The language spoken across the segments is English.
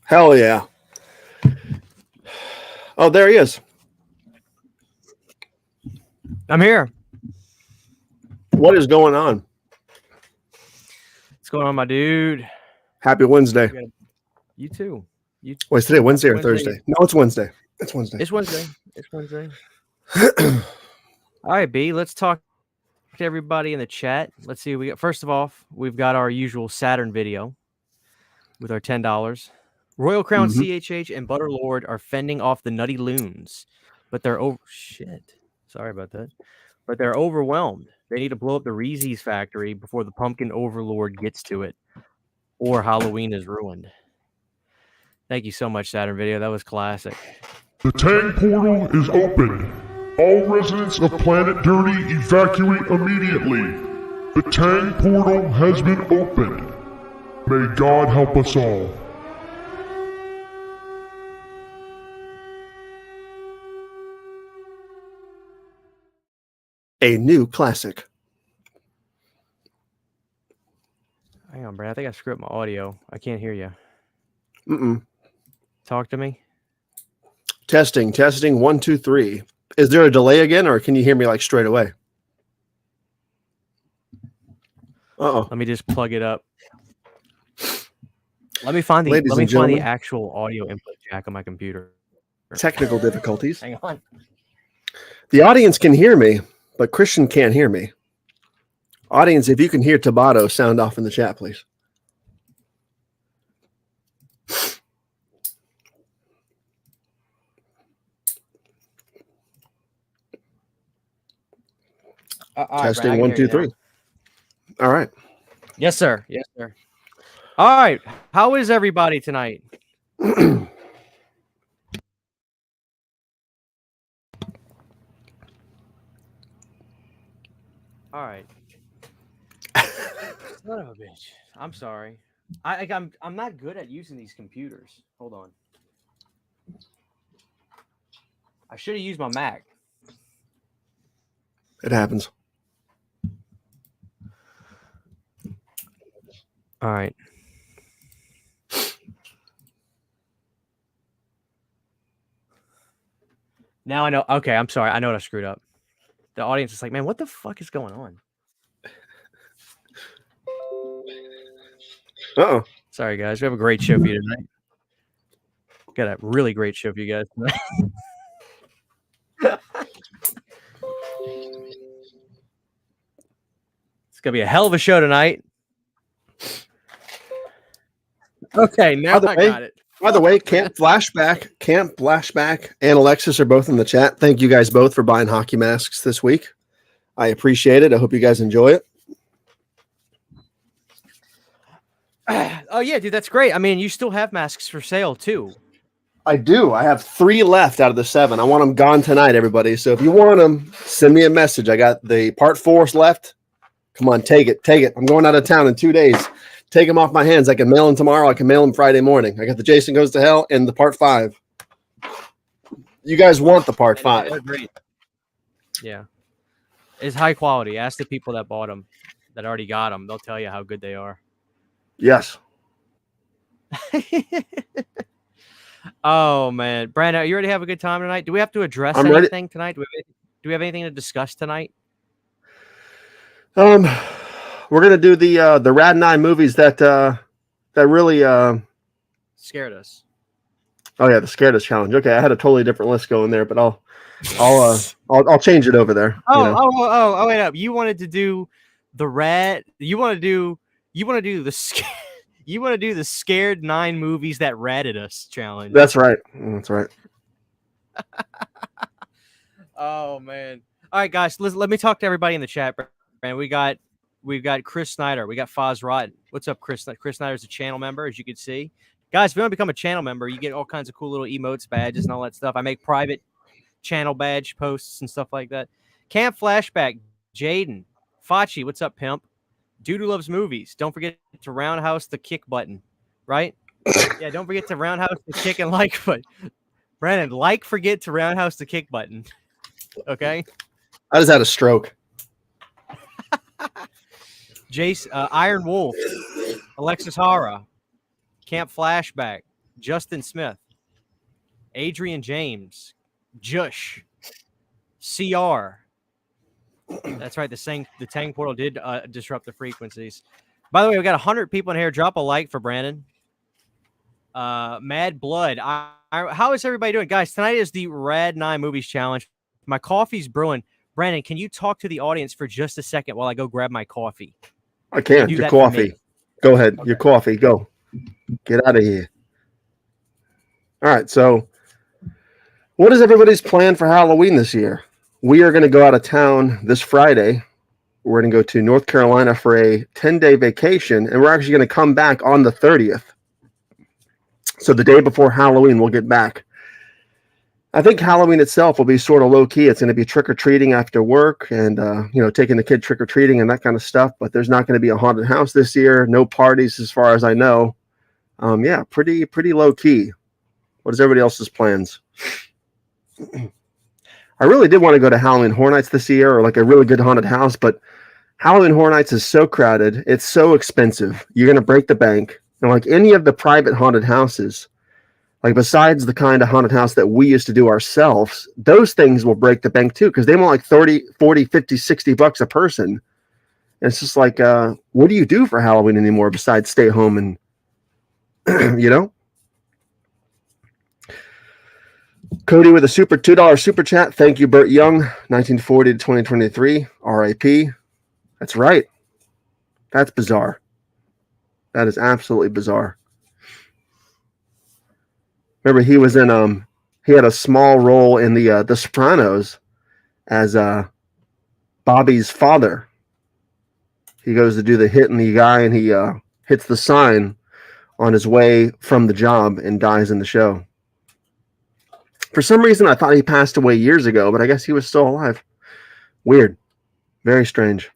Hell yeah. Oh, there he is. I'm here. What is going on? What's going on, my dude? Happy Wednesday. You too. Wait, today Wednesday or Thursday? No, it's Wednesday. It's Wednesday. It's Wednesday. It's Wednesday. All right, B. Let's talk to everybody in the chat. Let's see. First of all, we've got our usual Saturn video with our $10. Royal Crown CHH and Butterlord are fending off the Nutty Loons, but they're shit. Sorry about that. But they're overwhelmed. They need to blow up the Reese's factory before the Pumpkin Overlord gets to it, or Halloween is ruined. Thank you so much, Saturn Video. That was classic. The tank portal is open. All residents of Planet Dirty evacuate immediately. The tank portal has been opened. May God help us all. A new classic. Hang on, Brad. I think I screwed up my audio. I can't hear you. Mm-mm. Talk to me. Testing. 1, 2, 3. Is there a delay again, or can you hear me like straight away? Let me just plug it up. Let me find the actual audio input jack on my computer. Technical difficulties. Hang on. The audience can hear me, but Christian can't hear me. Audience, if you can hear Tabata, sound off in the chat, please. Testing right, 1, 2, 3. All right. Yes, sir. Yes, sir. All right. How is everybody tonight? All right. Son of a bitch. I'm sorry. I'm not good at using these computers. Hold on. I should have used my Mac. It happens. All right. Now I know. Okay, I'm sorry. I know what I screwed up. The audience is like, man, what the fuck is going on? Uh-oh. Sorry, guys. We have a great show for you tonight. Got a really great show for you guys tonight. It's going to be a hell of a show tonight. Okay, now I got it. By the way, Camp Flashback, and Alexis are both in the chat. Thank you guys both for buying hockey masks this week. I appreciate it. I hope you guys enjoy it. Oh, yeah, dude, that's great. I mean, you still have masks for sale, too. I do. I have 3 left out of the 7. I want them gone tonight, everybody. So if you want them, send me a message. I got the part 4 left. Come on, take it. I'm going out of town in 2 days. Take them off my hands. I can mail them tomorrow. I can mail them Friday morning. I got the Jason Goes to Hell and the part 5. You guys want the part 5. They're great. Yeah. It's high quality. Ask the people that bought them, that already got them. They'll tell you how good they are. Yes. Oh, man. Brandon, you ready to have a good time tonight? Do we have to address anything tonight? Do we have anything to discuss tonight? We're gonna do the Rad 9 movies that really scared us. Oh yeah, the scared us challenge. Okay, I had a totally different list going there, but I'll change it over there. Oh, wait up. You wanted to do the Rad. You want to do the scared 9 movies that ratted us challenge. That's right. Oh man. All right, guys. Let me talk to everybody in the chat. And we've got Chris Snyder. We got Foz Rotten. What's up, Chris? Chris Snyder's a channel member, as you can see. Guys, if you want to become a channel member, you get all kinds of cool little emotes, badges, and all that stuff. I make private channel badge posts and stuff like that. Camp Flashback, Jaden. Fachi, what's up, pimp? Dude who loves movies. Don't forget to roundhouse the kick button, right? Yeah, don't forget to roundhouse the kick and like button. Brandon, forget to roundhouse the kick button. Okay? I just had a stroke. Jace, Iron Wolf, Alexis Hara, Camp Flashback, Justin Smith, Adrian James, Jush, CR. That's right. The Tang portal did disrupt the frequencies. By the way, we got 100 people in here. Drop a like for Brandon. Mad Blood. How is everybody doing, guys? Tonight is the Rad 9 Movies Challenge. My coffee's brewing. Brandon, can you talk to the audience for just a second while I go grab my coffee? I can. Your coffee. Go ahead. Okay. Your coffee. Go. Get out of here. All right. So, what is everybody's plan for Halloween this year? We are going to go out of town this Friday. We're going to go to North Carolina for a 10-day vacation, and we're actually going to come back on the 30th. So the day before Halloween, we'll get back. I think Halloween itself will be sort of low-key. It's going to be trick-or-treating after work and, taking the kid trick-or-treating and that kind of stuff. But there's not going to be a haunted house this year. No parties as far as I know. Pretty low-key. What is everybody else's plans? I really did want to go to Halloween Horror Nights this year, or like a really good haunted house, but Halloween Horror Nights is so crowded. It's so expensive. You're going to break the bank. And like any of the private haunted houses, like besides the kind of haunted house that we used to do ourselves, those things will break the bank too, because they want like 30, 40, 50, 60 bucks a person. And it's just like, what do you do for Halloween anymore besides stay home and, Cody with a $2 super chat. Thank you, Bert Young, 1940 to 2023, RIP. That's right. That's bizarre. That is absolutely bizarre. Remember, he was in he had a small role in the Sopranos as Bobby's father. He goes to do the hit and the guy, and he hits the sign on his way from the job and dies in the show. For some reason, I thought he passed away years ago, but I guess he was still alive. Weird. Very strange.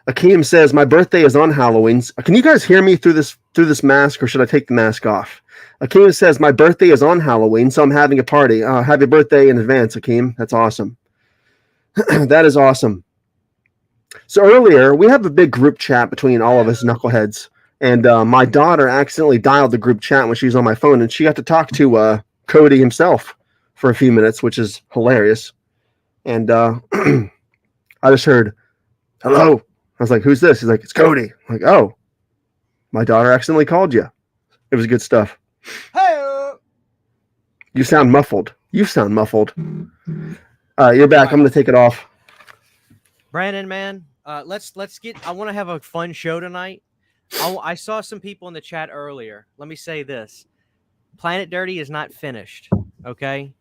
Akeem says, my birthday is on Halloween. Can you guys hear me through this mask, or should I take the mask off? Akeem says, my birthday is on Halloween, so I'm having a party. Happy birthday in advance, Akeem. That's awesome. That is awesome. So earlier, we have a big group chat between all of us knuckleheads. And my daughter accidentally dialed the group chat when she was on my phone, and she got to talk to Cody himself for a few minutes, which is hilarious. And I just heard, hello. I was like, who's this? He's like, it's Cody. I'm like, oh, my daughter accidentally called you. It was good stuff. Hey, you sound muffled. You sound muffled. You're back. I'm going to take it off. Brandon, man, let's get. I want to have a fun show tonight. I saw some people in the chat earlier. Let me say this. Planet Dirty is not finished, okay?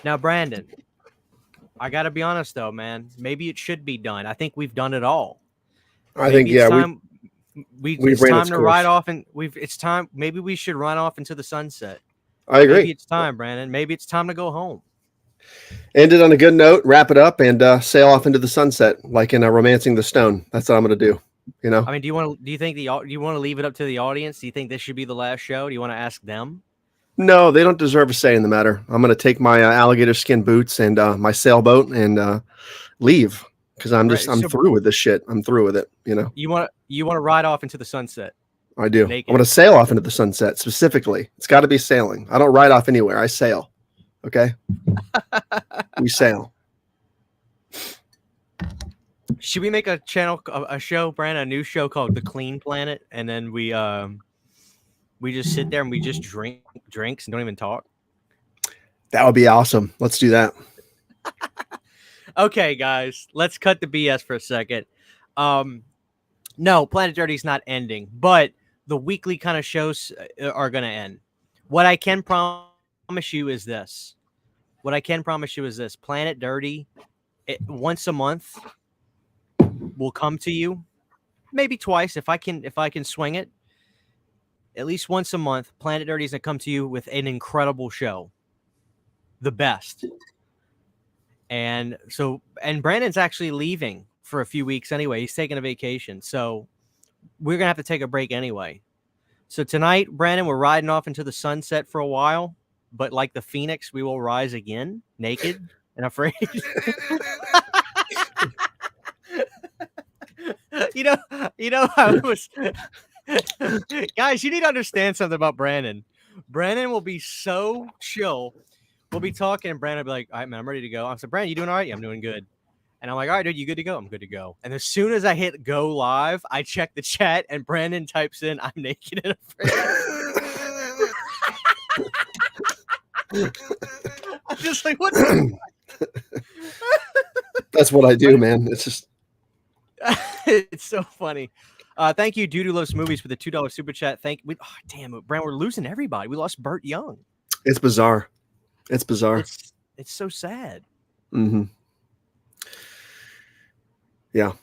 Now, Brandon, I got to be honest, though, man. Maybe it should be done. I think we've done it all. I think, yeah. It's time to ride off, and it's time. Maybe we should run off into the sunset. I agree. Maybe it's time, Brandon. Maybe it's time to go home. End it on a good note, wrap it up, and sail off into the sunset, like in Romancing the Stone. That's what I'm going to do. I mean, do you want to leave it up to the audience? Do you think this should be the last show? Do you want to ask them? No, they don't deserve a say in the matter. I'm going to take my alligator skin boots and my sailboat and leave, because I'm through with this shit. I'm through with it. You want to ride off into the sunset. I do. Naked. I want to sail off into the sunset specifically. It's got to be sailing. I don't ride off anywhere. I sail. Okay. We sail. Should we make a show, Brandon, a new show called The Clean Planet, and then we just sit there and we just drink drinks and don't even talk? That would be awesome. Let's do that. Okay, guys, let's cut the BS for a second. No, Planet Dirty's not ending, but the weekly kind of shows are going to end. What I can promise you is this. Planet Dirty, once a month, will come to you, maybe twice if I can swing it. At least once a month, Planet Dirty is going to come to you with an incredible show, the best. And Brandon's actually leaving for a few weeks anyway. He's taking a vacation, so we're gonna have to take a break anyway. So tonight, Brandon, we're riding off into the sunset for a while, but like the Phoenix, we will rise again, naked and afraid. You know, I was Guys, you need to understand something about Brandon. Brandon will be so chill. We'll be talking, and Brandon will be like, all right, man, I'm ready to go. I'm saying, Brandon, you doing all right? Yeah, I'm doing good. And I'm like, all right, dude, you good to go? I'm good to go. And as soon as I hit go live, I check the chat, and Brandon types in, I'm naked and afraid. I'm just like, what the That's what I do, man. It's just it's so funny. Thank you, Dude Who Loves Movies, for the $2 super chat. Damn it, Brand, we're losing everybody. We lost Bert Young. it's bizarre. It's bizarre. It's so sad. Mm-hmm. Yeah.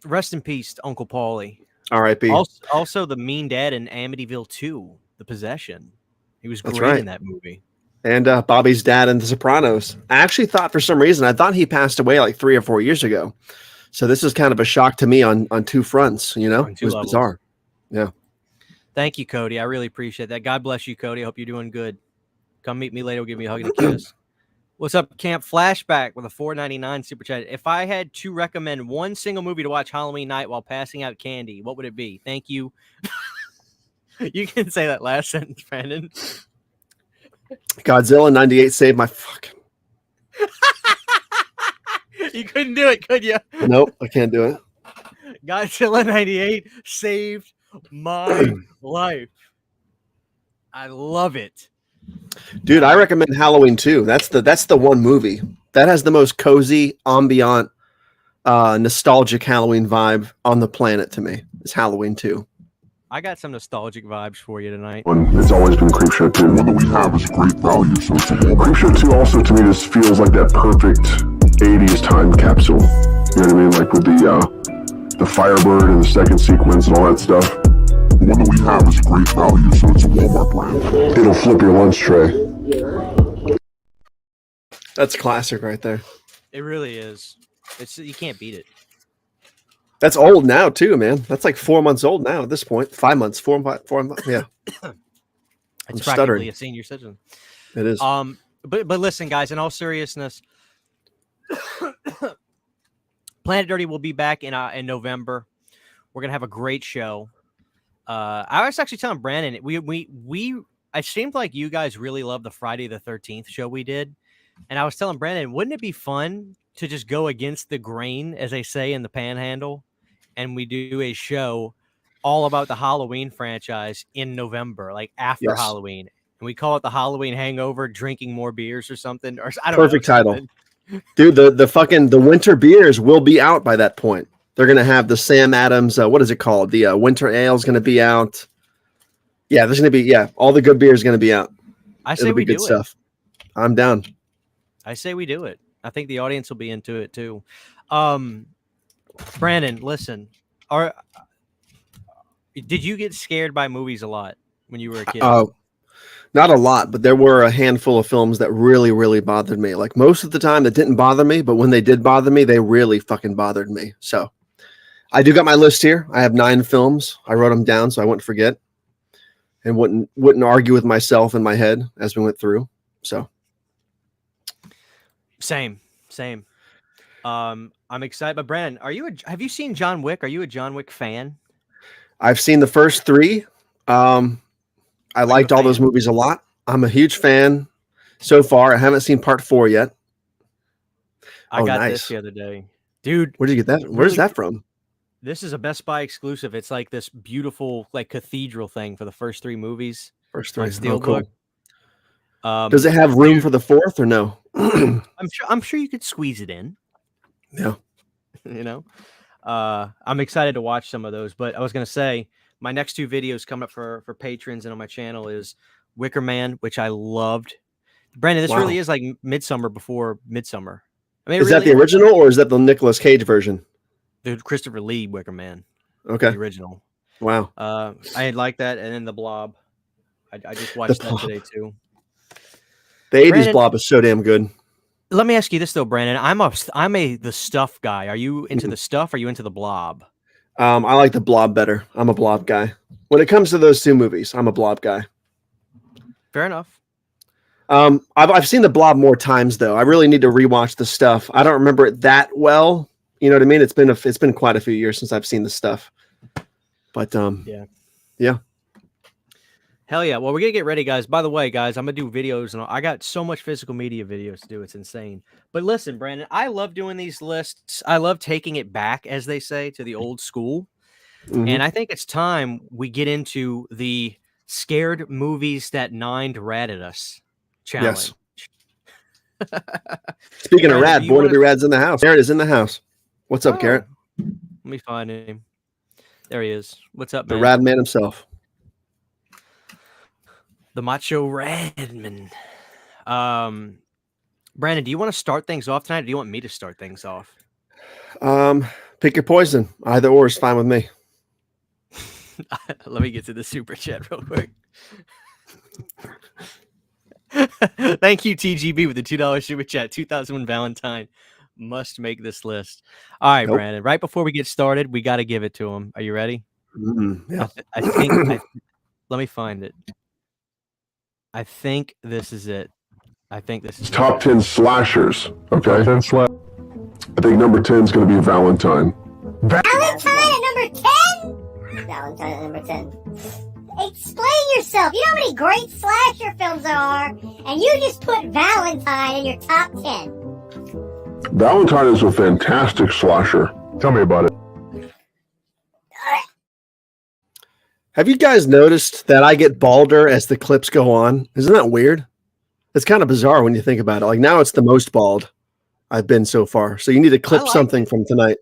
Rest in peace, to Uncle Paulie. R.I.P. Also, the mean dad in Amityville 2, The Possession. He was That's great right. in that movie. And Bobby's dad in The Sopranos. I actually thought for some reason, I thought he passed away like 3 or 4 years ago. So this is kind of a shock to me on two fronts, you know? It was levels. bizarre. Yeah. Thank you, Cody. I really appreciate that. God bless you, Cody. I hope you're doing good. Come meet me later. Give me a hug and a kiss. What's up, Camp Flashback with a $4.99 super chat. If I had to recommend one single movie to watch Halloween night while passing out candy, what would it be? Thank you. You can say that last sentence, Brandon. Godzilla 98 saved my fucking... You couldn't do it, could you? Nope, I can't do it. Godzilla 98 saved my life. I love it. Dude, I recommend Halloween 2. That's the one movie that has the most cozy, ambient, nostalgic Halloween vibe on the planet to me. It's Halloween 2. I got some nostalgic vibes for you tonight. It's always been Creepshow 2. One that we have is great value, so it's a Creepshow 2 also to me just feels like that perfect 80s time capsule. You know what I mean? Like with the Firebird and the second sequence and all that stuff. The one that we have is great value, so it's a Walmart brand. It'll flip your lunch tray. That's classic right there. It really is. You can't beat it. That's old now too, man. That's like 4 months old now at this point. 5 months, 4 months. Yeah. It's practically a senior citizen. It is. But listen, guys, in all seriousness, Planet Dirty will be back in November. We're gonna have a great show. I was actually telling Brandon, I seemed like you guys really love the Friday the 13th show we did, and I was telling Brandon, wouldn't it be fun to just go against the grain, as they say in the Panhandle, and we do a show all about the Halloween franchise in November, like after Halloween, and we call it the Halloween Hangover, drinking more beers or something. Or I don't know. Perfect title. Dude, the winter beers will be out by that point. They're gonna have the Sam Adams. What is it called? The winter ale is gonna be out. Yeah, there's gonna be all the good beer is gonna be out. I say we do it. Stuff. I'm down. I say we do it. I think the audience will be into it too. Brandon, listen. Did you get scared by movies a lot when you were a kid? Not a lot, but there were a handful of films that really, really bothered me. Like most of the time, that didn't bother me, but when they did bother me, they really fucking bothered me. So I do got my list here. I have 9 films. I wrote them down so I wouldn't forget and wouldn't argue with myself in my head as we went through. So same. I'm excited. But Brandon, have you seen John Wick? Are you a John Wick fan? I've seen the first 3. I liked all those movies a lot. I'm a huge fan so far. I haven't seen part 4 yet. I got this the other day. Dude. Where did you get that? Where's that from? This is a Best Buy exclusive. It's like this beautiful like cathedral thing for the first 3 movies. First 3. Steelbook. Cool. Does it have room for the 4th or no? I'm sure you could squeeze it in. Yeah. You know? I'm excited to watch some of those, but I was going to say my next 2 videos coming up for patrons and on my channel is Wicker Man, which I loved. Brandon, this really is like Midsummer before Midsummer. I mean, is that the original or is that the Nicolas Cage version? The Christopher Lee Wicker Man. Okay. The original. Wow. I like that. And then The Blob. I just watched that today too. The 80s Brandon, Blob is so damn good. Let me ask you this though, Brandon. I'm the Stuff guy. Are you into the Stuff? Or are you into the Blob? I like the Blob better. I'm a Blob guy. When it comes to those 2 movies, I'm a Blob guy. Fair enough. I've seen the Blob more times though. I really need to rewatch the Stuff. I don't remember it that well. You know what I mean? It's been quite a few years since I've seen the Stuff. But Yeah. yeah. Hell yeah. Well, we're going to get ready, guys. By the way, guys, I'm going to do videos. And I got so much physical media videos to do. It's insane. But listen, Brandon, I love doing these lists. I love taking it back, as they say, to the old school. And I think it's time we get into the scared movies that Nine ratted us challenge. Yes. Speaking of rad, Born to be Rad's in the house. Garrett is in the house. What's up, Garrett? Let me find him. There he is. What's up, The man? rad man himself. The macho radman. Brandon, do you want to start things off tonight, or do you want me to start things off? Pick your poison. Either or is fine with me. Let me get to the super chat real quick. Thank you, TGB, with the $2 super chat. 2001 Valentine must make this list. All right, Brandon. Right before we get started, we got to give it to him. Are you ready? Yeah. I think. Let me find it. I think this is it. I think this is Top 10 slashers. Okay. 10 I think number 10 is going to be Valentine. Valentine at number 10? Valentine at number 10. Explain yourself. You know how many great slasher films there are, and you just put Valentine in your top 10. Valentine is a fantastic slasher. Tell me about it. Have you guys noticed that I get balder as the clips go on? Isn't that weird? It's kind of bizarre when you think about it. Like now it's the most bald I've been so far. So you need to clip something from tonight.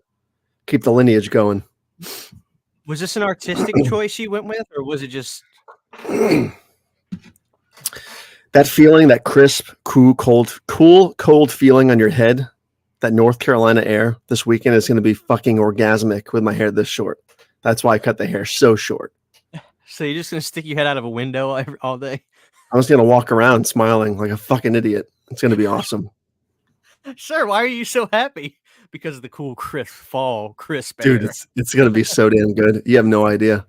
Keep the lineage going. Was this an artistic choice you went with, or was it just that feeling, that crisp, cool, cold feeling on your head, that North Carolina air this weekend is going to be fucking orgasmic with my hair this short. That's why I cut the hair so short. So you're just going to stick your head out of a window all day? I was going to walk around smiling like a fucking idiot. It's going to be awesome. Sure. Why are you so happy? Because of the cool, crisp fall, crisp Dude, air. it's going to be so damn good. You have no idea.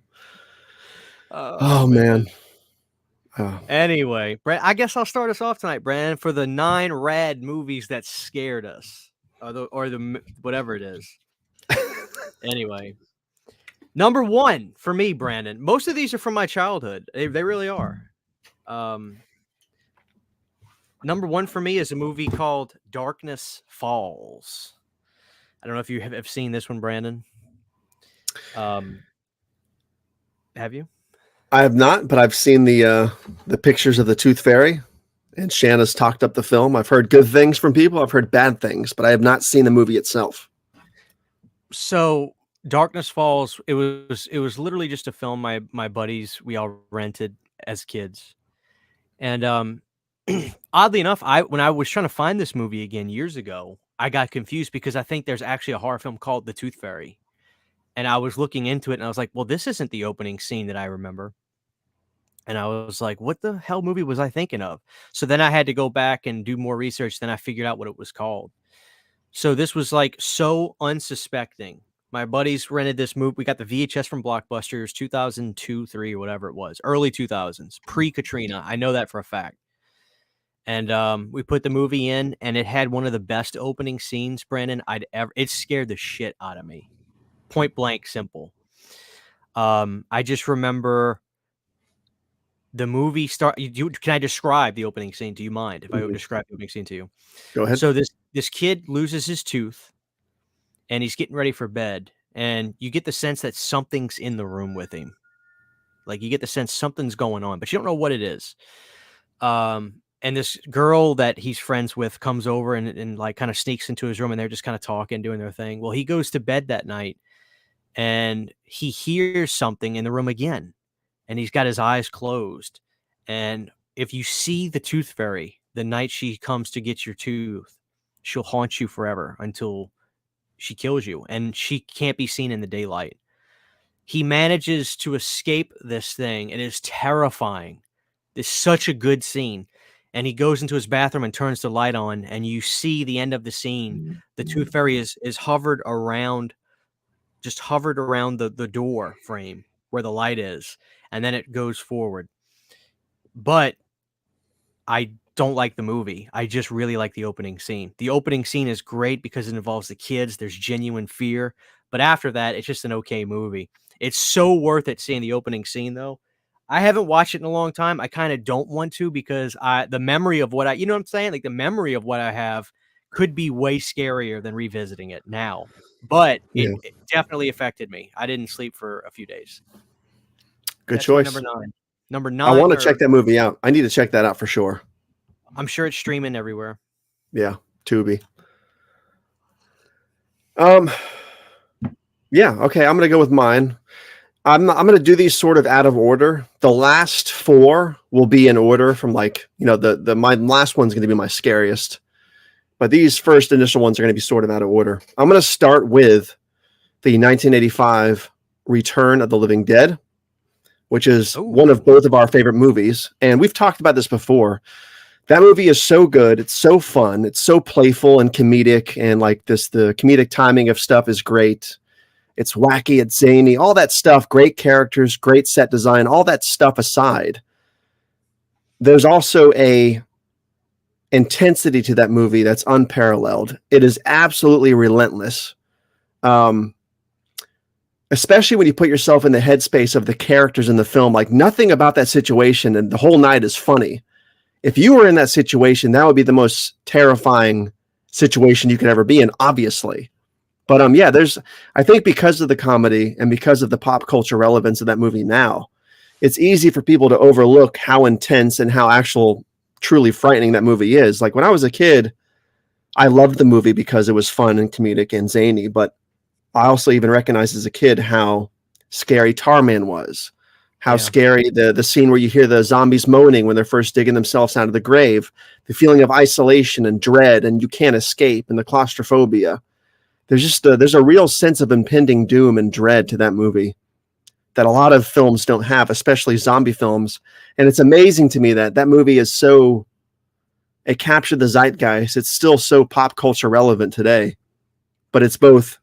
Oh man. Anyway, I guess I'll start us off tonight, Brandon, for the 9 rad movies that scared us, or the whatever it is. Anyway, number 1 for me, Brandon. Most of these are from my childhood. They really are. Number 1 for me is a movie called Darkness Falls. I don't know if you have seen this one, Brandon. Have you? I have not, but I've seen the pictures of the Tooth Fairy, and Shanna's talked up the film. I've heard good things from people. I've heard bad things, but I have not seen the movie itself. So Darkness Falls, it was literally just a film my buddies, we all rented as kids. And oddly enough, when I was trying to find this movie again years ago, I got confused because I think there's actually a horror film called The Tooth Fairy. And I was looking into it and I was like, well, this isn't the opening scene that I remember. And I was like, what the hell movie was I thinking of? So then I had to go back and do more research. Then I figured out what it was called. So this was like so unsuspecting. My buddies rented this movie. We got the VHS from Blockbusters, 2002, 3, or whatever it was. Early 2000s, pre-Katrina. I know that for a fact. And we put the movie in, and it had one of the best opening scenes, Brandon, it scared the shit out of me. Point blank simple. I just remember the movie can I describe the opening scene? Do you mind if I describe the opening scene to you? Go ahead. So this kid loses his tooth, and he's getting ready for bed, and you get the sense that something's in the room with him. Like you get the sense something's going on, but you don't know what it is. And this girl that he's friends with comes over and like kind of sneaks into his room, and they're just kind of talking, doing their thing. Well, he goes to bed that night and he hears something in the room again, and he's got his eyes closed. And if you see the Tooth Fairy, the night she comes to get your tooth, she'll haunt you forever until she kills you, and she can't be seen in the daylight. He manages to escape this thing. It is terrifying. It's such a good scene. And he goes into his bathroom and turns the light on, and you see the end of the scene. The Tooth Fairy is hovered around the door frame where the light is, and then it goes forward. But I don't like the movie. I just really like the opening scene. The opening scene is great because it involves the kids. There's genuine fear. But after that, it's just an okay movie. It's so worth it seeing the opening scene, though. I haven't watched it in a long time. I kind of don't want to because the memory of what you know what I'm saying? Like the memory of what I have could be way scarier than revisiting it now. But Yeah. it definitely affected me. I didn't sleep for a few days. Good That's my choice. number 9. Number I 9, want to check that movie out. I need to check that out for sure. I'm sure it's streaming everywhere. Yeah, Tubi. Yeah, okay, I'm gonna go with mine. I'm gonna do these sort of out of order. The last 4 will be in order from like, my last one's gonna be my scariest. But these first initial ones are gonna be sort of out of order. I'm gonna start with the 1985 Return of the Living Dead, which is one of both of our favorite movies. And we've talked about this before. That movie is so good. It's so fun. It's so playful and comedic. And like the comedic timing of stuff is great. It's wacky. It's zany. All that stuff. Great characters, great set design, all that stuff aside. There's also a intensity to that movie that's unparalleled. It is absolutely relentless. Especially when you put yourself in the headspace of the characters in the film. Like nothing about that situation and the whole night is funny. If you were in that situation, that would be the most terrifying situation you could ever be in, obviously. But I think because of the comedy and because of the pop culture relevance of that movie now, it's easy for people to overlook how intense and how truly frightening that movie is. Like when I was a kid, I loved the movie because it was fun and comedic and zany, but I also even recognized as a kid how scary Tarman was. How scary the scene where you hear the zombies moaning when they're first digging themselves out of the grave, the feeling of isolation and dread and you can't escape and the claustrophobia. There's a real sense of impending doom and dread to that movie that a lot of films don't have, especially zombie films. And it's amazing to me that that movie is it captured the zeitgeist. It's still so pop culture relevant today, but it's both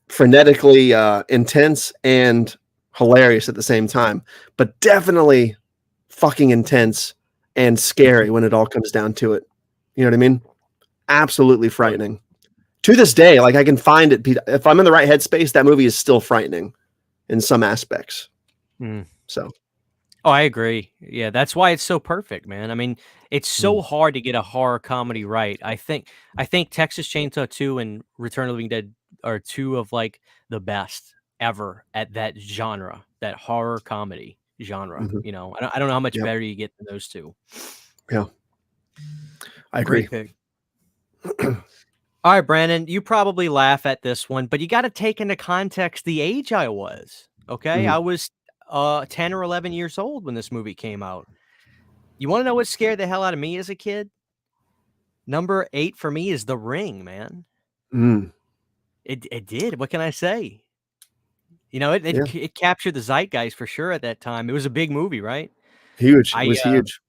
frenetically intense and hilarious at the same time, but definitely fucking intense and scary when it all comes down to it. You know what I mean? Absolutely frightening. To this day, like I can find it. If I'm in the right headspace, that movie is still frightening in some aspects. So. Oh, I agree. Yeah, that's why it's so perfect, man. I mean, it's so hard to get a horror comedy right. I think Texas Chainsaw 2 and Return of the Living Dead are 2 of like the best ever at that genre, that horror comedy genre. You know, I don't know how much better you get than those 2. Yeah, I agree. Great pick. All right, Brandon, you probably laugh at this one, but you got to take into context the age I was. Okay, I was 10 or 11 years old when this movie came out. You want to know what scared the hell out of me as a kid? Number 8 for me is The Ring, man. It did. What can I say? You know, it captured the zeitgeist for sure at that time. It was a big movie, right? Huge. It was huge.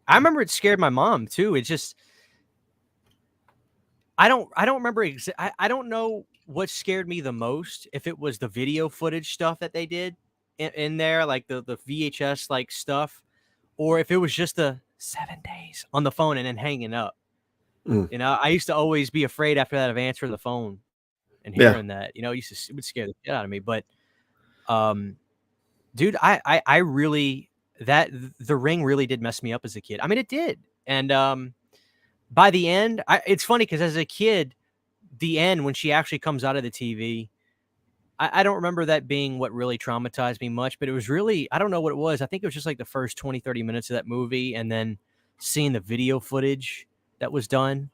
I remember it scared my mom too. It just, I don't remember. I don't know what scared me the most. If it was the video footage stuff that they did in there, like the VHS like stuff, or if it was just the 7 days on the phone and then hanging up. You know, I used to always be afraid after that of answering the phone and hearing that. You know, it would scare the shit out of me. But, dude, I really The Ring really did mess me up as a kid. I mean, it did, and by the end, it's funny because as a kid, the end when she actually comes out of the TV, I don't remember that being what really traumatized me much, but it was really, I don't know what it was. I think it was just like the first 20, 30 minutes of that movie and then seeing the video footage that was done.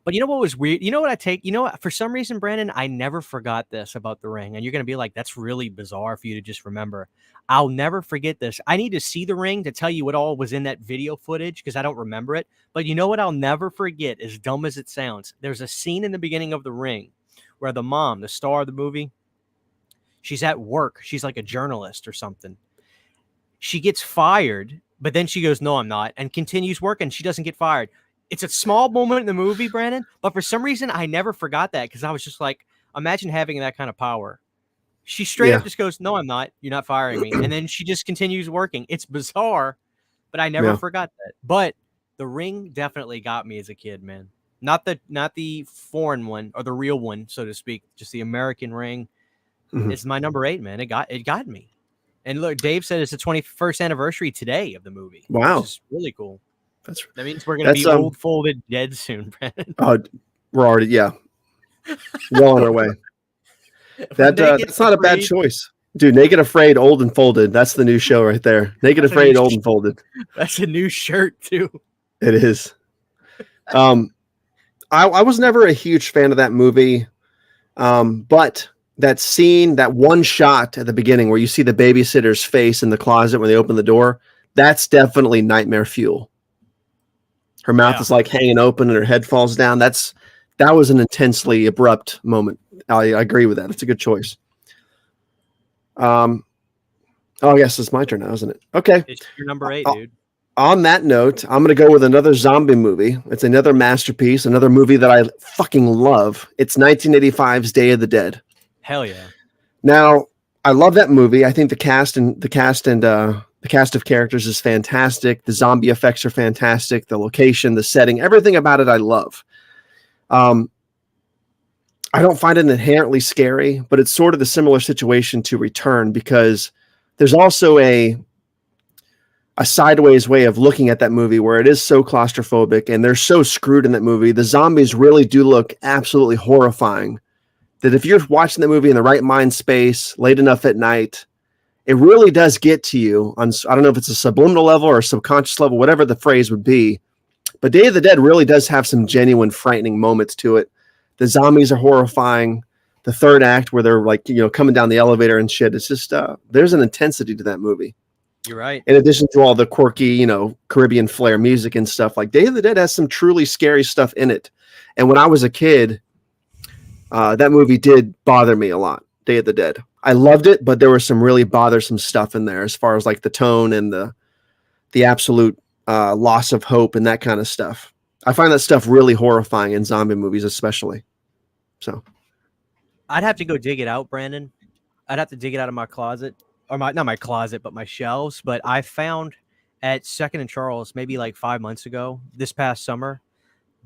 But you know what was weird? You know what for some reason, Brandon, I never forgot this about The Ring. And you're going to be like, that's really bizarre for you to just remember. I'll never forget this. I need to see The Ring to tell you what all was in that video footage because I don't remember it. But you know what I'll never forget, as dumb as it sounds? There's a scene in the beginning of The Ring where the mom, the star of the movie, she's at work. She's like a journalist or something. She gets fired, but then she goes, no, I'm not, and continues working. She doesn't get fired. It's a small moment in the movie, Brandon, but for some reason, I never forgot that because I was just like, imagine having that kind of power. She straight up just goes, no, I'm not. You're not firing me. And then she just continues working. It's bizarre, but I never forgot that. But The Ring definitely got me as a kid, man. Not the foreign one or the real one, so to speak, just the American Ring. Mhm. It's my number 8, man. It got me. And look, Dave said it's the 21st anniversary today of the movie. Wow. Which is really cool. That's That means we're gonna be old, folded, dead soon, Brandon. we're already well on our way. That's not a bad choice, dude. Naked Afraid, Old and Folded. That's the new show right there. Naked Afraid, Old and Folded. That's a new shirt too. It is. I was never a huge fan of that movie, but that scene, that one shot at the beginning where you see the babysitter's face in the closet when they open the door, that's definitely nightmare fuel. Her mouth is like hanging open and her head falls down. That was an intensely abrupt moment. I agree with that. It's a good choice. I guess it's my turn now, isn't it? Okay. It's your number 8, dude. On that note, I'm going to go with another zombie movie. It's another masterpiece, another movie that I fucking love. It's 1985's Day of the Dead. Hell yeah. Now, I love that movie. I think the cast of characters is fantastic. The zombie effects are fantastic. The location, the setting, everything about it I love. I don't find it inherently scary, but it's sort of the similar situation to Return because there's also a sideways way of looking at that movie where it is so claustrophobic and they're so screwed in that movie. The zombies really do look absolutely horrifying that if you're watching the movie in the right mind space late enough at night, it really does get to you on, I don't know if it's a subliminal level or a subconscious level, whatever the phrase would be. But Day of the Dead really does have some genuine frightening moments to it. The zombies are horrifying. The third act where they're like, coming down the elevator and shit. It's just, there's an intensity to that movie. You're right. In addition to all the quirky, Caribbean flair music and stuff, like Day of the Dead has some truly scary stuff in it. And when I was a kid, that movie did bother me a lot, Day of the Dead. I loved it, but there was some really bothersome stuff in there as far as like the tone and the absolute loss of hope and that kind of stuff. I find that stuff really horrifying in zombie movies, especially. So I'd have to go dig it out, Brandon. I'd have to dig it out of my closet, or not my closet, but my shelves. But I found at 2nd and Charles, maybe like 5 months ago, this past summer,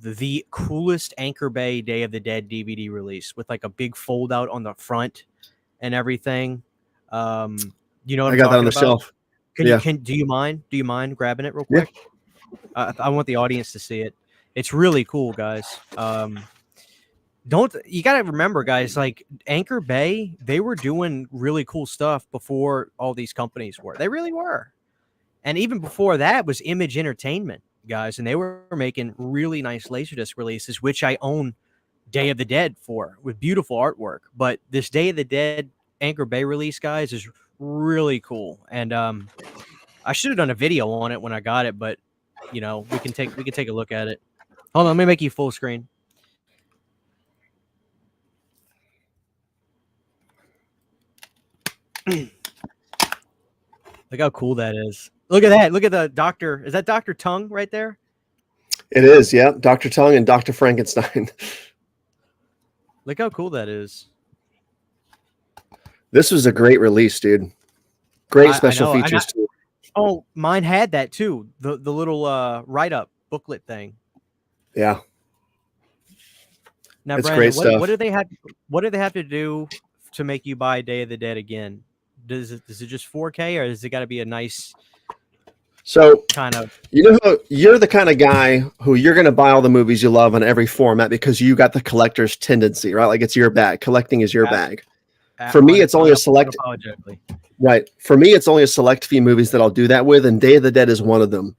the coolest Anchor Bay Day of the Dead DVD release with like a big fold out on the front and everything. You know what I got that on the shelf. Do you mind grabbing it real quick? Yeah. I want the audience to see it. It's really cool, guys. You got to remember, guys, like Anchor Bay, they were doing really cool stuff before all these companies were. They really were. And even before that was Image Entertainment, guys, and they were making really nice Laserdisc releases, which I own Day of the Dead for, with beautiful artwork. But this Day of the Dead Anchor Bay release, guys, is really cool. And I should have done a video on it when I got it, but we can take a look at it. Hold on, let me make you full screen. Look how cool that is. Look at that. Look at the doctor. Is that Dr. Tongue right there? It is, yeah. Dr. Tongue and Dr. Frankenstein. Look how cool that is. This was a great release, dude. Great special features too. Oh, mine had that too. The little write-up booklet thing. Yeah. Now, it's Brandon, great stuff. What do they have to do to make you buy Day of the Dead again? Does it just 4K, or does it got to be a nice? So kind of, you're the kind of guy who you're going to buy all the movies you love on every format because you got the collector's tendency, right? Like it's your bag. Collecting is your bag. For me, it's only a select. Right. For me, it's only a select few movies that I'll do that with, and Day of the Dead is one of them.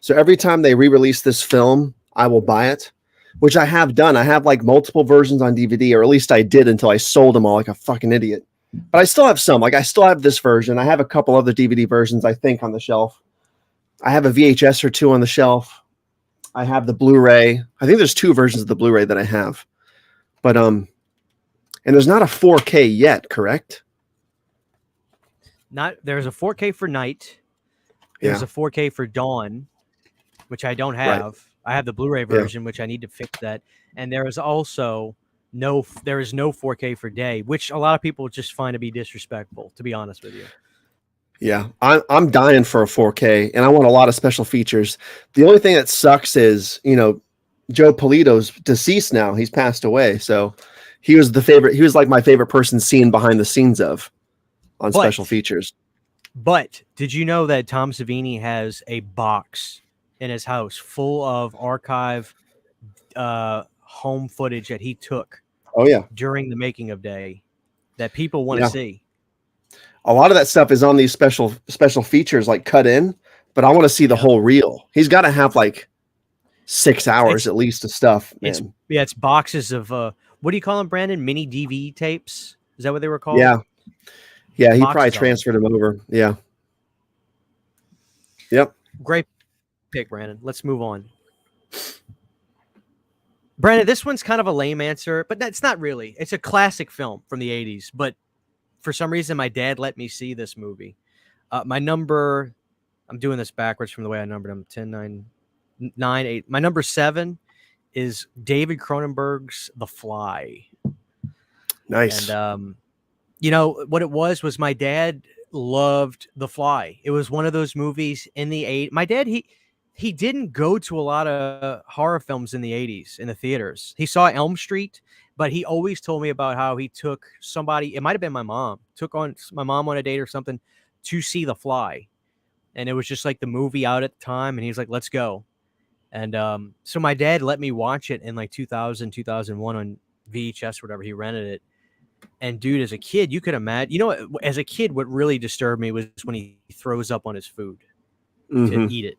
So every time they re-release this film, I will buy it, which I have done. I have like multiple versions on DVD, or at least I did until I sold them all like a fucking idiot. But I still have some. Like I still have this version. I have a couple other DVD versions, I think, on the shelf. I have a VHS or two on the shelf. I have the Blu-ray. I think there's 2 versions of the Blu-ray that I have. But and there's not a 4K yet, correct? There's a 4K for Night. There's a 4K for Dawn, which I don't have. Right. I have the Blu-ray version, which I need to fix that. And there is also no 4K for Day, which a lot of people just find to be disrespectful, to be honest with you. Yeah, I'm dying for a 4K, and I want a lot of special features. The only thing that sucks is, Joe Polito's deceased now. He's passed away, so He was the favorite. He was like my favorite person seen behind the scenes of on special features. But did you know that Tom Savini has a box in his house full of archive home footage that he took Oh yeah, during the making of Day that people want to see? A lot of that stuff is on these special features, like cut in. But I want to see the whole reel. He's got to have like 6 hours at least of stuff. Man. It's boxes of what do you call them, Brandon? Mini DV tapes? Is that what they were called? Yeah. Yeah, he Boxes probably transferred them over. Yeah. Yep. Great pick, Brandon. Let's move on. Brandon, this one's kind of a lame answer, but that's not really. It's a classic film from the 80s, but for some reason, my dad let me see this movie. My number, I'm doing this backwards from the way I numbered them, 10, 9, 9, 8. My number 7 is David Cronenberg's The Fly. Nice. And, you know, what it was my dad loved The Fly. It was one of those movies in the 80s. My dad, he didn't go to a lot of horror films in the 80s in the theaters. He saw Elm Street, but he always told me about how he took somebody, it might have been my mom, took on my mom on a date or something to see The Fly. And it was just like the movie out at the time. And he was like, let's go. And so my dad let me watch it in like 2000, 2001 on VHS or whatever. He rented it. And dude, as a kid, you could imagine, you know, as a kid, what really disturbed me was when he throws up on his food to eat it.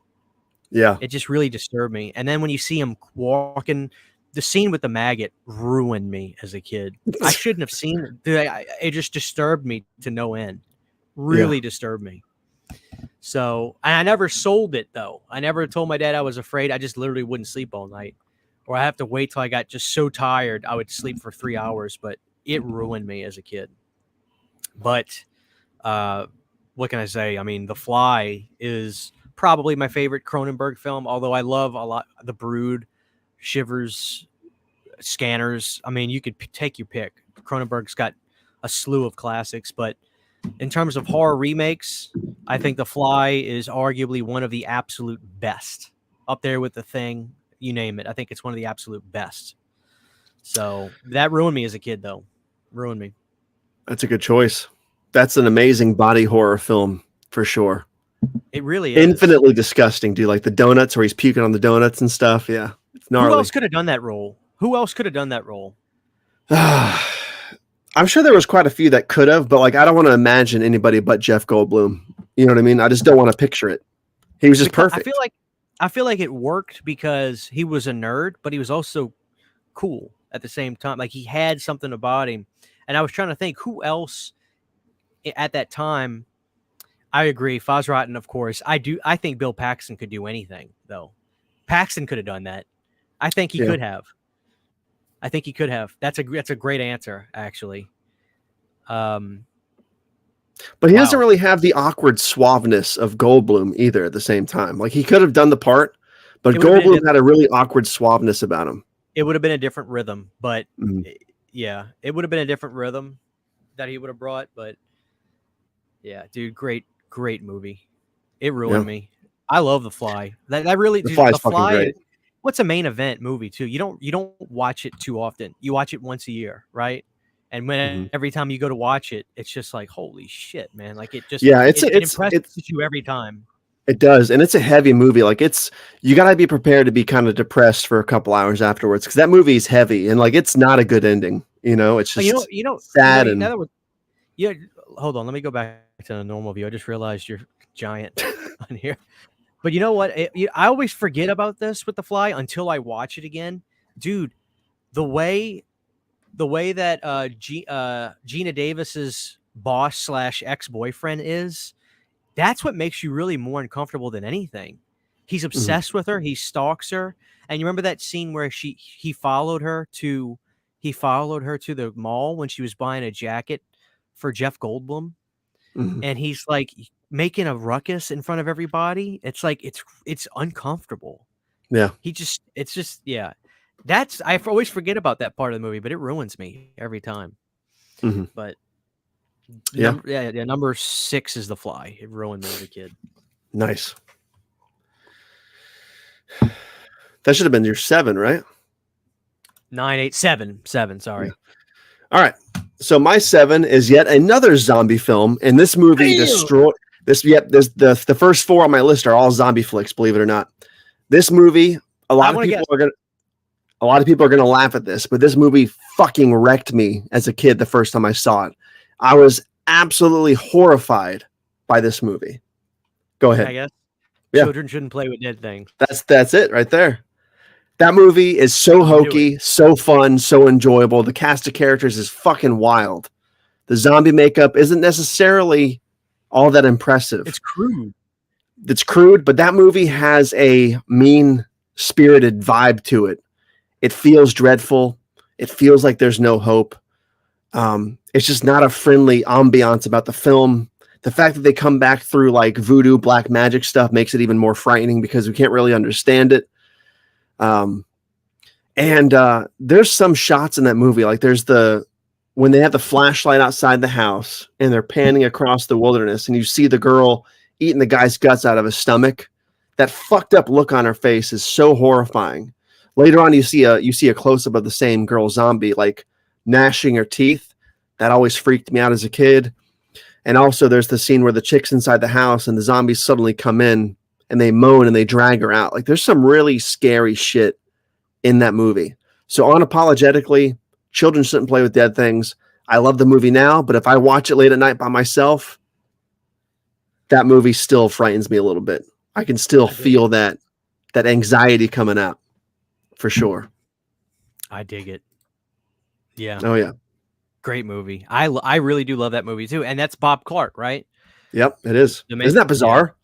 Yeah. It just really disturbed me. And then when you see him walking, the scene with the maggot ruined me as a kid. I shouldn't have seen it. It just disturbed me to no end. Really disturbed me. So, and I never sold it though. I never told my dad I was afraid. I just literally wouldn't sleep all night. Or I have to wait till I got just so tired I would sleep for 3 hours. But it ruined me as a kid. But what can I say? I mean, The Fly is probably my favorite Cronenberg film, although I love a lot The Brood, Shivers, Scanners. I mean, you could take your pick. Cronenberg's got a slew of classics, but in terms of horror remakes, I think The Fly is arguably one of the absolute best. Up there with The Thing, you name it. I think it's one of the absolute best. So that ruined me as a kid, though. Ruined me. That's a good choice. That's an amazing body horror film for sure. It really is. Infinitely disgusting, dude. Like the donuts where he's puking on the donuts and stuff. Yeah. It's gnarly. Who else could have done that role? I'm sure there was quite a few that could have, but like I don't want to imagine anybody but Jeff Goldblum. You know what I mean? I just don't want to picture it. He was just perfect. I feel like it worked because he was a nerd, but he was also cool at the same time. Like he had something about him. And I was trying to think who else at that time. I agree. Foz Rotten, of course. I think Bill Paxton could do anything, though. Paxton could have done that. I think he could have. That's a great answer, actually. But he doesn't really have the awkward suaveness of Goldblum either at the same time. Like he could have done the part, but Goldblum had a really awkward suaveness about him. It would have been a different rhythm, but yeah, it would have been a different rhythm that he would have brought. But yeah, dude, great movie. It ruined me. I love The Fly. That really, The Fly is fucking great. What's a main event movie too? You don't watch it too often. You watch it once a year, right? And when every time you go to watch it, it's just like, holy shit, man! Like it just it impresses you every time. It does, and it's a heavy movie. Like you gotta be prepared to be kind of depressed for a couple hours afterwards because that movie is heavy and like it's not a good ending. You know, it's just sad. Hold on, let me go back to the normal view. I just realized you're giant on here. But you know what? I always forget about this with The Fly until I watch it again. Dude, the way that Gina Davis's boss / ex-boyfriend is, that's what makes you really more uncomfortable than anything. He's obsessed with her. He stalks her. And you remember that scene where he followed her to the mall when she was buying a jacket for Jeff Goldblum. And he's like making a ruckus in front of everybody. It's like it's uncomfortable. Yeah. I always forget about that part of the movie, but it ruins me every time. But number 6 is The Fly. It ruined me as a kid. Nice. That should have been your 7, right? 9, 8, 7. Sorry. All right. So my 7 is yet another zombie film, and this movie destroyed this. Yep, this the first 4 on my list are all zombie flicks. Believe it or not, this movie. A lot of people are gonna laugh at this, but this movie fucking wrecked me as a kid the first time I saw it. I was absolutely horrified by this movie. Go ahead. I guess. Yeah. Children shouldn't play with dead things. That's it right there. That movie is so hokey, so fun, so enjoyable. The cast of characters is fucking wild. The zombie makeup isn't necessarily all that impressive. It's crude. It's crude, but that movie has a mean-spirited vibe to it. It feels dreadful. It feels like there's no hope. It's just not a friendly ambiance about the film. The fact that they come back through like voodoo, black magic stuff makes it even more frightening because we can't really understand it. There's some shots in that movie, like there's when they have the flashlight outside the house and they're panning across the wilderness and you see the girl eating the guy's guts out of his stomach. That fucked up look on her face is so horrifying. Later on, you see a close up of the same girl zombie, like gnashing her teeth. That always freaked me out as a kid. And also there's the scene where the chick's inside the house and the zombies suddenly come in and they moan and they drag her out. Like there's some really scary shit in that movie. So unapologetically, children shouldn't play with dead things. I love the movie now, but if I watch it late at night by myself, that movie still frightens me a little bit. I can still feel that anxiety coming out for sure. I dig it. Yeah. Oh yeah. Great movie. I really do love that movie too. And that's Bob Clark, right? Yep, it is. Isn't that bizarre?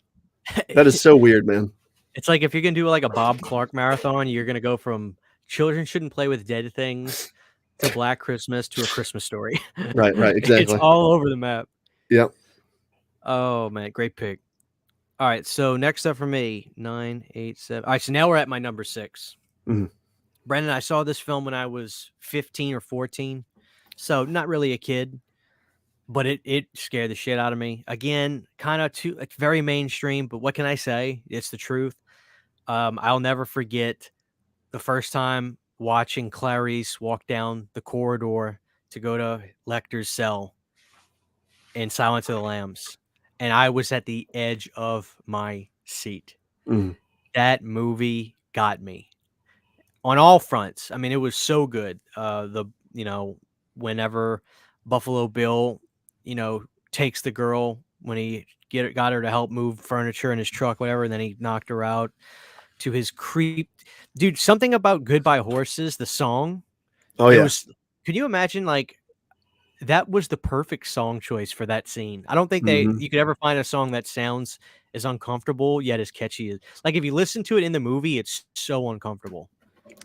Yeah. That is so weird, man. It's like if you're going to do like a Bob Clark marathon, you're going to go from Children Shouldn't Play with Dead Things to Black Christmas to A Christmas Story. Right, exactly. It's all over the map. Yep. Oh, man, great pick. All right, so next up for me, 9, 8, 7. All right, so now we're at my number 6. Mm-hmm. Brendan, I saw this film when I was 15 or 14, so not really a kid, but it scared the shit out of me. Again, kind of very mainstream, but what can I say? It's the truth. I'll never forget the first time watching Clarice walk down the corridor to go to Lecter's cell in Silence of the Lambs. And I was at the edge of my seat. Mm. That movie got me on all fronts. I mean, it was so good. Whenever Buffalo Bill, takes the girl when he got her to help move furniture in his truck, whatever, and then he knocked her out, to his creep. Dude, something about Goodbye Horses, the song. Oh, yeah. Could you imagine, like, that was the perfect song choice for that scene. I don't think you could ever find a song that sounds as uncomfortable yet as catchy. Like if you listen to it in the movie, it's so uncomfortable.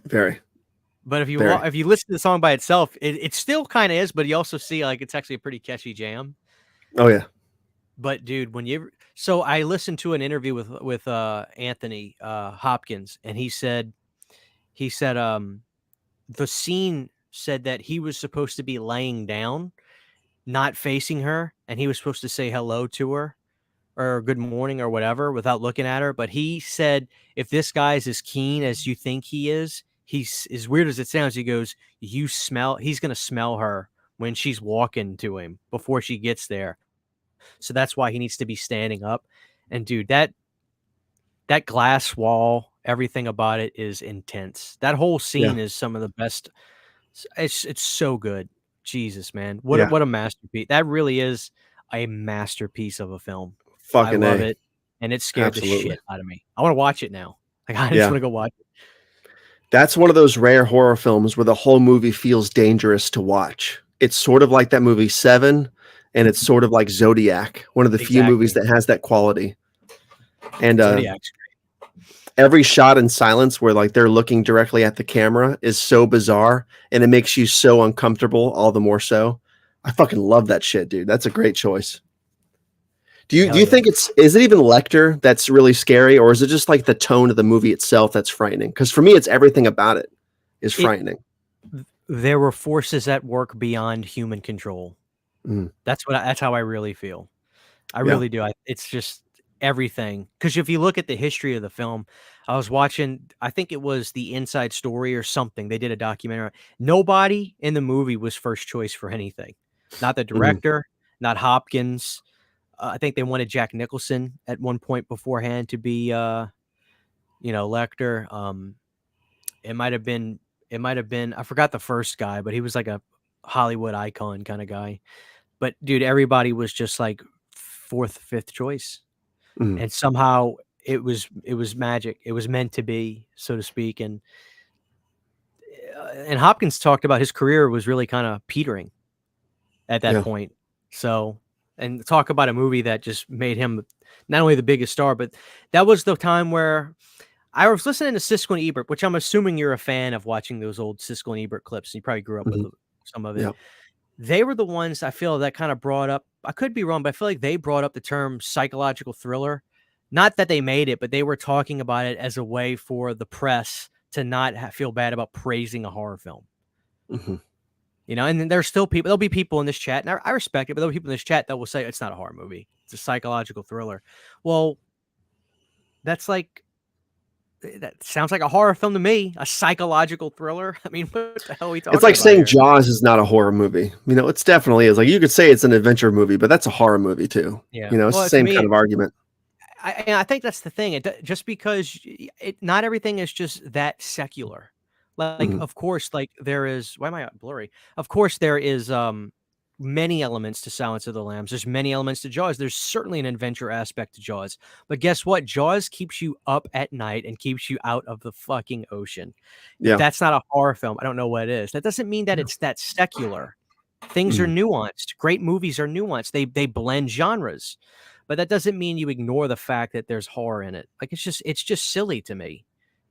Very. But if you listen to the song by itself, it still kind of is. But you also see like it's actually a pretty catchy jam. Oh yeah. But dude, so I listened to an interview with Anthony Hopkins, and he said the scene said that he was supposed to be laying down, not facing her, and he was supposed to say hello to her or good morning or whatever without looking at her. But he said, if this guy's as keen as you think he is, he's as weird as it sounds. He goes, he's going to smell her when she's walking to him before she gets there. So that's why he needs to be standing up. And dude, that glass wall, everything about it is intense. That whole scene is some of the best. It's so good. Jesus, man. What a masterpiece. That really is a masterpiece of a film. Fucking I love it. And it scared the shit out of me. I want to watch it now. Like I just want to go watch it. That's one of those rare horror films where the whole movie feels dangerous to watch. It's sort of like that movie Seven, and it's sort of like Zodiac, one of the few movies that has that quality. And Zodiac's great. Every shot in silence where like they're looking directly at the camera is so bizarre, and it makes you so uncomfortable all the more so. I fucking love that shit, dude. That's a great choice. Do you think is it even Lecter that's really scary, or is it just like the tone of the movie itself that's frightening? Because for me, it's everything about it is frightening. There were forces at work beyond human control. Mm. That's how I really feel. I really do. It's just everything. Because if you look at the history of the film, I was watching, I think it was the Inside Story or something. They did a documentary. Nobody in the movie was first choice for anything. Not the director, not Hopkins. I think they wanted Jack Nicholson at one point beforehand to be, Lecter. It might have been, I forgot the first guy, but he was like a Hollywood icon kind of guy. But dude, everybody was just like fourth, fifth choice. And somehow it was magic. It was meant to be, so to speak. And Hopkins talked about his career was really kind of petering at that point. So, and talk about a movie that just made him not only the biggest star, but that was the time where I was listening to Siskel and Ebert, which I'm assuming you're a fan of watching those old Siskel and Ebert clips. You probably grew up with some of it. Yeah. They were the ones I feel that kind of brought up, I could be wrong, but I feel like they brought up the term psychological thriller. Not that they made it, but they were talking about it as a way for the press to not feel bad about praising a horror film. And then there's still people, there'll be people in this chat, and I respect it, but there'll be people in this chat that will say it's not a horror movie. It's a psychological thriller. Well, that sounds like a horror film to me, a psychological thriller. I mean, what the hell are we talking about? It's like saying here? Jaws is not a horror movie. It's definitely is. Like, you could say it's an adventure movie, but that's a horror movie too. Yeah. It's the same kind of argument. I think that's the thing. Just because not everything is just that secular. Like, of course, like there is. Why am I blurry? Of course, there is many elements to Silence of the Lambs. There's many elements to Jaws. There's certainly an adventure aspect to Jaws. But guess what? Jaws keeps you up at night and keeps you out of the fucking ocean. Yeah. If that's not a horror film, I don't know what it is. That doesn't mean that it's that secular. Things are nuanced. Great movies are nuanced. They blend genres. But that doesn't mean you ignore the fact that there's horror in it. Like, it's just silly to me.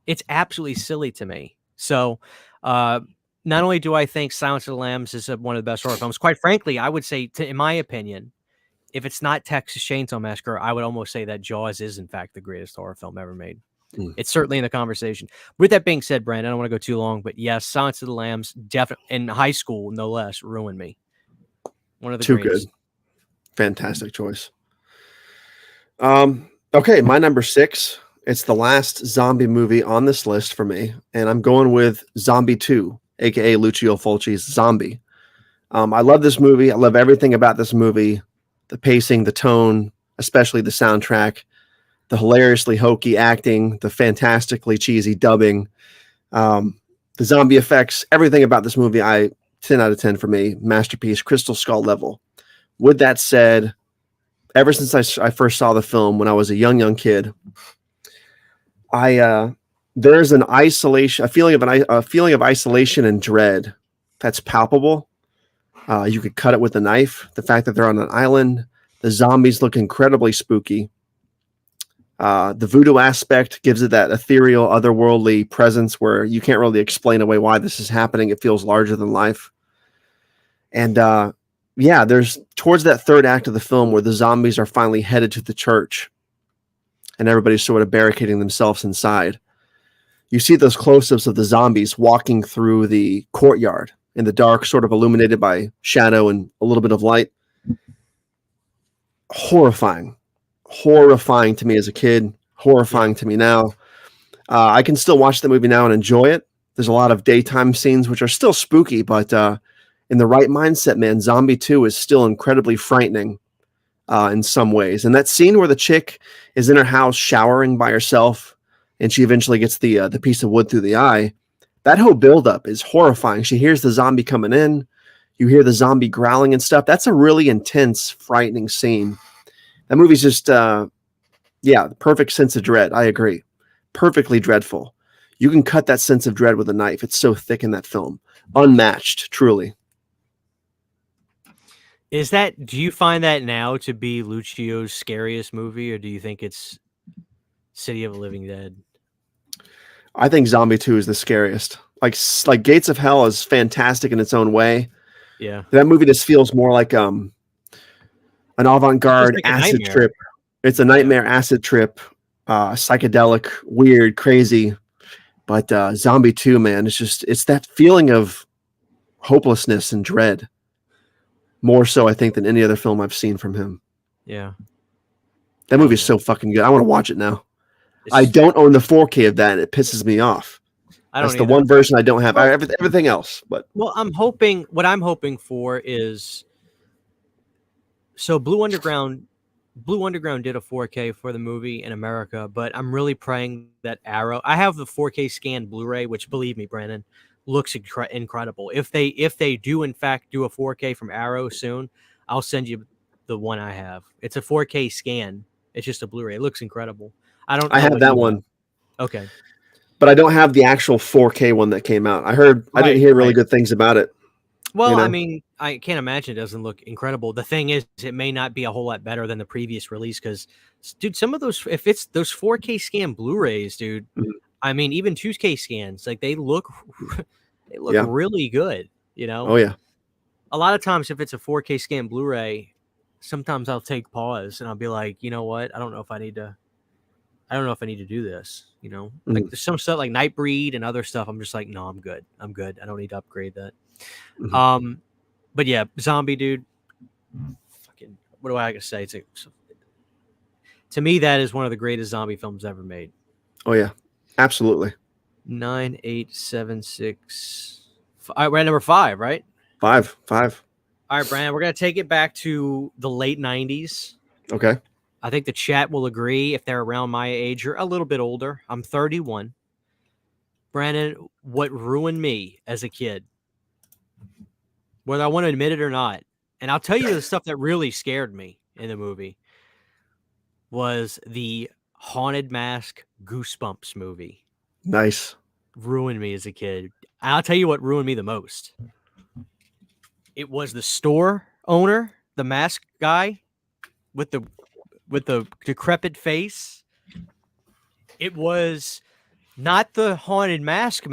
It's absolutely silly to me. So, not only do I think Silence of the Lambs is one of the best horror films, quite frankly, I would say, in my opinion, if it's not Texas Chainsaw Massacre, I would almost say that Jaws is, in fact, the greatest horror film ever made. It's certainly in the conversation. With that being said, Brandon, I don't want to go too long, but yes, Silence of the Lambs, definitely, in high school, no less, ruined me. One of the greatest. Good. Fantastic choice. Okay, my number 6. It's the last zombie movie on this list for me, and I'm going with Zombie 2, aka Lucio Fulci's Zombie. I love this movie. I love everything about this movie. The pacing, the tone, especially the soundtrack, the hilariously hokey acting, the fantastically cheesy dubbing, the zombie effects, everything about this movie, 10 out of 10 for me. Masterpiece, Crystal Skull level. With that said, ever since I first saw the film when I was a young kid, there's an isolation, a feeling of isolation and dread that's palpable. You could cut it with a knife. The fact that they're on an island, the zombies look incredibly spooky. The voodoo aspect gives it that ethereal, otherworldly presence where you can't really explain away why this is happening. It feels larger than life. And there's towards that third act of the film where the zombies are finally headed to the church and everybody's sort of barricading themselves inside. You see those close-ups of the zombies walking through the courtyard in the dark, sort of illuminated by shadow and a little bit of light. Horrifying to me as a kid, horrifying to me now. I can still watch the movie now and enjoy it. There's a lot of daytime scenes which are still spooky, but in the right mindset, man, Zombie 2 is still incredibly frightening in some ways. And that scene where the chick is in her house showering by herself and she eventually gets the piece of wood through the eye, that whole buildup is horrifying. She hears the zombie coming in. You hear the zombie growling and stuff. That's a really intense, frightening scene. That movie's just, the perfect sense of dread. I agree. Perfectly dreadful. You can cut that sense of dread with a knife. It's so thick in that film. Unmatched, truly. Do you find that now to be Lucio's scariest movie, or do you think it's City of the Living Dead? I think Zombie 2 is the scariest. Like Gates of Hell is fantastic in its own way. Yeah. That movie just feels more like an avant-garde like acid trip. It's a nightmare acid trip, psychedelic, weird, crazy. But Zombie 2, man, it's that feeling of hopelessness and dread. More so, I think, than any other film I've seen from him. Yeah. That movie is so fucking good. I want to watch it now. I It's- don't own the 4K of that, and it pisses me off. I don't That's the either. one version I don't have. I have everything else, but Well, what I'm hoping for is, so Blue Underground did a 4K for the movie in America, but I'm really praying that Arrow. I have the 4K scanned Blu-ray, which, believe me, Brandon, looks incredible. If they do in fact do a 4K from Arrow soon, I'll send you the one I have. It's a 4K scan. It's just a Blu-ray. It looks incredible. I don't. I know have what that you one. have. Okay. But I don't have the actual 4K one that came out. I didn't hear really good things about it. Well, you know? I mean, I can't imagine it doesn't look incredible. The thing is, it may not be a whole lot better than the previous release because, dude, some of those, if it's those 4K scan Blu-rays, dude, Mhm. I mean, even 2K scans, like they look Yeah. really good. You know, Oh yeah. a lot of times if it's a 4K scan Blu-ray, sometimes I'll take pause and I'll be like, you know what, I don't know if I need to do this. You know, like Mhm. there's some stuff like Nightbreed and other stuff. I'm just like, no, I'm good. I don't need to upgrade that. Mhm. But yeah, zombie dude. Fucking, what do I gotta say? To me, that is one of the greatest zombie films ever made. Oh yeah. Absolutely. 9876. All right, we're at number 5, right? 5. All right, Brandon, we're gonna take it back to the late 90s. Okay. I think the chat will agree if they're around my age or a little bit older. I'm 31. Brandon, what ruined me as a kid, whether I want to admit it or not, and I'll tell you the stuff that really scared me in the movie, was the Haunted Mask Goosebumps movie. Nice. Ruined me as a kid. I'll tell you what ruined me the most. It was the store owner, the mask guy with the decrepit face. It was not the haunted mask,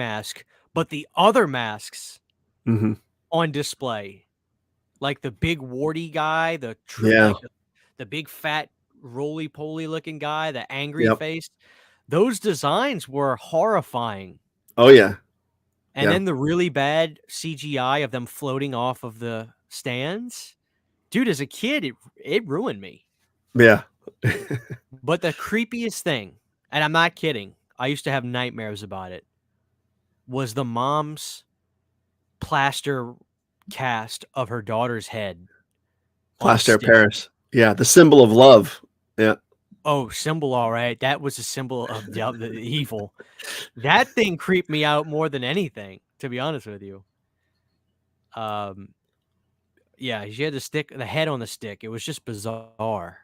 but the other masks Mhm. on display. Like the big warty guy, Yeah. like the big fat roly-poly looking guy, the angry Yep. face. Those designs were horrifying. Oh yeah. And Yeah. then the really bad CGI of them floating off of the stands. Dude, as a kid, it ruined me. Yeah. But the creepiest thing, and I'm not kidding, I used to have nightmares about it, was the mom's plaster cast of her daughter's head. on a Plaster of stick. Paris. Yeah, the symbol of love. Yeah. Oh, symbol, all right. That was a symbol of the evil. That thing creeped me out more than anything, to be honest with you. Yeah, she had the head on the stick. It was just bizarre.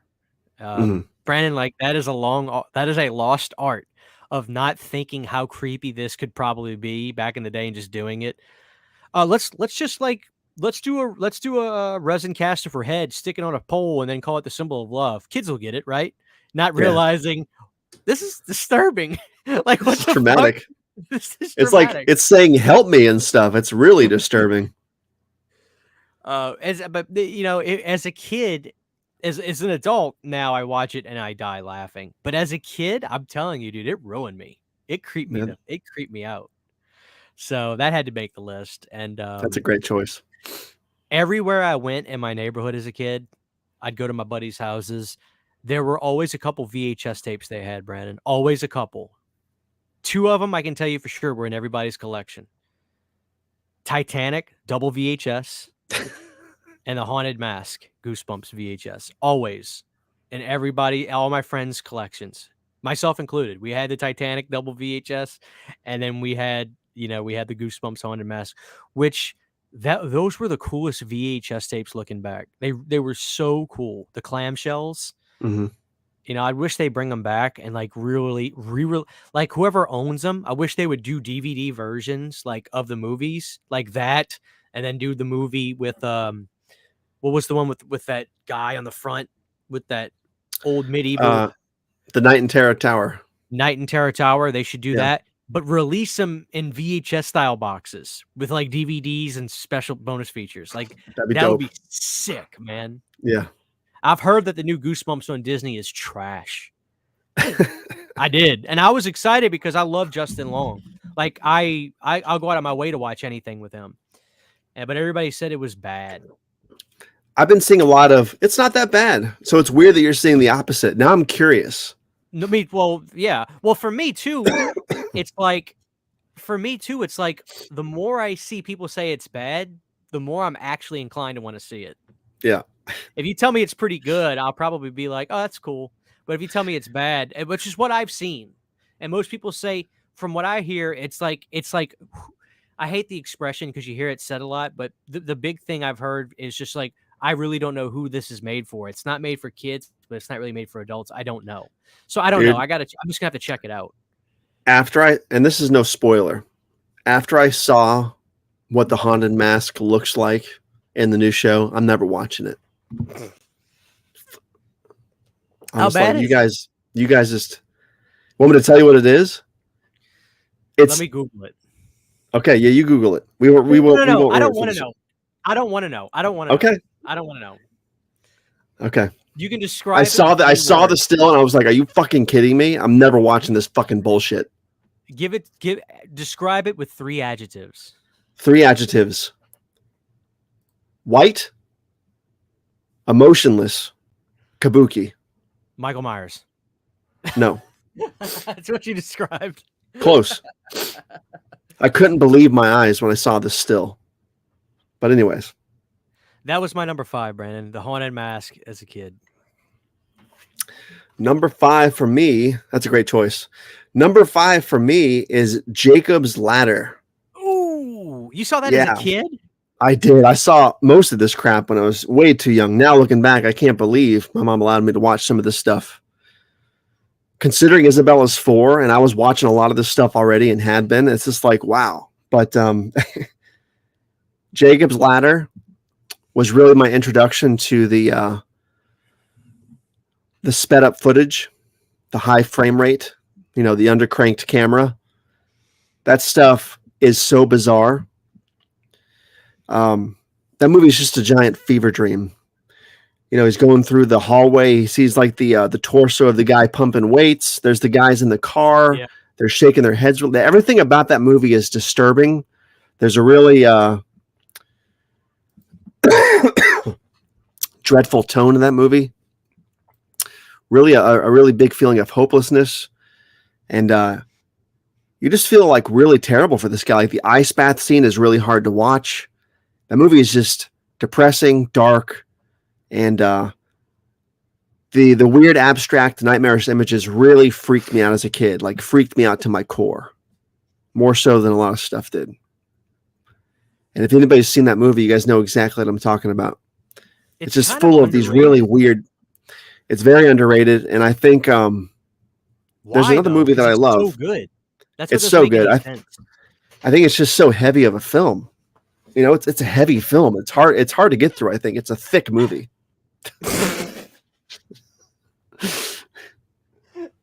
Mhm. Brandon, like that is a lost art of not thinking how creepy this could probably be back in the day and just doing it. Let's do a resin caster for head, stick it on a pole, and then call it the symbol of love. Kids will get it, right? Not Yeah. realizing this is disturbing. Like what It's the traumatic. fuck? This is It's like dramatic. it's saying help me and stuff. It's really disturbing. As a kid, as an adult now, I watch it and I die laughing. But as a kid, I'm telling you, dude, it ruined me. It creeped me. Man. It creeped me out. So that had to make the list. And That's a great choice. everywhere I went in my neighborhood as a kid, I'd go to my buddies' houses. There were always a couple VHS tapes they had, Brandon. Always a couple. 2 of them, I can tell you for sure, were in everybody's collection. Titanic, double VHS, and the Haunted Mask, Goosebumps VHS. Always. In all my friends' collections, myself included. We had the Titanic double VHS, and then we had the Goosebumps Haunted Mask, which those were the coolest VHS tapes looking back. They were so cool. The clamshells. Hmm. I wish they bring them back and like really like whoever owns them, I wish they would do DVD versions like of the movies like that, and then do the movie with what was the one with that guy on the front with that old medieval The Night in Terror Tower. Night in Terror Tower. They should do Yeah. that, but release them in VHS style boxes with like DVDs and special bonus features. Like That'd be that dope. would be sick, man. Yeah. I've heard that the new Goosebumps on Disney is trash. I did, and I was excited because I love Justin Long. Like I'll go out of my way to watch anything with him. But everybody said it was bad. I've been seeing a lot of. It's not that bad. So it's weird that you're seeing the opposite. Now I'm curious. No, well, yeah. Well, for me too, it's like the more I see people say it's bad, the more I'm actually inclined to want to see it. Yeah. If you tell me it's pretty good, I'll probably be like, "Oh, that's cool." But if you tell me it's bad, which is what I've seen, and most people say, from what I hear, it's like I hate the expression because you hear it said a lot, but the big thing I've heard is just like, I really don't know who this is made for. It's not made for kids, but it's not really made for adults. I don't know. So I don't know. Dude. I'm just gonna have to check it out. And this is no spoiler, after I saw what the haunted mask looks like in the new show, I'm never watching it. How bad like, is you guys just want me to tell you what it is? Let me Google it. Okay, yeah, you Google it. We won't. No. I don't want to know. I don't want to know. I don't want to. Okay. Know. I don't want to know. Okay. You can describe. I saw the still, and I was like, "Are you fucking kidding me? I'm never watching this fucking bullshit." Describe it with 3 adjectives. 3 adjectives: white, emotionless, kabuki. Michael Myers. No. That's what you described. Close. I couldn't believe my eyes when I saw this still. But anyways. That was my number 5, Brandon. The Haunted Mask as a kid. Number 5 for me, that's a great choice. Number 5 for me is Jacob's Ladder. Ooh, you saw that as a kid? I did. I saw most of this crap when I was way too young. Now looking back, I can't believe my mom allowed me to watch some of this stuff. Considering Isabella's 4 and I was watching a lot of this stuff already and had been, it's just like, wow. But Jacob's Ladder was really my introduction to the sped up footage, the high frame rate, the undercranked camera. That stuff is so bizarre. That movie is just a giant fever dream. He's going through the hallway. He sees like the torso of the guy pumping weights. There's the guys in the car. Yeah. They're shaking their heads. Everything about that movie is disturbing. There's a really dreadful tone in that movie. Really a really big feeling of hopelessness. And you just feel like really terrible for this guy. Like the ice bath scene is really hard to watch. That movie is just depressing, dark, and the weird abstract nightmarish images really freaked me out as a kid, like freaked me out to my core, more so than a lot of stuff did. And if anybody's seen that movie, you guys know exactly what I'm talking about. It's just full of these really weird, it's very underrated. And I think there's another movie that I love. So good. It's so good. I think it's just so heavy of a film. It's a heavy film. It's hard to get through. I think it's a thick movie.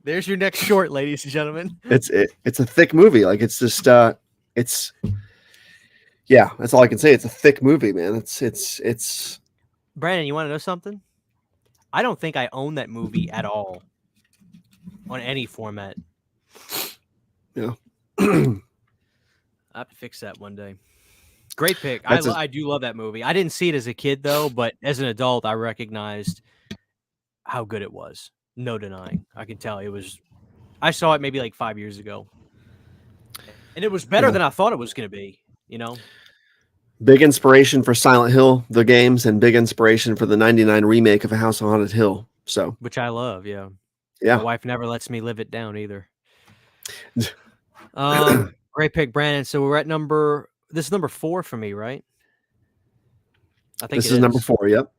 There's your next short, ladies and gentlemen. It's a thick movie. Like it's just that's all I can say. It's a thick movie, man. It's Brandon, you want to know something? I don't think I own that movie at all on any format. Yeah. I have to fix that one day. Great pick. I do love that movie. I didn't see it as a kid, though, but as an adult, I recognized how good it was. No denying. I can tell it was. I saw it maybe like 5 years ago. And it was better than I thought it was going to be, Big inspiration for Silent Hill, the games, and big inspiration for the 99 remake of A House on Haunted Hill. So, which I love, yeah. Yeah. My wife never lets me live it down either. Great pick, Brandon. So we're at this is number 4 for me, right? I think this is number 4. Yep.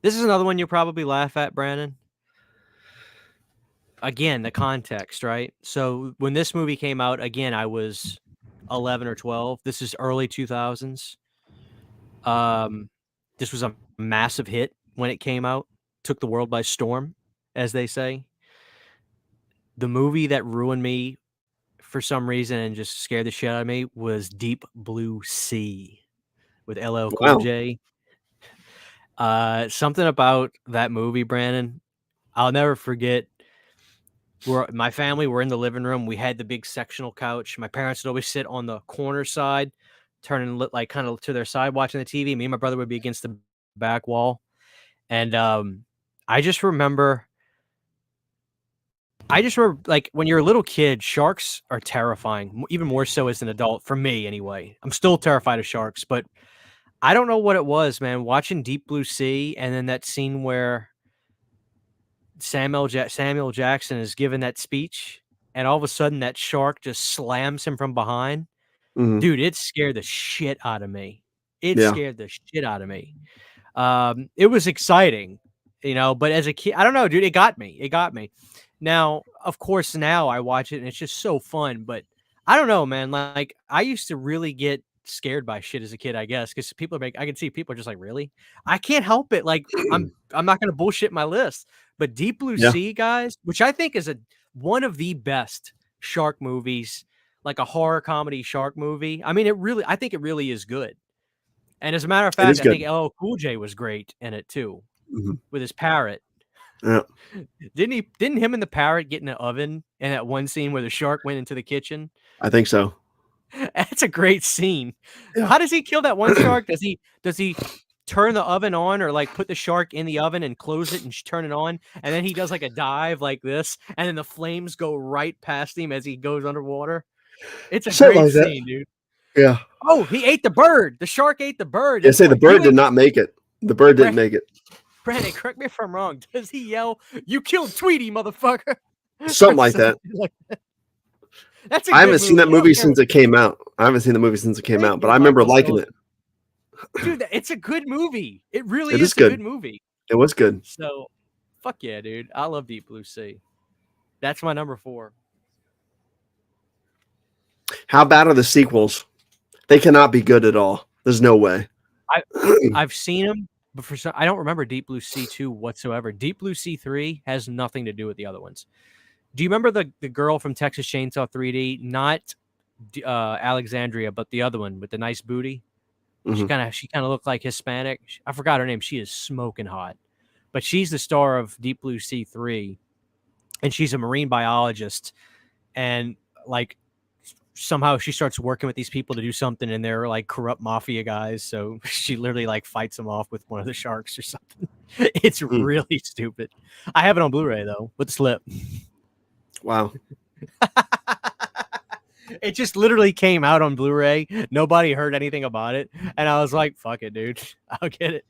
This is another one you'll probably laugh at, Brandon. Again, the context, right? So when this movie came out, again, I was 11 or 12. This is early 2000s. This was a massive hit when it came out. Took the world by storm, as they say. The movie that ruined me for some reason and just scared the shit out of me was Deep Blue Sea with LL Cool J. Something about that movie, Brandon, I'll never forget. My family were in the living room. We had the big sectional couch. My parents would always sit on the corner side, turning like kind of to their side watching the TV. Me and my brother would be against the back wall. And I just remember like when you're a little kid, sharks are terrifying, even more so as an adult, for me anyway. I'm still terrified of sharks, but I don't know what it was, man. Watching Deep Blue Sea, and then that scene where Samuel Jackson is given that speech, and all of a sudden that shark just slams him from behind. Mhm. Dude, it scared the shit out of me. It Yeah. scared the shit out of me. It was exciting, but as a kid, I don't know, dude, it got me. Now, of course, now I watch it and it's just so fun, but I don't know, man. Like, I used to really get scared by shit as a kid, I guess, because I can see people are just like, really? I can't help it. Like, I'm not gonna bullshit my list, but Deep Blue Yeah. Sea, guys, which I think is one of the best shark movies, like a horror comedy shark movie. I mean, I think it really is good. And as a matter of It is fact, I good. think LL Cool J was great in it too, Mhm. with his parrot. Yeah. Didn't him and the parrot get in an oven in that one scene where the shark went into the kitchen? I think so. That's a great scene. Yeah. How does he kill that one shark? Does he turn the oven on, or like put the shark in the oven and close it and turn it on, and then he does like a dive like this, and then the flames go right past him as he goes underwater? It's a Something great like that. scene, dude. Yeah. Oh, he ate the bird. The shark ate the bird. Yeah, That's say the why- bird did not make it. The bird didn't make it. Brandon, correct me if I'm wrong. Does he yell, "You killed Tweety, motherfucker"? Something like that. That's a I good haven't seen that movie. I don't movie care since it came out. I haven't seen the movie since it came Thank out, but you, I remember Michael liking Sullivan. it. Dude, it's a good movie. It really It is is a good. good movie. It was good. So, fuck yeah, dude. I love Deep Blue Sea. That's my number 4. How bad are the sequels? They cannot be good at all. There's no way. I've seen them, but I don't remember Deep Blue Sea 2 whatsoever. Deep Blue Sea 3 has nothing to do with the other ones. Do you remember the girl from Texas Chainsaw 3D? Not Alexandria, but the other one with the nice booty. Mhm. She kind of looked like Hispanic. I forgot her name. She is smoking hot, but she's the star of Deep Blue Sea 3, and she's a marine biologist. And like somehow she starts working with these people to do something, and they're like corrupt mafia guys. So she literally like fights them off with one of the sharks or something. It's really stupid. I have it on Blu-ray though, with the slip. Wow. It just literally came out on Blu-ray. Nobody heard anything about it. And I was like, fuck it, dude. I'll get it.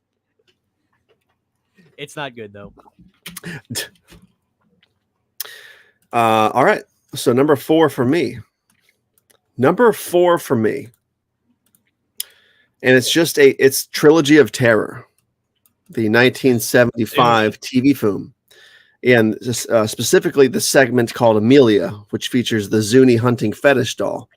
It's not good, though. All right. So number 4 for me. Number 4 for me. And it's Trilogy of Terror, the 1975 TV film. And specifically the segment called Amelia, which features the Zuni hunting fetish doll.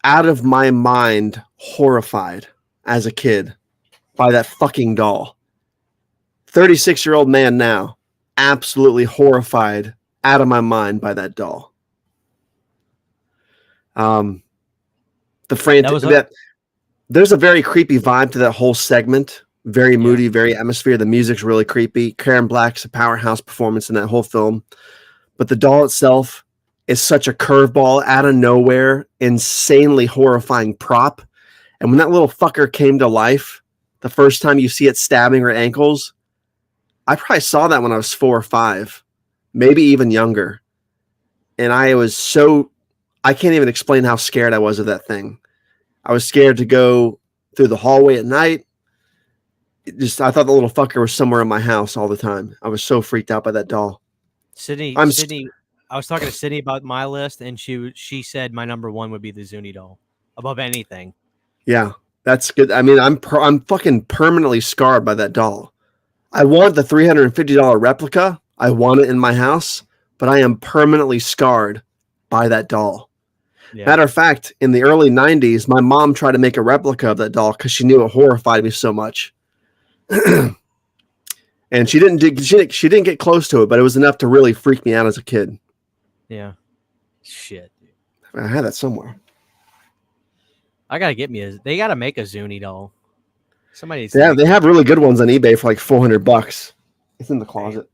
Out of my mind, horrified as a kid by that fucking doll. 36-year-old man now, absolutely horrified, out of my mind by that doll. There's a very creepy vibe to that whole segment. Very moody, very atmosphere. The music's really creepy. Karen Black's a powerhouse performance in that whole film. But the doll itself is such a curveball, out of nowhere, insanely horrifying prop. And when that little fucker came to life, the first time you see it stabbing her ankles, I probably saw that when I was 4 or 5, maybe even younger. And I can't even explain how scared I was of that thing. I was scared to go through the hallway at night. I thought the little fucker was somewhere in my house all the time. I was so freaked out by that doll. Sydney, I was talking to Sydney about my list, and she said my number 1 would be the Zuni doll above anything. Yeah, that's good. I mean, I'm fucking permanently scarred by that doll. I want the $350 replica. I want it in my house, but I am permanently scarred by that doll. Yeah. Matter of fact, in the early 90s, my mom tried to make a replica of that doll because she knew it horrified me so much. And she didn't get close to it, but it was enough to really freak me out as a kid. Yeah. Shit. I had that somewhere. I gotta get me they gotta make a Zuni doll. They have really good ones on eBay for like $400. It's in the closet.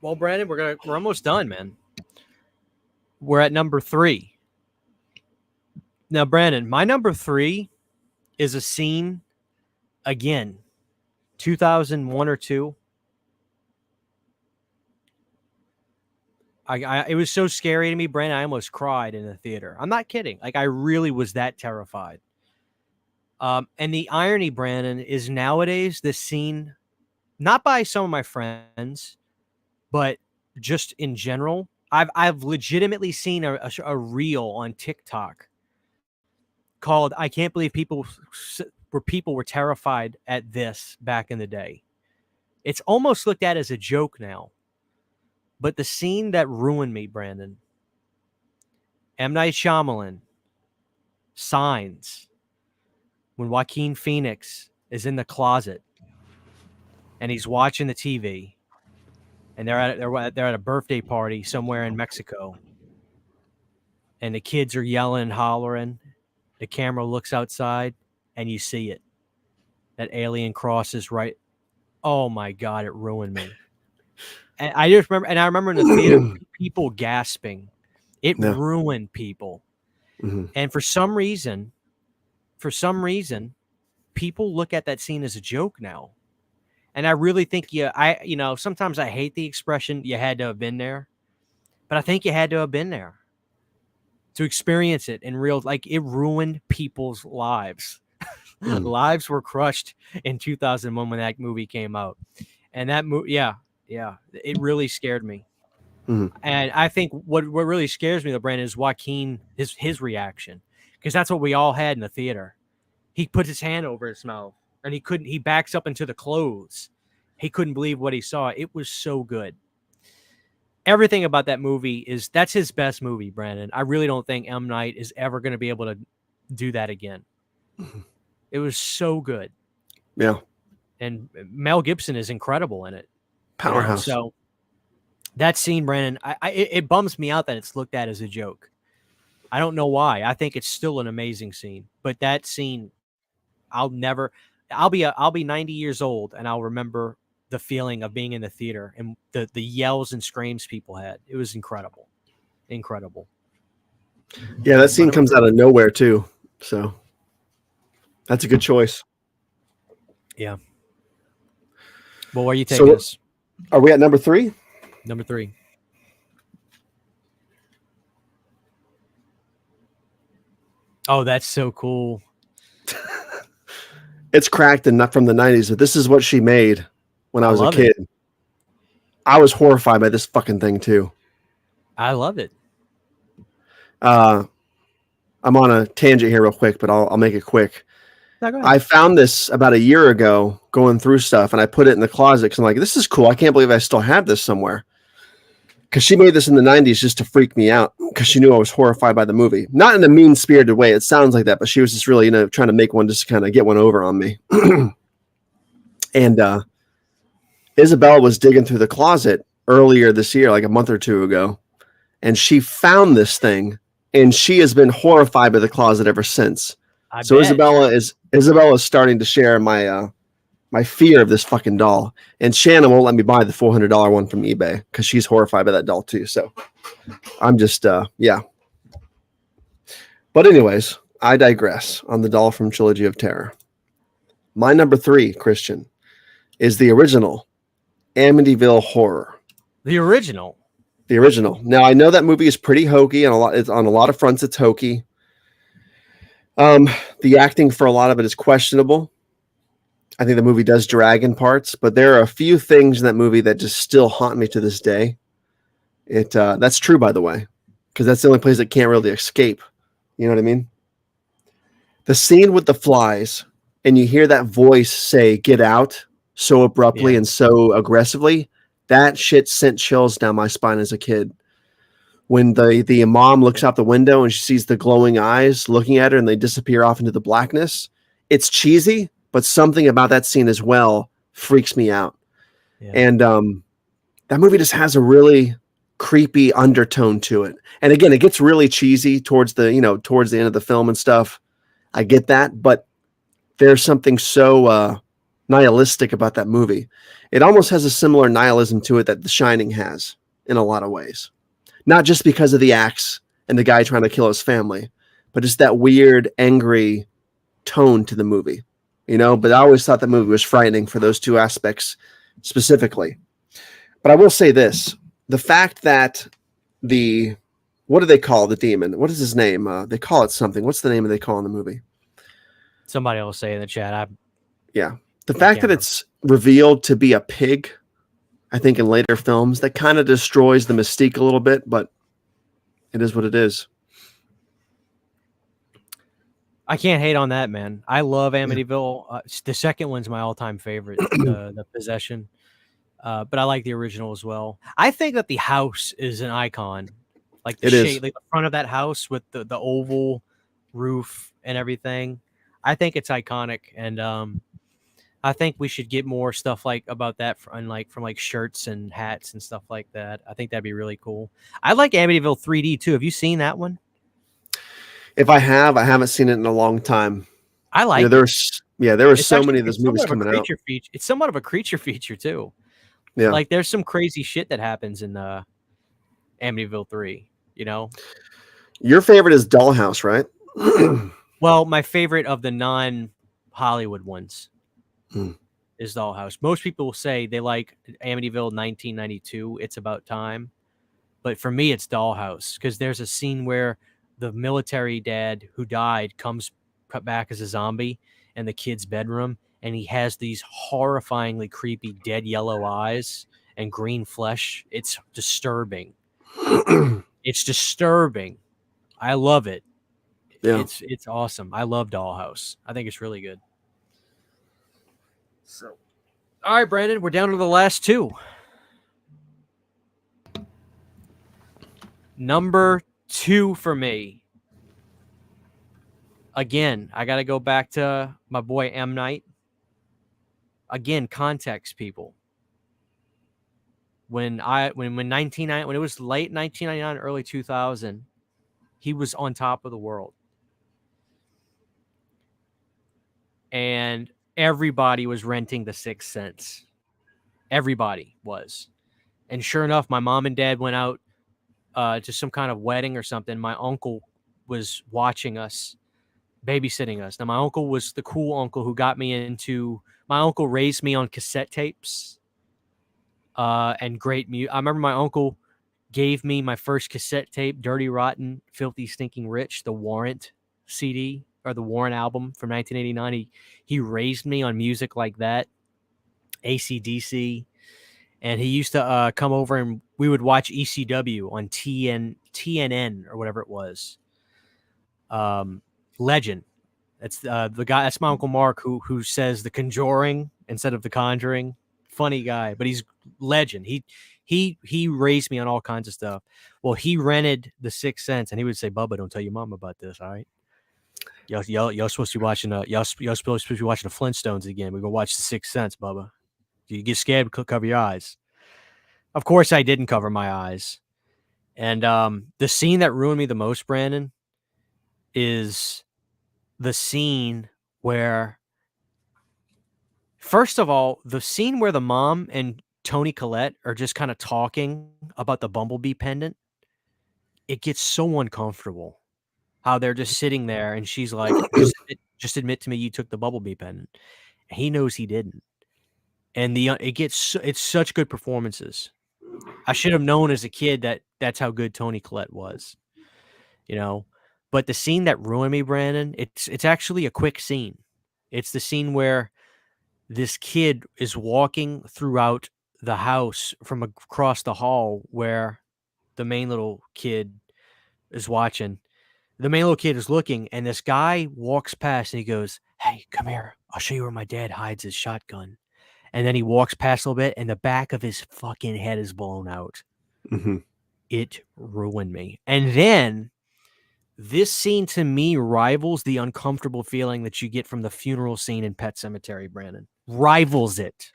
Well, Brandon, we're almost done, man. We're at number 3. Now, Brandon, my number 3 is a scene again, 2001 or 2. It was so scary to me, Brandon. I almost cried in the theater. I'm not kidding. Like, I really was that terrified. And the irony, Brandon, is nowadays this scene, not by some of my friends, but just in general, I've legitimately seen a reel on TikTok called "I Can't Believe People," where people were terrified at this back in the day. It's almost looked at as a joke now. But the scene that ruined me, Brandon, M. Night Shyamalan, Signs, when Joaquin Phoenix is in the closet and he's watching the TV, and they're at a birthday party somewhere in Mexico, and the kids are yelling and hollering. The camera looks outside, and you see it. That alien crosses right. Oh my God! It ruined me. And I just remember, and I remember in the theater, people gasping. It ruined people. Mm-hmm. And for some reason, people look at that scene as a joke now. And I really think sometimes I hate the expression "you had to have been there," but I think you had to have been there to experience it in real. Like, it ruined people's lives. Lives were crushed in 2001 when that movie came out, and that movie, it really scared me. Mm-hmm. And I think what really scares me, though, Brandon, is Joaquin, his reaction, because that's what we all had in the theater. He put his hand over his mouth, and he backs up into the clothes. He couldn't believe what he saw. It was so good. Everything about that movie that's his best movie, Brandon. I really don't think M. Night is ever going to be able to do that again. Mm-hmm. It was so good. Yeah. And Mel Gibson is incredible in it. Powerhouse. So that scene, Brandon, it bums me out that it's looked at as a joke. I don't know why. I think it's still an amazing scene. But that scene, I'll be 90 years old, and I'll remember the feeling of being in the theater and the yells and screams people had. It was incredible. Incredible. Yeah, that scene comes out of nowhere too. So that's a good choice. Yeah. Well, where are you taking us? Are we at number 3? Number 3. Oh, that's so cool. It's cracked and not from the 90s, but this is what she made when I was a kid. I was horrified by this fucking thing too. I love it. I'm on a tangent here real quick, but I'll make it quick. I found this about a year ago going through stuff, and I put it in the closet because I'm like, this is cool. I can't believe I still have this somewhere. Because she made this in the 90s just to freak me out because she knew I was horrified by the movie. Not in a mean-spirited way. It sounds like that, but she was just really, trying to make one just to kind of get one over on me. And Isabella was digging through the closet earlier this year, like a month or two ago, and she found this thing, and she has been horrified by the closet ever since. So Isabella is starting to share my my fear of this fucking doll, and Shannon won't let me buy the $400 one from eBay because she's horrified by that doll too. So I'm just yeah. But anyways, I digress on the doll from Trilogy of Terror. My number 3, Christian, is the original Amityville Horror. The original. Now I know that movie is pretty hokey, and it's on a lot of fronts. It's hokey. The acting for a lot of it is questionable. I think the movie does drag in parts, but there are a few things in that movie that just still haunt me to this day. That's true, by the way, because that's the only place it can't really escape. You know what I mean? The scene with the flies, and you hear that voice say, "Get out," so abruptly and so aggressively. That shit sent chills down my spine as a kid. When the mom looks out the window and she sees the glowing eyes looking at her and they disappear off into the blackness. It's cheesy, but something about that scene as well freaks me out. Yeah. And that movie just has a really creepy undertone to it. And again, it gets really cheesy towards the end of the film and stuff. I get that, but there's something so nihilistic about that movie. It almost has a similar nihilism to it that The Shining has in a lot of ways. Not just because of the axe and the guy trying to kill his family, but just that weird, angry tone to the movie, you know. But I always thought the movie was frightening for those two aspects specifically. But I will say this: the fact that what do they call the demon? What is his name? They call it something. What's the name they call in the movie? Somebody will say in the chat. The fact that it's revealed to be a pig, I think in later films, that kind of destroys the mystique a little bit, but it is what it is. I can't hate on that, man. I love Amityville. The second one's my all-time favorite, the Possession. But I like the original as well. I think that the house is an icon. Like the shape, like the front of that house with the oval roof and everything. I think it's iconic, and I think we should get more stuff like about that from like shirts and hats and stuff like that. I think that'd be really cool. I like Amityville 3D too. Have you seen that one? If I haven't seen it in a long time. I like. There were so many of those movies coming out. It's somewhat of a creature feature too. Yeah, like there's some crazy shit that happens in Amityville 3. You know, your favorite is Dollhouse, right? Well, my favorite of the non-Hollywood ones is Dollhouse. Most people will say they like Amityville 1992. It's About Time, but for me, it's Dollhouse because there's a scene where the military dad who died comes back as a zombie in the kid's bedroom, and he has these horrifyingly creepy dead yellow eyes and green flesh. It's disturbing. It's disturbing. I love it. Yeah. It's awesome. I love Dollhouse. I think it's really good. So, all right, Brandon, we're down to the last two. Number 2 for me. Again, I got to go back to my boy M. Night. Again, context, people. When it was late 1999, early 2000, he was on top of the world. And everybody was renting The Sixth Sense. Everybody was. And sure enough, my mom and dad went out to some kind of wedding or something. My uncle was watching us, babysitting us. Now, my uncle was the cool uncle who got me into... My uncle raised me on cassette tapes and great music. I remember my uncle gave me my first cassette tape, Dirty Rotten, Filthy Stinking Rich, the Warrant CD or the Warrant album from 1989. He raised me on music like that, AC/DC, and he used to come over and we would watch ECW on TNN or whatever it was. Legend. That's the guy. That's my Uncle Mark who says The Conjuring instead of The Conjuring. Funny guy, but he's legend. He raised me on all kinds of stuff. Well, he rented The Sixth Sense, and he would say, "Bubba, don't tell your mom about this, all right? Y'all supposed to be watching y'all supposed to be watching the Flintstones again. We're gonna watch The Sixth Sense, Bubba. You get scared, cover your eyes." Of course, I didn't cover my eyes. And the scene that ruined me the most, Brandon, is the scene where, first of all, the scene where the mom and Toni Collette are just kind of talking about the Bumblebee pendant. It gets so uncomfortable how they're just sitting there and she's like, just admit to me you took the Bumblebee pendant. He knows he didn't. And it's such good performances. I should have known as a kid that's how good Toni Collette was, you know. But the scene that ruined me, Brandon, it's actually a quick scene. It's the scene where this kid is walking throughout the house from across the hall where the main little kid is watching. The main little kid is looking, and this guy walks past and he goes, "Hey, come here. I'll show you where my dad hides his shotgun." And then he walks past a little bit, and the back of his fucking head is blown out. Mm-hmm. It ruined me. And then this scene to me rivals the uncomfortable feeling that you get from the funeral scene in Pet Sematary, Brandon. Rivals it.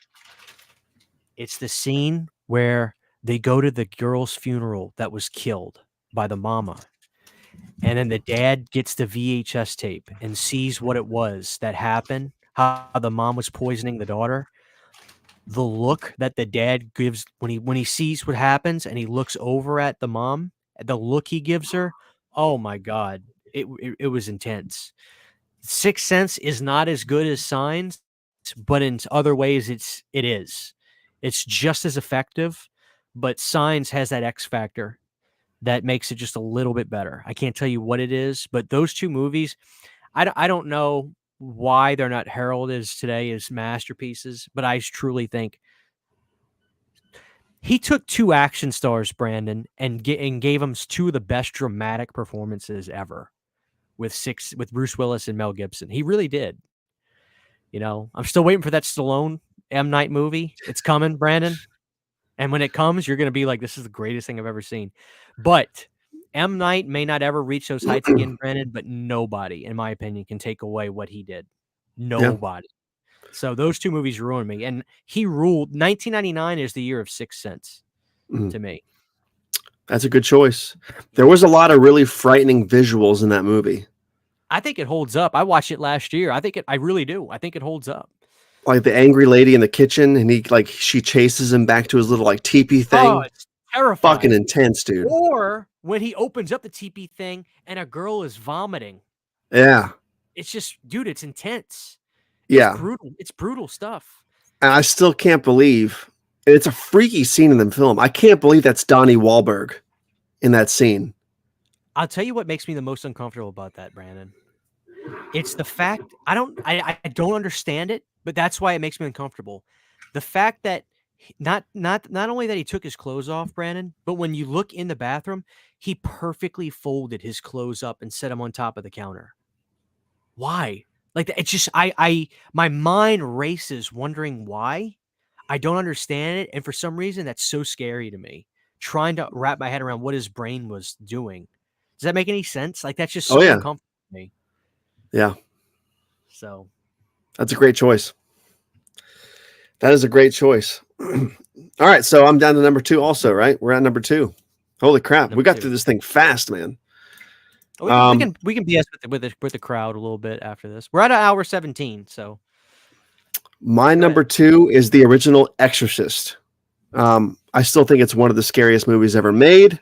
It's the scene where they go to the girl's funeral that was killed by the mama. And then the dad gets the VHS tape and sees what it was that happened, how the mom was poisoning the daughter. The look that the dad gives when he sees what happens and he looks over at the mom, the look he gives her, oh my God. it was intense. Sixth Sense is not as good as Signs, but in other ways it is. It's just as effective, but Signs has that X factor that makes it just a little bit better. I can't tell you what it is, but those two movies, I don't know why they're not heralded today as masterpieces, but I truly think he took two action stars, Brandon, and gave them two of the best dramatic performances ever with Bruce Willis and Mel Gibson. He really did. You know, I'm still waiting for that Stallone M. Night movie. It's coming, Brandon. And when it comes, you're going to be like, this is the greatest thing I've ever seen. But M. Night may not ever reach those heights again, Brandon, but nobody, in my opinion, can take away what he did. Nobody. Yeah. So those two movies ruined me. And he ruled. 1999 is the year of Sixth Sense to me. That's a good choice. There was a lot of really frightening visuals in that movie. I think it holds up. I watched it last year. I really do. I think it holds up. Like the angry lady in the kitchen, and she chases him back to his little like teepee thing. Oh, it's terrifying. Fucking intense, dude. Or when he opens up the teepee thing and a girl is vomiting. Yeah. It's just, dude, it's intense. Yeah. It's brutal. It's brutal stuff. And I still can't believe it's a freaky scene in the film. I can't believe that's Donnie Wahlberg in that scene. I'll tell you what makes me the most uncomfortable about that, Brandon. It's the fact I don't understand it, but that's why it makes me uncomfortable. The fact that not only that he took his clothes off, Brandon, but when you look in the bathroom, he perfectly folded his clothes up and set them on top of the counter. Why? Like, it's just my mind races wondering why. I don't understand it, and for some reason that's so scary to me. Trying to wrap my head around what his brain was doing. Does that make any sense? Like, that's just so uncomfortable to me. Yeah. So that's a great choice. That is a great choice. All right, so I'm down to number 2 also, right? We're at number 2. Holy crap. We got through this thing fast, man. We can BS with the crowd a little bit after this. We're at an hour 17, so my number 2 is the original Exorcist. I still think it's one of the scariest movies ever made.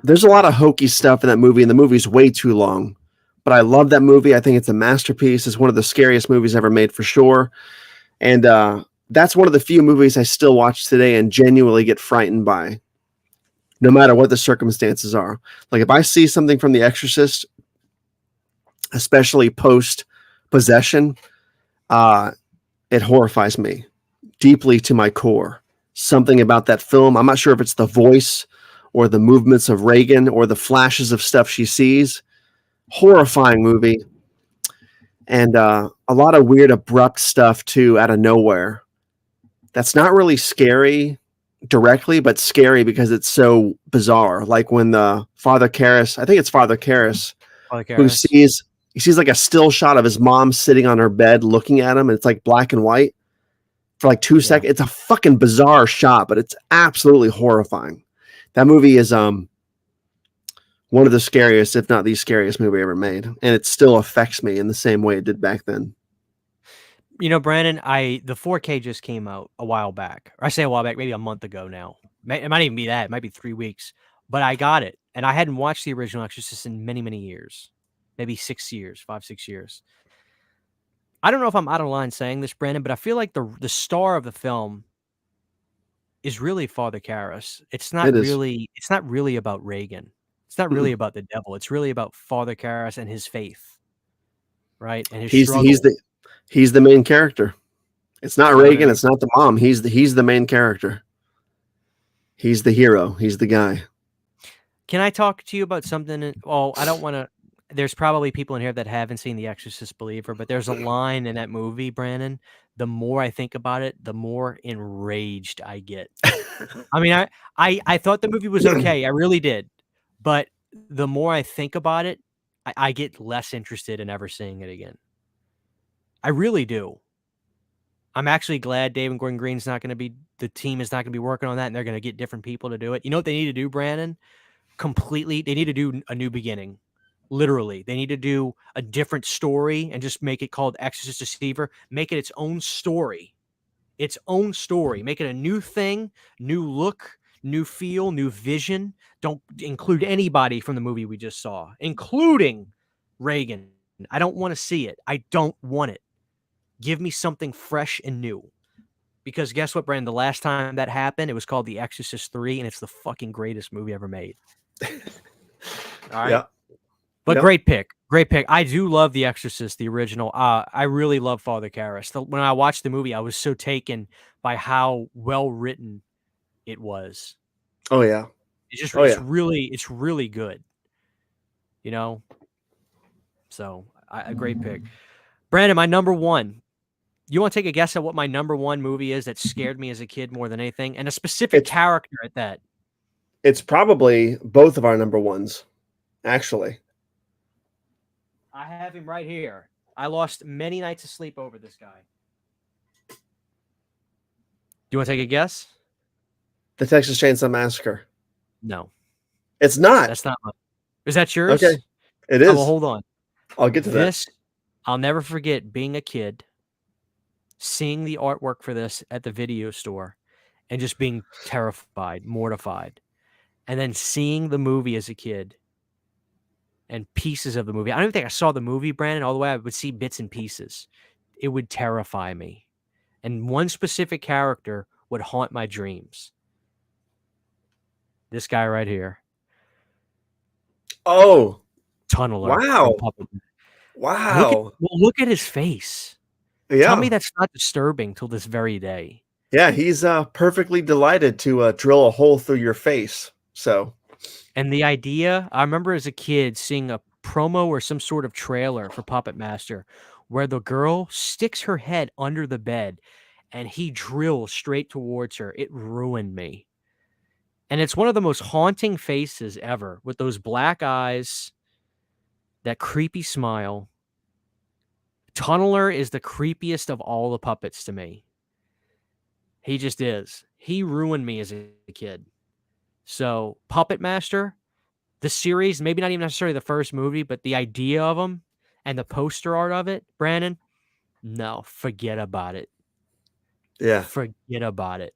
There's a lot of hokey stuff in that movie, and the movie's way too long. But I love that movie. I think it's a masterpiece. It's one of the scariest movies ever made for sure. And that's one of the few movies I still watch today and genuinely get frightened by, no matter what the circumstances are. Like if I see something from The Exorcist, especially post-possession, it horrifies me deeply to my core. Something about that film. I'm not sure if it's the voice or the movements of Reagan or the flashes of stuff she sees. Horrifying movie. And a lot of weird, abrupt stuff, too, out of nowhere. That's not really scary directly, but scary because it's so bizarre. Like when Father Karras, I think it's Father Karras, who sees like a still shot of his mom sitting on her bed looking at him, and it's like black and white for like 2 seconds. It's a fucking bizarre shot, but it's absolutely horrifying. That movie is one of the scariest, if not the scariest movie ever made. And it still affects me in the same way it did back then. You know, Brandon, the 4K just came out a while back. Or I say a while back, maybe a month ago now. It might even be that. It might be 3 weeks. But I got it. And I hadn't watched the original Exorcist in many, many years. Maybe 6 years, 5-6 years. I don't know if I'm out of line saying this, Brandon, but I feel like the star of the film is really Father Karras. It's not really about Reagan. It's not really about the devil. It's really about Father Karras and his faith, right? And his struggle. He's the main character. It's not Reagan. It's not the mom. He's the main character. He's the hero. He's the guy. Can I talk to you about something? Well, I don't want to. There's probably people in here that haven't seen The Exorcist Believer, but there's a line in that movie, Brandon. The more I think about it, the more enraged I get. I mean, I thought the movie was okay. I really did. But the more I think about it, I get less interested in ever seeing it again. I really do. I'm actually glad David Gordon Green's not going to be, the team is not going to be working on that, and they're going to get different people to do it. You know what they need to do, Brandon? They need to do a new beginning. Literally. They need to do a different story and just make it called Exorcist Deceiver. Make it its own story. Its own story. Make it a new thing, new look, new feel, new vision. Don't include anybody from the movie we just saw, including Reagan. I don't want to see it. I don't want it. Give me something fresh and new. Because guess what, Brandon? The last time that happened, it was called The Exorcist 3, and it's the fucking greatest movie ever made. All right? Yeah. But Yep. great pick. Great pick. I do love The Exorcist, the original. I really love Father Karras. When I watched the movie, I was so taken by how well written it was. Oh yeah. It's yeah. really good. You know? So, a great pick. Brandon, my number one. You want to take a guess at what my number one movie is that scared me as a kid more than anything? And a specific character at that. It's probably both of our number ones, actually. I have him right here. I lost many nights of sleep over this guy. Do you want to take a guess? The Texas Chainsaw Massacre. No. It's not. That's not mine. Is that yours? Okay. It is. Oh, well, hold on. I'll get to this. I'll never forget being a kid, seeing the artwork for this at the video store, and just being terrified, mortified. And then seeing the movie as a kid and pieces of the movie. I don't even think I saw the movie, Brandon, all the way. I would see bits and pieces. It would terrify me. And one specific character would haunt my dreams. This guy right here. Oh. Tunneler. Wow. Wow. Look at his face. Yeah. Tell me that's not disturbing till this very day. Yeah, he's perfectly delighted to drill a hole through your face. So, and the idea, I remember as a kid seeing a promo or some sort of trailer for Puppet Master where the girl sticks her head under the bed and he drills straight towards her. It ruined me. And it's one of the most haunting faces ever with those black eyes, that creepy smile. Tunneler is the creepiest of all the puppets to me. He just is. He ruined me as a kid. So, Puppet Master, the series, maybe not even necessarily the first movie, but the idea of him and the poster art of it, Brandon, no, forget about it. Yeah. Forget about it.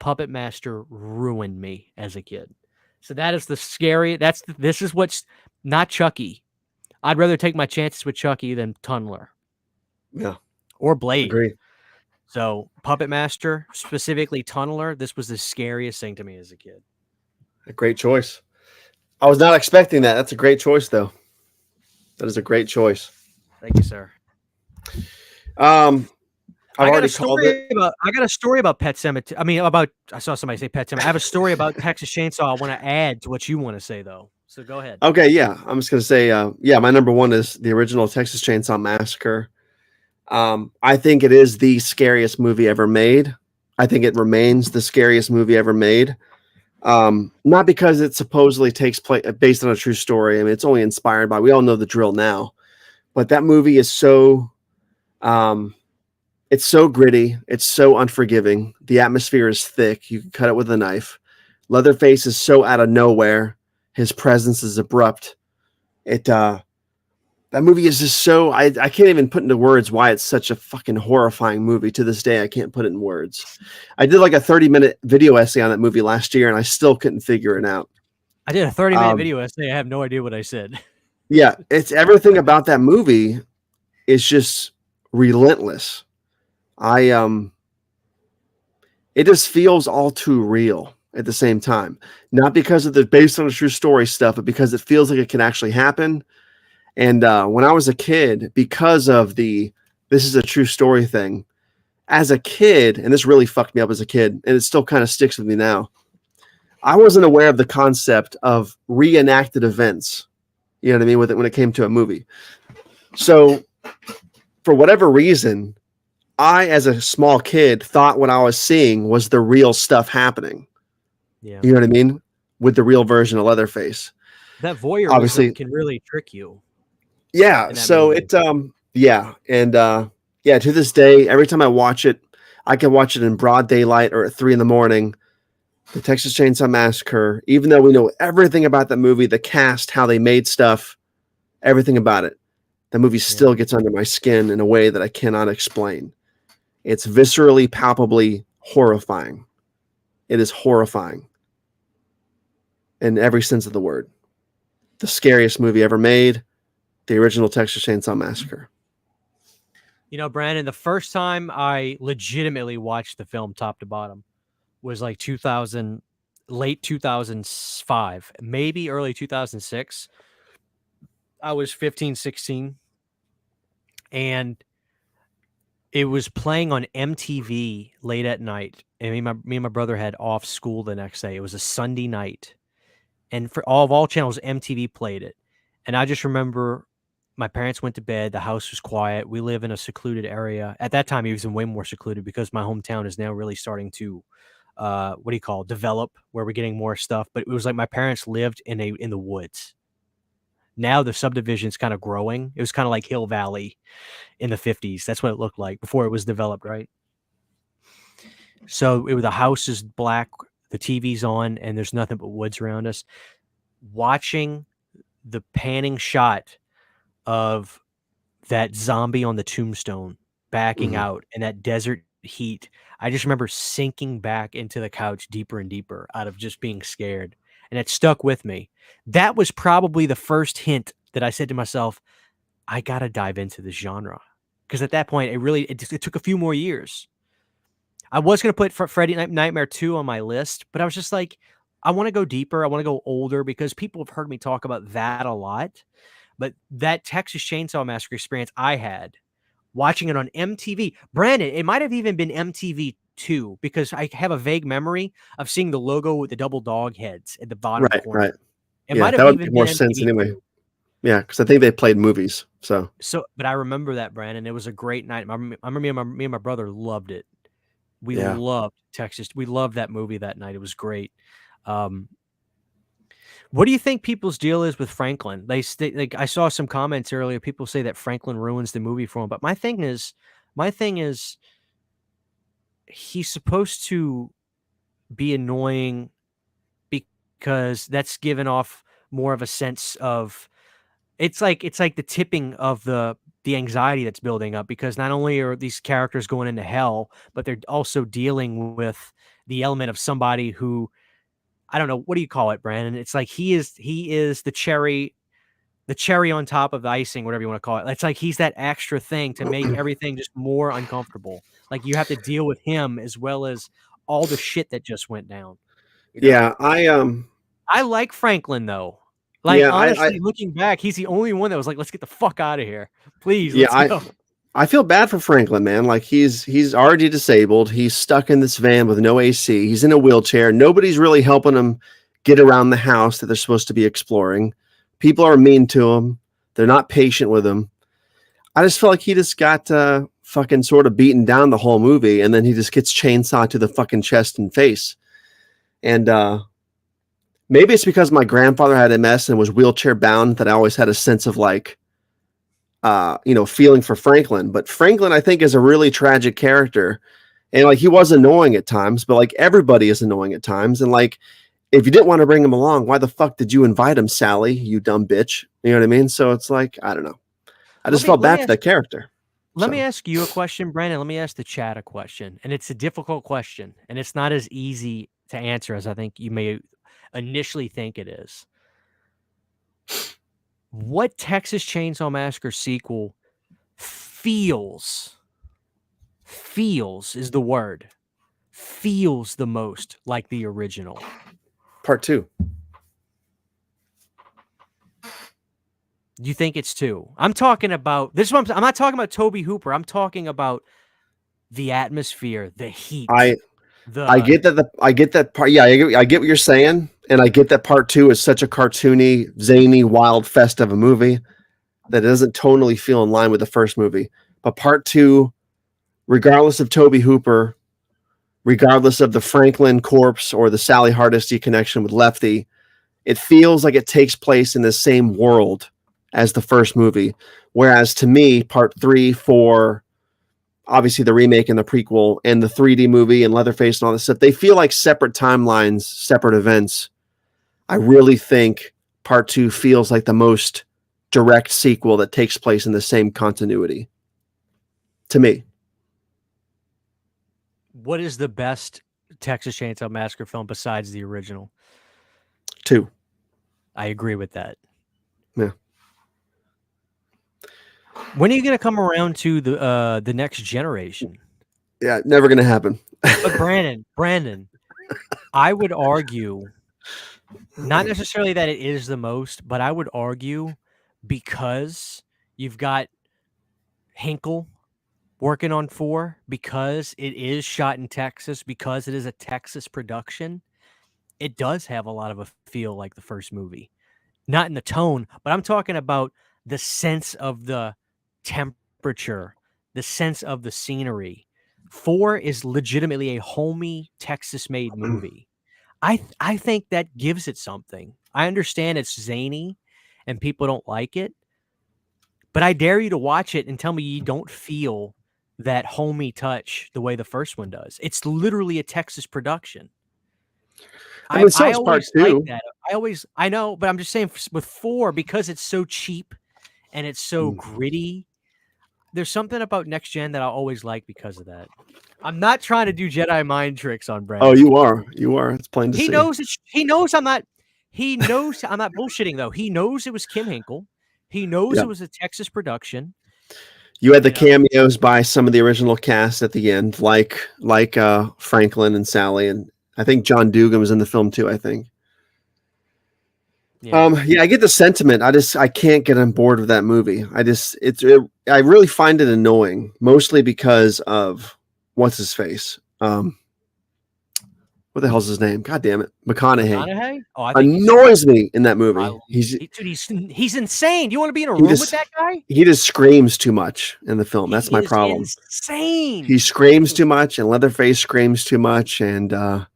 Puppet Master ruined me as a kid. So that is the scary, this is what's not Chucky. I'd rather take my chances with Chucky than Tunneler. Yeah. Or Blade. Agree. So, Puppet Master, specifically Tunneler, this was the scariest thing to me as a kid. A great choice. I was not expecting that. That's a great choice, though. That is a great choice. Thank you, sir. I've already called it. I got a story about Pet Sematary. I saw somebody say Pet Sematary. I have a story about Texas Chainsaw I want to add to what you want to say, though. So go ahead. Okay, yeah. I'm just going to say, my number one is the original Texas Chainsaw Massacre. I think it is the scariest movie ever made. I think it remains the scariest movie ever made. Not because it supposedly takes place based on a true story. I mean, it's only inspired by, we all know the drill now, but that movie is so, it's so gritty. It's so unforgiving. The atmosphere is thick. You can cut it with a knife. Leatherface is so out of nowhere. His presence is abrupt. That movie is just so, I can't even put into words why it's such a fucking horrifying movie. To this day, I can't put it in words. I did like a 30-minute video essay on that movie last year, and I still couldn't figure it out. I did a 30-minute video essay. I have no idea what I said. Yeah, it's everything about that movie is just relentless. It just feels all too real at the same time. Not because of the based on a true story stuff, but because it feels like it can actually happen. And when I was a kid, because of this is a true story thing, as a kid, and this really fucked me up as a kid, and it still kind of sticks with me now, I wasn't aware of the concept of reenacted events. You know what I mean? When it came to a movie. So for whatever reason, I, as a small kid, thought what I was seeing was the real stuff happening. Yeah. You know what I mean? With the real version of Leatherface. That voyeurism obviously can really trick you. Yeah. So movie. To this day, every time I watch it, I can watch it in broad daylight or at 3 a.m. The Texas Chainsaw Massacre, even though we know everything about that movie, the cast, how they made stuff, everything about it, the movie still gets under my skin in a way that I cannot explain. It's viscerally, palpably horrifying. It is horrifying. in every sense of the word. The scariest movie ever made, the original Texas Chainsaw Massacre. You know, Brandon, the first time I legitimately watched the film top to bottom was like 2000, late 2005, maybe early 2006. I was 15, 16, and it was playing on MTV late at night. And me and my brother had off school the next day. It was a Sunday night. And for all channels, MTV played it. And I just remember my parents went to bed. The house was quiet. We live in a secluded area. At that time, it was way more secluded because my hometown is now really starting to, develop, where we're getting more stuff. But it was like my parents lived in the woods. Now the subdivision's kind of growing. It was kind of like Hill Valley in the 50s. That's what it looked like before it was developed, right? So the house is black, the TV's on, and there's nothing but woods around us. Watching the panning shot of that zombie on the tombstone backing out in that desert heat, I just remember sinking back into the couch deeper and deeper out of just being scared. And it stuck with me. That was probably the first hint that I said to myself, I got to dive into this genre. Because at that point, it took a few more years. I was going to put Freddy Nightmare 2 on my list, but I was just like, I want to go deeper. I want to go older because people have heard me talk about that a lot. But that Texas Chainsaw Massacre experience I had watching it on MTV, Brandon, it might have even been MTV 2 because I have a vague memory of seeing the logo with the double dog heads at the bottom corner. Right. It Yeah, might have that would even make more been sense MTV anyway. 2. Yeah, because I think they played movies. So, but I remember that, Brandon. It was a great night. I remember me and my brother loved it. We Yeah. loved Texas. We loved that movie that night. It was great. What do you think people's deal is with Franklin? Like I saw some comments earlier. People say that Franklin ruins the movie for him. But my thing is, he's supposed to be annoying because that's given off more of a sense of it's like the tipping of the anxiety that's building up, because not only are these characters going into hell, but they're also dealing with the element of somebody who, I don't know, what do you call it, Brandon? It's like he is the cherry on top of the icing, whatever you want to call it. It's like he's that extra thing to make everything just more uncomfortable. Like you have to deal with him as well as all the shit that just went down. You know? Yeah, I like Franklin though. Like, yeah, honestly, looking back, he's the only one that was like, let's get the fuck out of here. Please, yeah, let's go. I feel bad for Franklin, man. Like he's already disabled. He's stuck in this van with no AC. He's in a wheelchair. Nobody's really helping him get around the house that they're supposed to be exploring. People are mean to him. They're not patient with him. I just feel like he just got fucking sort of beaten down the whole movie, and then he just gets chainsawed to the fucking chest and face. And maybe it's because my grandfather had MS and was wheelchair bound that I always had a sense of like, feeling for Franklin. But Franklin, I think, is a really tragic character. And like, he was annoying at times, but like everybody is annoying at times. And like, if you didn't want to bring him along, why the fuck did you invite him, Sally, you dumb bitch? You know what I mean? So it's like, I don't know. I just felt bad for that character. Let me ask you a question, Brandon. Let me ask the chat a question. And it's a difficult question. And it's not as easy to answer as I think you may initially think it is. What Texas Chainsaw Massacre sequel feels is the word, feels the most like the original? Part 2. You think it's 2? I'm talking about this one. I'm not talking about Toby Hooper. I'm talking about the atmosphere, the heat. I get that. I get that part. Yeah, I get what you're saying, and I get that part 2 is such a cartoony, zany, wild fest of a movie that it doesn't tonally feel in line with the first movie. But part 2, regardless of Toby Hooper, regardless of the Franklin corpse or the Sally Hardesty connection with Lefty, it feels like it takes place in the same world as the first movie. Whereas to me, part 3, 4, obviously the remake and the prequel and the 3D movie and Leatherface and all this stuff, they feel like separate timelines, separate events. I really think part 2 feels like the most direct sequel that takes place in the same continuity. To me. What is the best Texas Chainsaw Massacre film besides the original? 2. I agree with that. Yeah. When are you going to come around to the next generation? Yeah, never gonna happen. But Brandon, I would argue not necessarily that it is the most, but I would argue because you've got Hinkle working on 4, because it is shot in Texas, because it is a Texas production, it does have a lot of a feel like the first movie. Not in the tone, but I'm talking about the sense of the temperature, the sense of the scenery. 4 is legitimately a homey Texas-made movie. I think that gives it something. I understand it's zany and people don't like it, but I dare you to watch it and tell me you don't feel that homey touch the way the first one does. It's literally a Texas production. I mean, so I is part always like 2. that. I know, but I'm just saying with 4, because it's so cheap and it's so gritty, there's something about next gen that I always like because of that. I'm not trying to do Jedi mind tricks on Brandon. Oh, you are. It's plain to see. He knows I'm not bullshitting though. He knows it was Kim Hinkle. He knows Yeah. it was a Texas production. You had the cameos by some of the original cast at the end, like Franklin and Sally, and I think John Dugan was in the film too. I think. Yeah. I get the sentiment. I can't get on board with that movie. I really find it annoying, mostly because of what's his face. What the hell's his name? God damn it, McConaughey. Oh, I think Annoys me in that movie. He's insane. Do you want to be in a room with that guy? He just screams too much in the film. That's my problem. Insane. He screams too much, and Leatherface screams too much, and the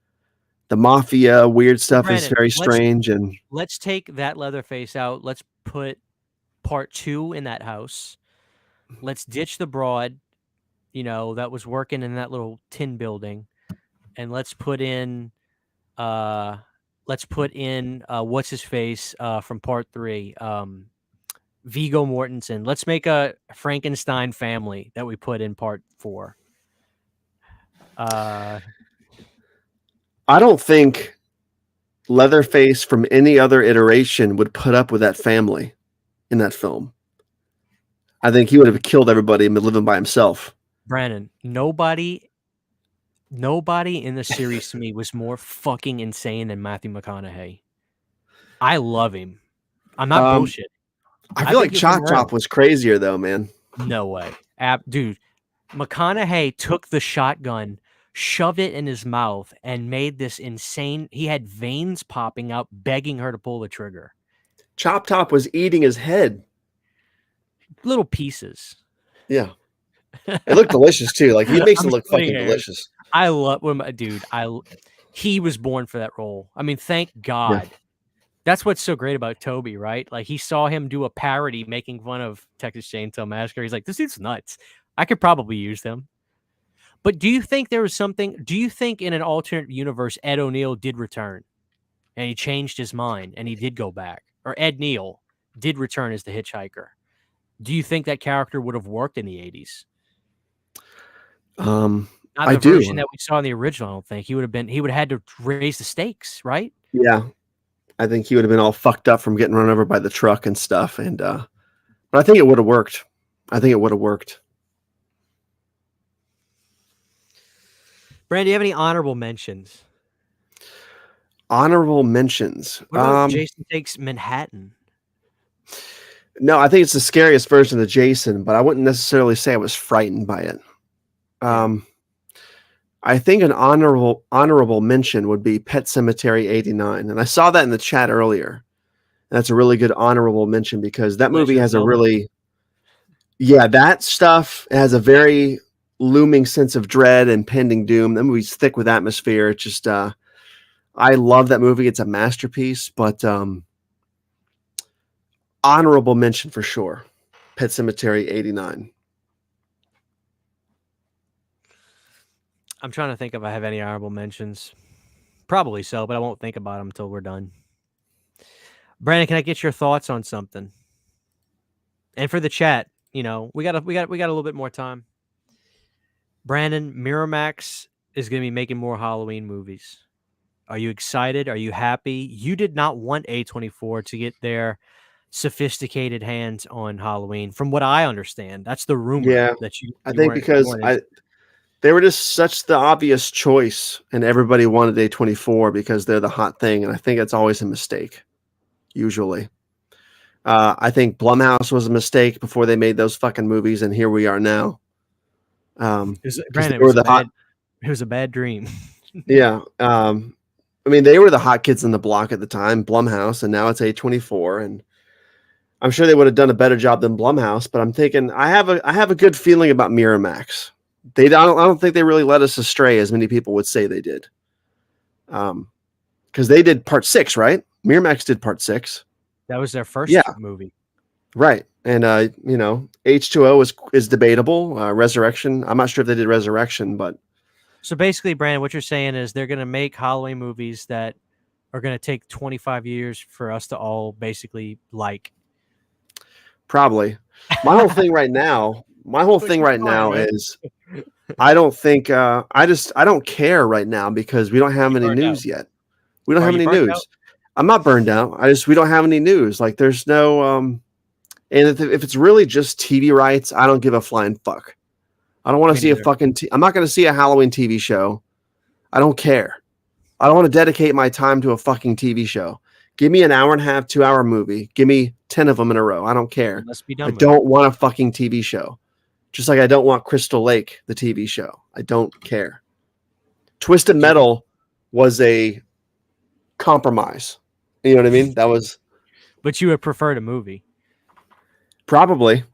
mafia weird stuff is very strange. And let's take that Leatherface out. Let's put part 2 in that house. Let's ditch the broad, that was working in that little tin building, and let's put in what's his face from part 3, Viggo Mortensen. Let's make a Frankenstein family that we put in part 4. I don't think Leatherface from any other iteration would put up with that family in that film. I think he would have killed everybody and been living by himself. Brandon, nobody in the series to me was more fucking insane than Matthew McConaughey. I love him. I'm not bullshit. I feel like Chop Chop was crazier though, man. No way. Dude, McConaughey took the shotgun, shoved it in his mouth, and made this insane. He had veins popping out, begging her to pull the trigger. Chop Top was eating his head. Little pieces. Yeah. It looked delicious too. Like he makes it look fucking delicious. I love him, dude. He was born for that role. I mean, thank God. Yeah. That's what's so great about Toby, right? Like he saw him do a parody making fun of Texas Chainsaw Massacre. He's like, this dude's nuts. I could probably use them. But do you think there was something? Do you think in an alternate universe, Ed O'Neill did return and he changed his mind and he did go back? Or Ed Neal did return as the hitchhiker? Do you think that character would have worked in the 80s? Not the version that we saw in the original, I don't think. He would have had to raise the stakes, right? Yeah. I think he would have been all fucked up from getting run over by the truck and stuff. And but I think it would have worked. Brand, do you have any honorable mentions? Honorable mentions. What about Jason Takes Manhattan? No, I think it's the scariest version of Jason, but I wouldn't necessarily say I was frightened by it. I think an honorable mention would be Pet Sematary 89. And I saw that in the chat earlier. That's a really good honorable mention because that movie has that stuff has a very looming sense of dread and pending doom. That movie's thick with atmosphere. It's just, I love that movie. It's a masterpiece, but honorable mention for sure. Pet Sematary 89. I'm trying to think if I have any honorable mentions. Probably so, but I won't think about them until we're done. Brandon, can I get your thoughts on something? And for the chat, we got a little bit more time. Brandon, Miramax is going to be making more Halloween movies. Are you excited? Are you happy? You did not want A24 to get their sophisticated hands on Halloween, from what I understand. That's the rumor. Yeah, that you I you think weren't because they were just such the obvious choice, and everybody wanted A24 because they're the hot thing, and I think it's always a mistake. Usually, I think Blumhouse was a mistake before they made those fucking movies, and here we are now. Brandon, it was a bad dream. Yeah. I mean, they were the hot kids in the block at the time, Blumhouse, and now it's A24, and I'm sure they would have done a better job than Blumhouse. But I'm thinking I have a good feeling about Miramax. I don't think they really led us astray as many people would say they did. Because they did part 6, right? Miramax did part 6. That was their first movie. Right. And H2O is debatable. Resurrection. I'm not sure if they did Resurrection, but so basically, Brandon, what you're saying is they're going to make Halloween movies that are going to take 25 years for us to all basically like. Probably. My whole thing right now is I don't think I don't care right now because we don't have any news yet. We don't have any news. I'm not burned out. We don't have any news. Like there's no and if it's really just TV rights, I don't give a flying fuck. I don't want to see a fucking I'm not going to see a Halloween TV show. I don't care. I don't want to dedicate my time to a fucking TV show. Give me an hour and a half, 2-hour movie. Give me 10 of them in a row. I don't care. Let's be done. I don't want a fucking TV show. Just like I don't want Crystal Lake, the TV show. I don't care. Twisted Metal was a compromise. You know what I mean? That was. But you would prefer a movie. Probably.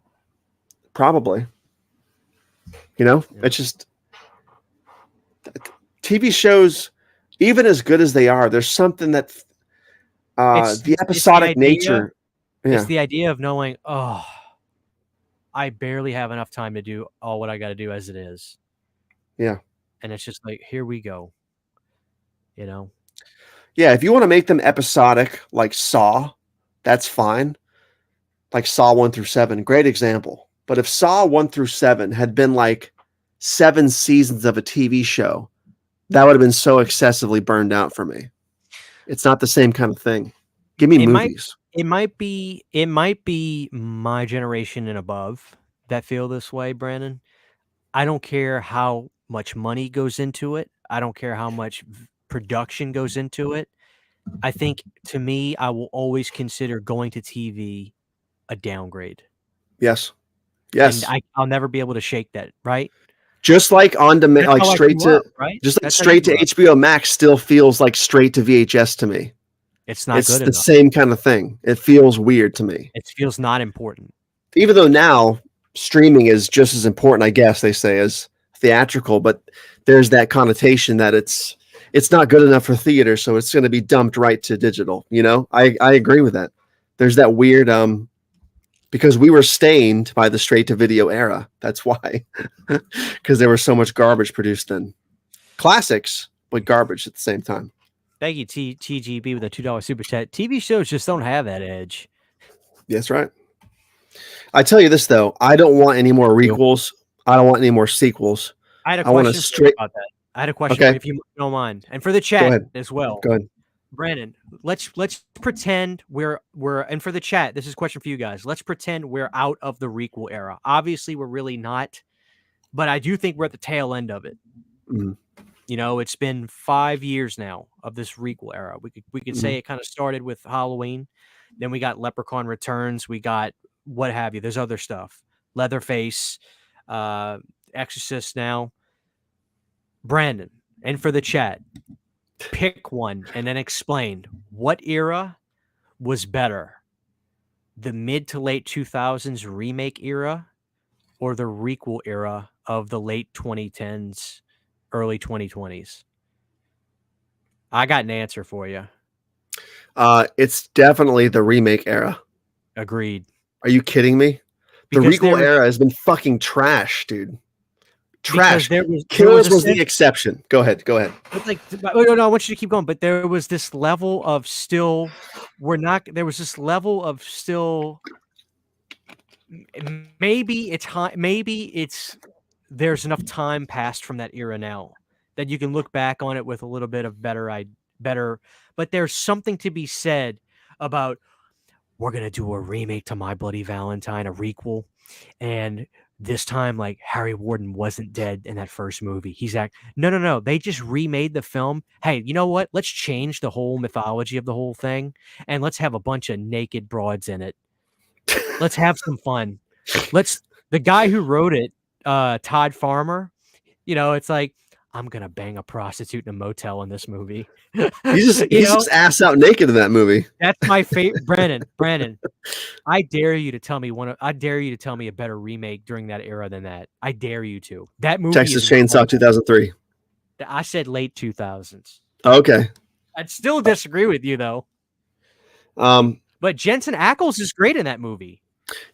You know, it's just TV shows, even as good as they are, there's something that the episodic nature. It's the idea of knowing, I barely have enough time to do all what I got to do as it is. Yeah. And it's just like, here we go. You know? Yeah, if you want to make them episodic like Saw, that's fine. Like Saw 1 through 7, great example. But if Saw 1 through 7 had been like 7 seasons of a TV show, that would have been so excessively burned out for me. It's not the same kind of thing. Give me movies. It might be my generation and above that feel this way, Brandon. I don't care how much money goes into it. I don't care how much production goes into it. I think, to me, I will always consider going to TV a downgrade. Yes. And I'll never be able to shake that, right? Just like on demand, like straight to HBO Max still feels like straight to VHS to me. It's not good enough. It's the same kind of thing. It feels weird to me. It feels not important. Even though now streaming is just as important, I guess they say, as theatrical, but there's that connotation that it's not good enough for theater, so it's going to be dumped right to digital. You know, I agree with that. There's that weird because we were stained by the straight to video era. That's why, because there was so much garbage produced then. Classics, but garbage at the same time. Thank you, TGB, with a $2 super chat. TV shows just don't have that edge. That's right. I tell you this though, I don't want any more requels. I don't want any more sequels. I had a question about that. I had a question if you don't mind, and for the chat as well. Go ahead. Brandon, let's pretend we're and for the chat, this is a question for you guys. Let's pretend we're out of the requel era. Obviously, we're really not, but I do think we're at the tail end of it. Mm-hmm. You know, it's been 5 years now of this requel era. We could say it kind of started with Halloween, then we got Leprechaun Returns, we got what have you. There's other stuff, Leatherface, Exorcist now. Brandon, and for the chat, pick one and then explain what era was better, the mid to late 2000s remake era or the requel era of the late 2010s, early 2020s. I got an answer for you. It's definitely the remake era. Agreed. Are you kidding me? The requel era has been fucking trash, dude. Trash. Kills was the exception. Go ahead. Like, no, I want you to keep going. But there was this level of still, maybe there's enough time passed from that era now that you can look back on it with a little bit of better better. But there's something to be said about we're gonna do a remake to My Bloody Valentine, a requel, and this time, like, Harry Warden wasn't dead in that first movie. No. They just remade the film. Hey, you know what? Let's change the whole mythology of the whole thing, and let's have a bunch of naked broads in it. Let's have some fun. The guy who wrote it, Todd Farmer, it's like, I'm gonna bang a prostitute in a motel in this movie. He's just ass out naked in that movie. That's my favorite. Brandon, I dare you to tell me a better remake during that era than that. I dare you to. That movie Texas Chainsaw 2003. I said late 2000s. Okay. I'd still disagree with you though. But Jensen Ackles is great in that movie.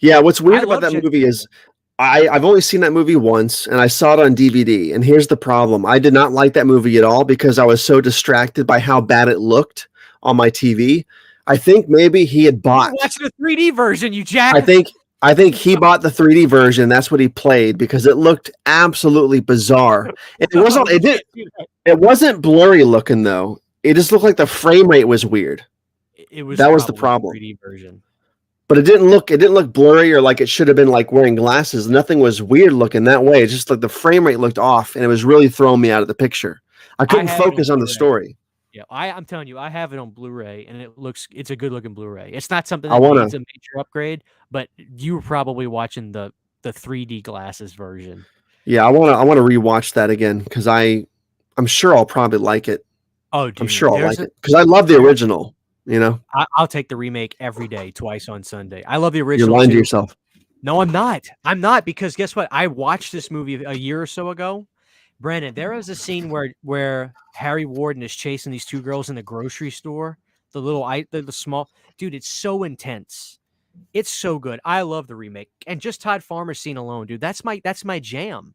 Yeah, what's weird about that movie is I've only seen that movie once, and I saw it on DVD. And here's the problem. I did not like that movie at all because I was so distracted by how bad it looked on my TV. I think maybe he had bought... Watch the 3D version, you jack. I think he bought the 3D version. That's what he played because it looked absolutely bizarre. It wasn't blurry looking, though. It just looked like the frame rate was weird. That was the problem. 3D version. But it didn't look blurry or like it should have been like wearing glasses. Nothing was weird looking that way. It's just like the frame rate looked off, and it was really throwing me out of the picture. I couldn't focus on the story. Yeah, I'm telling you, I have it on Blu-ray, and it's a good looking Blu-ray. It's not something that needs a major upgrade, but you were probably watching the 3D glasses version. Yeah, I want to rewatch that again because I'm sure I'll probably like it. Oh, dude, I'm sure I'll like it because I love the original. I'll take the remake every day, twice on Sunday. I love the original. You're lying to yourself. No, I'm not. I'm not, because guess what? I watched this movie a year or so ago. Brandon, there is a scene where Harry Warden is chasing these two girls in the grocery store. The small dude. It's so intense. It's so good. I love the remake, and just Todd Farmer's scene alone, dude. That's my jam.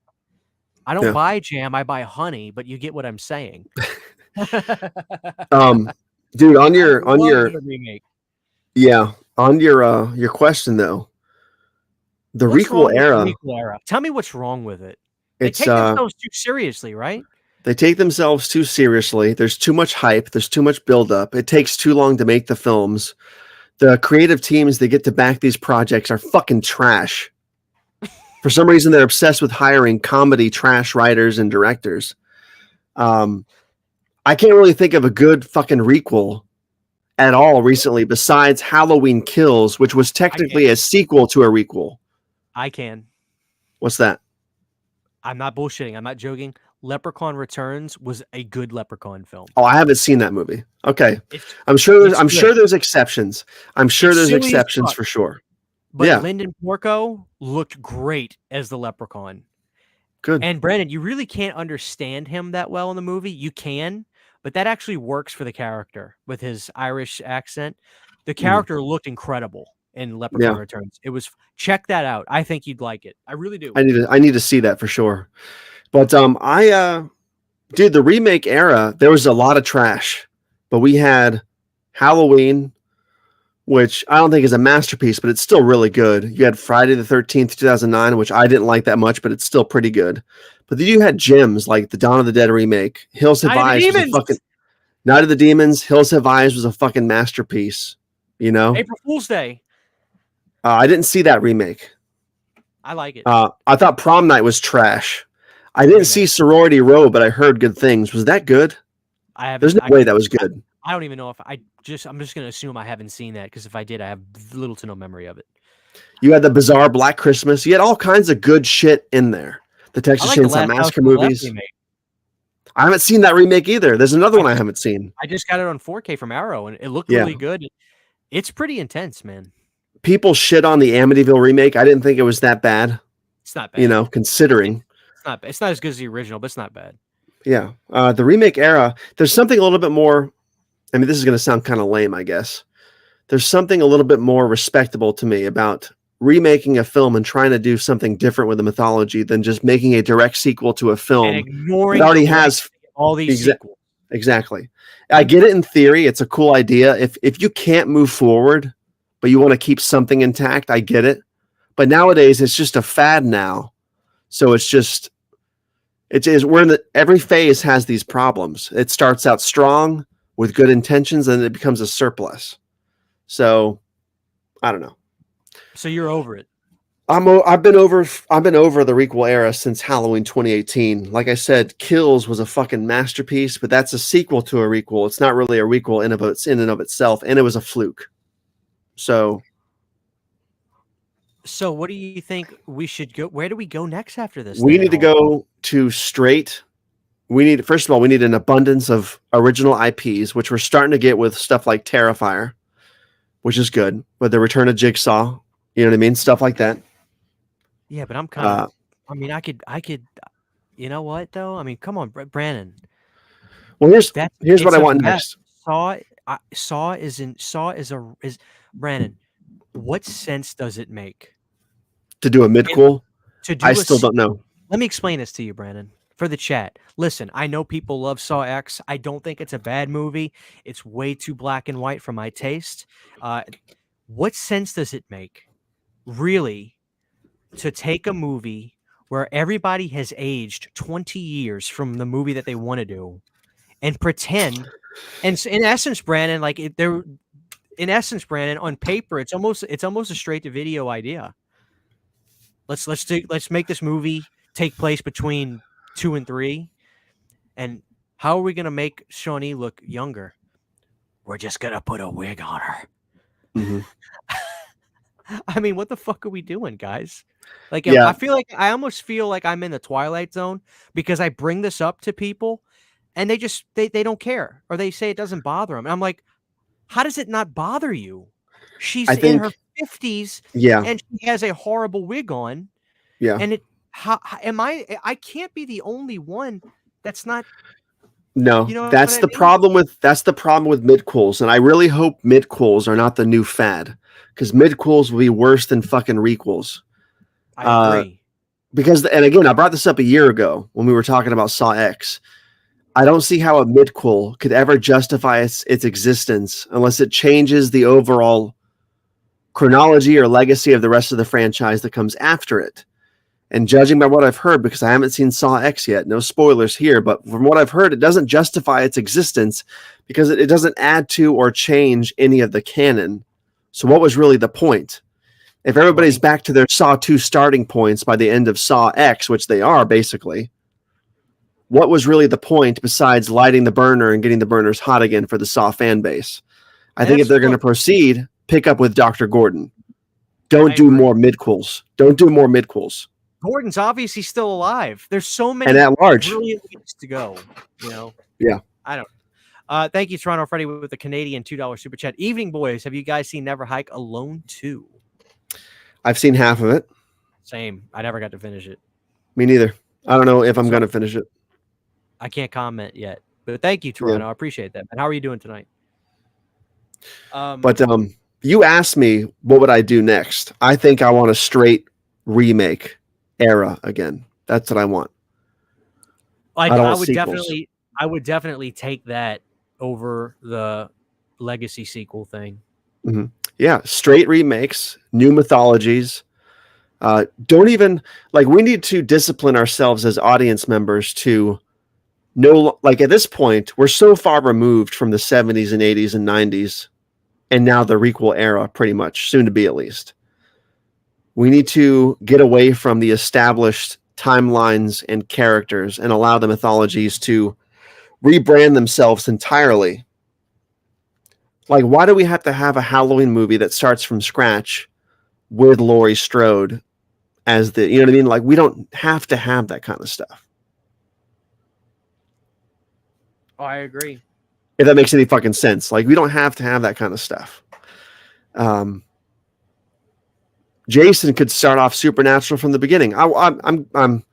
I don't buy jam. I buy honey, but you get what I'm saying. Dude, on your remake. Yeah, on your question though, the requel era. Tell me what's wrong with it. They take themselves too seriously, right? They take themselves too seriously. There's too much hype. There's too much buildup. It takes too long to make the films. The creative teams that get to back these projects are fucking trash. For some reason, they're obsessed with hiring comedy trash writers and directors. I can't really think of a good fucking requel at all recently besides Halloween Kills, which was technically a sequel to a requel. I can. What's that? I'm not bullshitting. I'm not joking. Leprechaun Returns was a good Leprechaun film. Oh, I haven't seen that movie. Okay. I'm sure there's exceptions. I'm sure there's exceptions for sure. But Lyndon Porco looked great as the Leprechaun. Good. And Brandon, you really can't understand him that well in the movie. You can, but that actually works for the character with his Irish accent. The character looked incredible in Leprechaun Returns. Check that out. I think you'd like it. I really do. I need to see that for sure. But the remake era, there was a lot of trash. But we had Halloween, which I don't think is a masterpiece, but it's still really good. You had Friday the 13th, 2009, which I didn't like that much, but it's still pretty good. But then you had gems like the Dawn of the Dead remake. Hills Have Eyes was a fucking Night of the Demons. Hills Have Eyes was a fucking masterpiece. April Fool's Day. I didn't see that remake. I like it. I thought Prom Night was trash. I didn't see Sorority Row, but I heard good things. Was that good? There's no way that was good. I don't even know if I'm just going to assume I haven't seen that, because if I did, I have little to no memory of it. You had the bizarre Black Christmas. You had all kinds of good shit in there. The Texas Chainsaw Massacre movies. I haven't seen that remake either. There's another one I haven't seen. I just got it on 4K from Arrow, and it looked really good. It's pretty intense, man. People shit on the Amityville remake. I didn't think it was that bad. It's not bad. Considering. It's not as good as the original, but it's not bad. Yeah. The remake era, there's something a little bit more. I mean, this is going to sound kind of lame, I guess. There's something a little bit more respectable to me about remaking a film and trying to do something different with the mythology than just making a direct sequel to a film and ignoring that already has all these sequels. Exactly. I get it in theory. It's a cool idea. If you can't move forward, but you want to keep something intact, I get it. But nowadays, it's just a fad now. So every phase has these problems. It starts out strong with good intentions, and it becomes a surplus. So I don't know. So you're over it. I've been over the requel era since Halloween 2018. Like I said, Kills was a fucking masterpiece, but that's a sequel to a requel. It's not really a requel in and of itself, and it was a fluke. So what do you think we should go? Where do we go next after this? we need to go to straight. First of all, we need an abundance of original IPs, which we're starting to get with stuff like Terrifier, which is good. With the return of Jigsaw, you know what I mean? Stuff like that. Yeah, but I'm kind of. I mean, I could. You know what though? I mean, come on, Brandon. Well, here's what I want next. Saw is Brandon. What sense does it make to do a midquel? I still don't know. Let me explain this to you, Brandon, for the chat. Listen, I know people love Saw X. I don't think it's a bad movie. It's way too black and white for my taste. What sense does it make, really, to take a movie where everybody has aged 20 years from the movie that they want to do and pretend, and in essence, Brandon, Brandon, on paper, it's almost a straight to video idea. Let's make this movie take place between 2 and 3, and how are we gonna make Shawnee look younger? We're just gonna put a wig on her. Mm-hmm. I mean, what the fuck are we doing, guys? Like, yeah. I almost feel like I'm in the Twilight Zone because I bring this up to people, and they don't care, or they say it doesn't bother them. And I'm like, how does it not bother you? She's in her 50s, and she has a horrible wig on. Yeah, and how am I can't be the only one that's not. No, that's the problem with midquels, and I really hope midquels are not the new fad, because midquels will be worse than fucking requels. I agree. Because, and again, I brought this up a year ago when we were talking about Saw X. I don't see how a midquel could ever justify its existence unless it changes the overall chronology or legacy of the rest of the franchise that comes after it. And judging by what I've heard, because I haven't seen Saw X yet, no spoilers here, but from what I've heard, it doesn't justify its existence because it doesn't add to or change any of the canon. So what was really the point? If everybody's back to their Saw 2 starting points by the end of Saw X, which they are basically, what was really the point besides lighting the burner and getting the burners hot again for the Saw fan base? I think if they're going to proceed, pick up with Dr. Gordon. Don't do more midquels. Don't do more midquels. Gordon's obviously still alive. There's so many and at large brilliant ways to go. You know. Yeah. I don't. Thank you, Toronto Freddy, with the Canadian $2 super chat. Evening, boys. Have you guys seen Never Hike Alone 2? I've seen half of it. Same. I never got to finish it. Me neither. I don't know if I'm going to finish it. I can't comment yet. But thank you, Toronto. I appreciate that. And how are you doing tonight? But you asked me what would I do next. I think I want a straight remake era again. That's what I want. Like I would definitely take that over the legacy sequel thing. Mm-hmm. Yeah, straight remakes, new mythologies. Don't even we need to discipline ourselves as audience members to know. Like at this point, we're so far removed from the 70s and 80s and 90s, and now the requel era, pretty much soon to be at least. We need to get away from the established timelines and characters and allow the mythologies to rebrand themselves entirely. Like, why do we have to have a Halloween movie that starts from scratch with Laurie Strode as the, you know what I mean? Like, we don't have to have that kind of stuff. Oh, I agree. If that makes any fucking sense. Like, we don't have to have that kind of stuff. Jason could start off supernatural from the beginning. I'm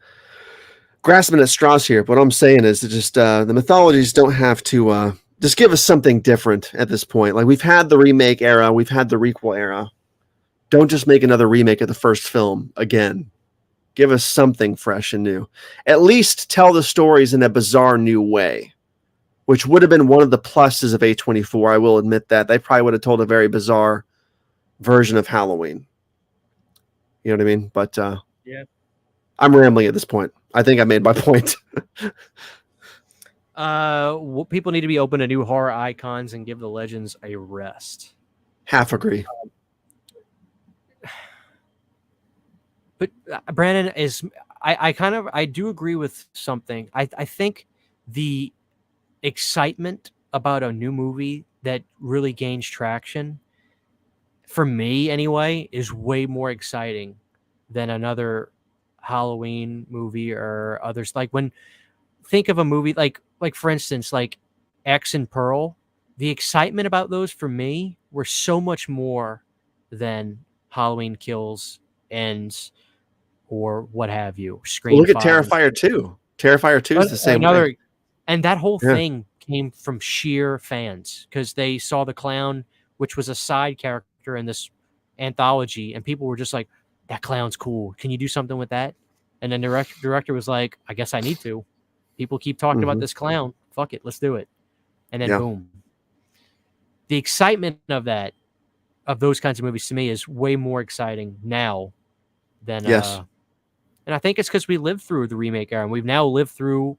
grasping at straws here. What I'm saying is that just the mythologies don't have to just give us something different at this point. Like we've had the remake era, we've had the requel era. Don't just make another remake of the first film again. Give us something fresh and new. At least tell the stories in a bizarre new way, which would have been one of the pluses of A24. I will admit that. They probably would have told a very bizarre version of Halloween. You know what I mean? But yeah, I'm rambling at this point. I think I made my point. People need to be open to new horror icons and give the legends a rest. Half agree. But Brandon is, I do agree with something. I think the excitement about a new movie that really gains traction, for me anyway, is way more exciting than another Halloween movie or others. Like think of a movie like for instance, like X and Pearl, the excitement about those for me were so much more than Halloween Kills and or what have you. Scream. Look at 5. Terrifier 2. Terrifier 2 is the same way. And that whole thing came from sheer fans because they saw the clown, which was a side character in this anthology, and people were just like, that clown's cool. Can you do something with that? And then the director was like, I guess I need to. People keep talking about this clown. Fuck it, let's do it. And then boom. The excitement of those kinds of movies to me is way more exciting now than and I think it's because we lived through the remake era and we've now lived through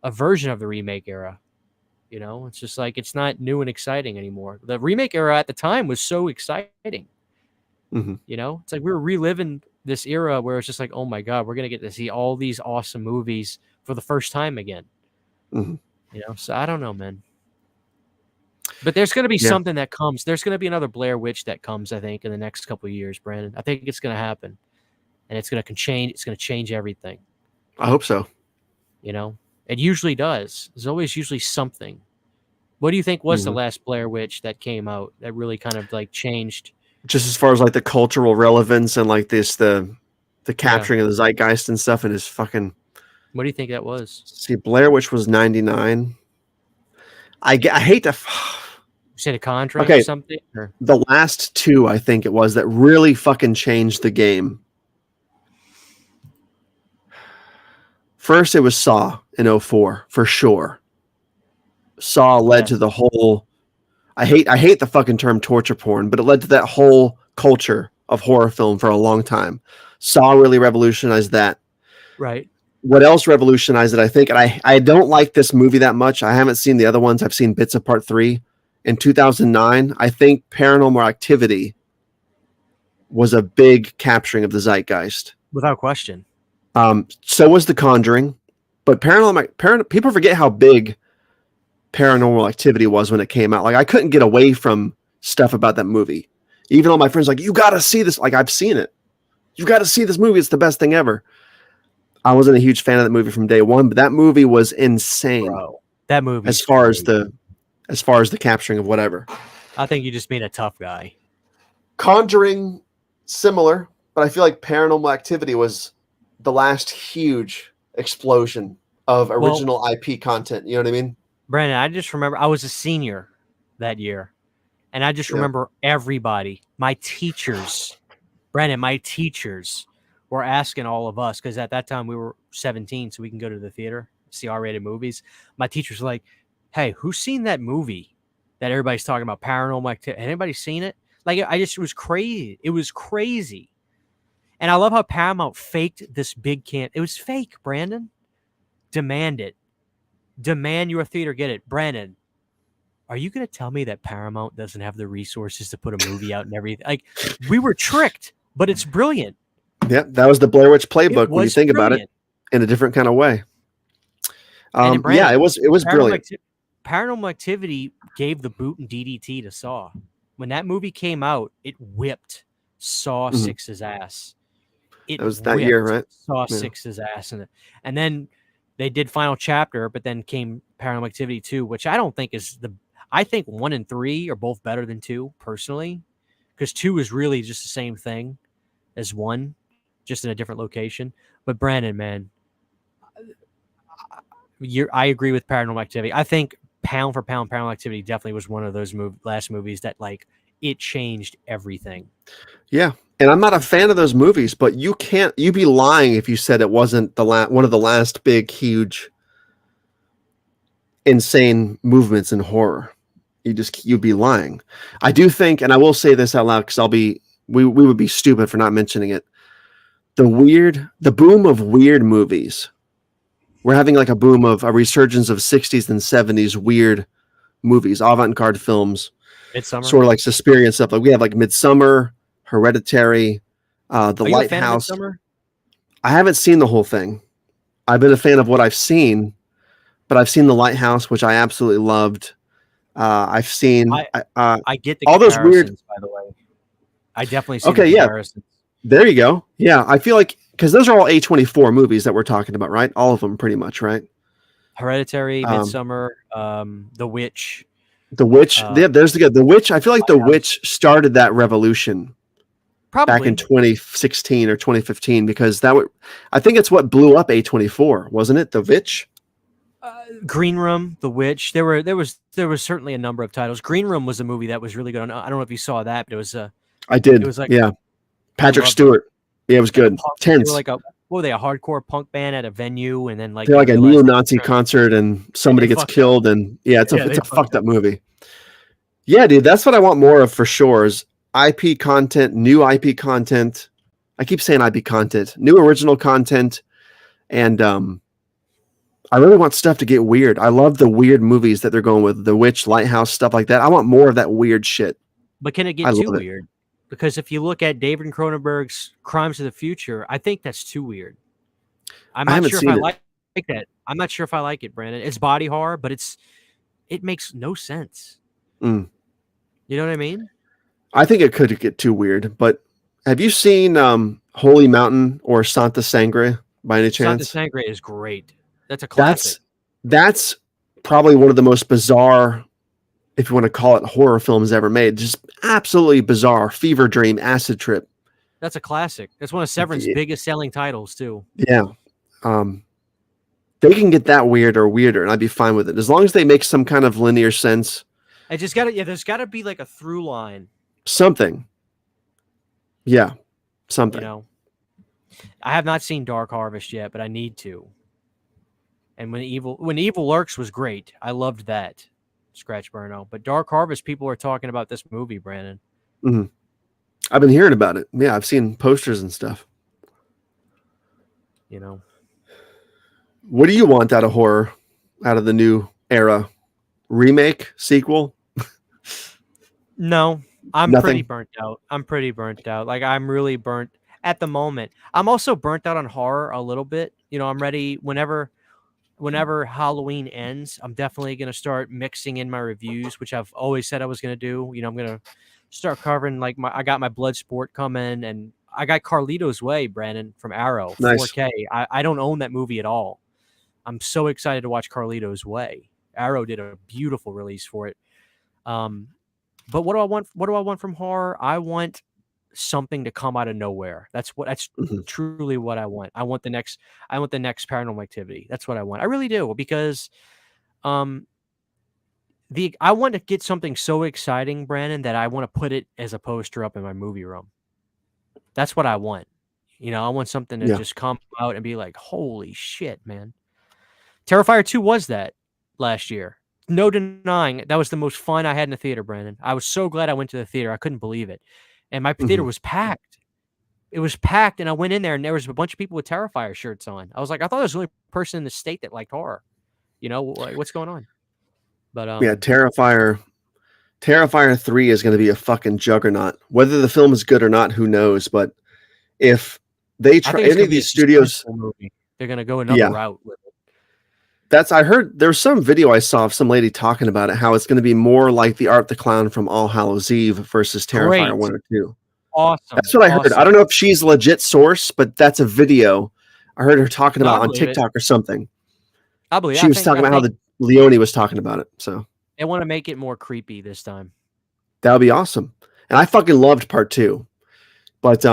a version of the remake era. You know, it's just like it's not new and exciting anymore. The remake era at the time was so exciting. Mm-hmm. You know, it's like we were reliving this era where it's just like, oh my God, we're gonna get to see all these awesome movies for the first time again. Mm-hmm. You know, so I don't know, man. But there's going to be something that comes. There's going to be another Blair Witch that comes, I think, in the next couple of years, Brandon. I think it's going to happen, and it's going to change. It's going to change everything. I hope so. You know, it usually does. There's always usually something. What do you think was the last Blair Witch that came out that really kind of like changed? Just as far as like the cultural relevance and like the capturing of the zeitgeist and stuff, and his fucking. What do you think that was? See, Blair Witch was 99. I hate to. You said a contract or something? Or? The last two, I think it was, that really fucking changed the game. First, it was Saw in 2004, for sure. Saw led to the whole. I hate the fucking term torture porn, but it led to that whole culture of horror film for a long time. Saw really revolutionized that. Right. What else revolutionized it, I think, and I don't like this movie that much. I haven't seen the other ones. I've seen bits of part 3. In 2009, I think Paranormal Activity was a big capturing of the zeitgeist. Without question. So was The Conjuring. But people forget how big Paranormal Activity was when it came out. Like, I couldn't get away from stuff about that movie. Even all my friends like, you got to see this. Like, I've seen it. You got to see this movie. It's the best thing ever. I wasn't a huge fan of that movie from day one, but that movie was insane. Bro, that movie. As far as the capturing of whatever. I think you just mean a tough guy. Conjuring, similar, but I feel like Paranormal Activity was the last huge explosion of original IP content. You know what I mean? Brandon, I just remember I was a senior that year, and I just remember everybody, my teachers, Brandon, my teachers were asking all of us, because at that time we were 17, so we can go to the theater, see R-rated movies. My teachers were like, hey, who's seen that movie that everybody's talking about, Paranormal Activity? Had anybody seen it? Like, it was crazy. It was crazy. And I love how Paramount faked this big camp. It was fake, Brandon. Demand it. Demand your theater get it. Brandon, are you going to tell me that Paramount doesn't have the resources to put a movie out and everything? Like, we were tricked, but it's brilliant. Yep, that was the Blair Witch playbook when you think about it in a different kind of way. Brandon, it was brilliant. Paranormal Activity gave the boot and DDT to Saw. When that movie came out, it whipped Saw 6's ass. That was that year, right? Saw 6's ass. And then they did Final Chapter, but then came Paranormal Activity 2, which I don't think is I think 1 and 3 are both better than 2, personally. Because 2 is really just the same thing as 1, just in a different location. But Brandon, man, I agree with Paranormal Activity. I think pound for pound, Paranormal Activity definitely was one of those last movies that, like, it changed everything. Yeah, and I'm not a fan of those movies, but you'd be lying if you said it wasn't one of the last big, huge, insane movements in horror. You'd be lying. I do think, and I will say this out loud because we would be stupid for not mentioning it. The boom of weird movies we're having like a boom of a resurgence of 60s and 70s weird movies, avant-garde films, Midsummer. sort of like Suspiria stuff. Like we have like Midsummer, Hereditary, The Are you a fan of Lighthouse. Midsummer? I haven't seen the whole thing. I've been a fan of what I've seen, but I've seen The Lighthouse, which I absolutely loved. I've seen I get the all those weird. by the way. I definitely see Okay, the yeah. comparisons. There you go. Yeah, I feel like because those are all A24 movies that we're talking about, right? All of them, pretty much, right? Hereditary, Midsummer, The Witch. The Witch. There's the Witch. I feel like The Witch started that revolution Probably back in 2016 or 2015 because I think it's what blew up A24, wasn't it? The Witch. Green Room, The Witch. There was certainly a number of titles. Green Room was a movie that was really good. I don't know if you saw that, but it was I did. It was like Patrick Stewart. Yeah, it was good. Tense. They were like what were they, a hardcore punk band at a venue, and then like they're like a neo-Nazi concert, and somebody gets killed, and it's a fucked up movie. Yeah, dude, that's what I want more of for sure. Is IP content, new IP content. I keep saying IP content, new original content, and I really want stuff to get weird. I love the weird movies that they're going with, The Witch, Lighthouse, stuff like that. I want more of that weird shit. But can it get too weird? Because if you look at David Cronenberg's Crimes of the Future, I think that's too weird. I'm not sure if I like that. I'm not sure if I like it, Brandon. It's body horror, but it makes no sense. Mm. You know what I mean? I think it could get too weird, but have you seen Holy Mountain or Santa Sangre by any chance? Santa Sangre is great. That's a classic. That's probably one of the most bizarre, if you want to call it, horror films ever made. Just absolutely bizarre. Fever dream, acid trip. That's a classic. That's one of Severin's biggest selling titles too. Yeah. They can get that weird or weirder, and I'd be fine with it. As long as they make some kind of linear sense. There's gotta be like a through line. Something. Yeah. Something. You know. I have not seen Dark Harvest yet, but I need to. And when Evil Lurks was great. I loved that. Scratch Burno. But Dark Harvest, people are talking about this movie, Brandon. Mm-hmm. I've been hearing about it. Yeah, I've seen posters and stuff. You know. What do you want out of horror, out of the new era? Remake? Sequel? No, I'm Nothing. pretty burnt out. Like, I'm really burnt at the moment. I'm also burnt out on horror a little bit. You know, I'm ready whenever Halloween ends. I'm definitely going to start mixing in my reviews, which I've always said I was going to do. You know, I'm going to start covering I got my Bloodsport coming, and I got Carlito's Way, Brandon, from Arrow, nice. 4K. I don't own that movie at all. I'm so excited to watch Carlito's Way. Arrow did a beautiful release for it. But what do I want? What do I want from horror? I want something to come out of nowhere. That's truly what I want. I want the next Paranormal Activity. That's what I want. I really do, because I want to get something so exciting, Brandon, that I want to put it as a poster up in my movie room. That's what I want. You know, I want something to just come out and be like, holy shit, man. Terrifier 2 was that last year. No denying it. That was the most fun I had in the theater, Brandon. I was so glad I went to the theater. I couldn't believe it. And my theater was packed. It was packed, and I went in there, and there was a bunch of people with Terrifier shirts on. I was like, I thought I was the only person in the state that liked horror. You know, like, what's going on? But yeah, Terrifier 3 is going to be a fucking juggernaut. Whether the film is good or not, who knows? But if they try any of these studios, they're going to go another route with it. I heard there was some video I saw of some lady talking about it, how it's going to be more like the Art the Clown from All Hallows Eve versus Terrifier 1 or 2. Awesome. That's what I heard. I don't know if she's a legit source, but that's a video I heard her talking about on TikTok or something. I believe she was talking about how the Leone was talking about it. So they want to make it more creepy this time. That would be awesome. And I fucking loved part 2. But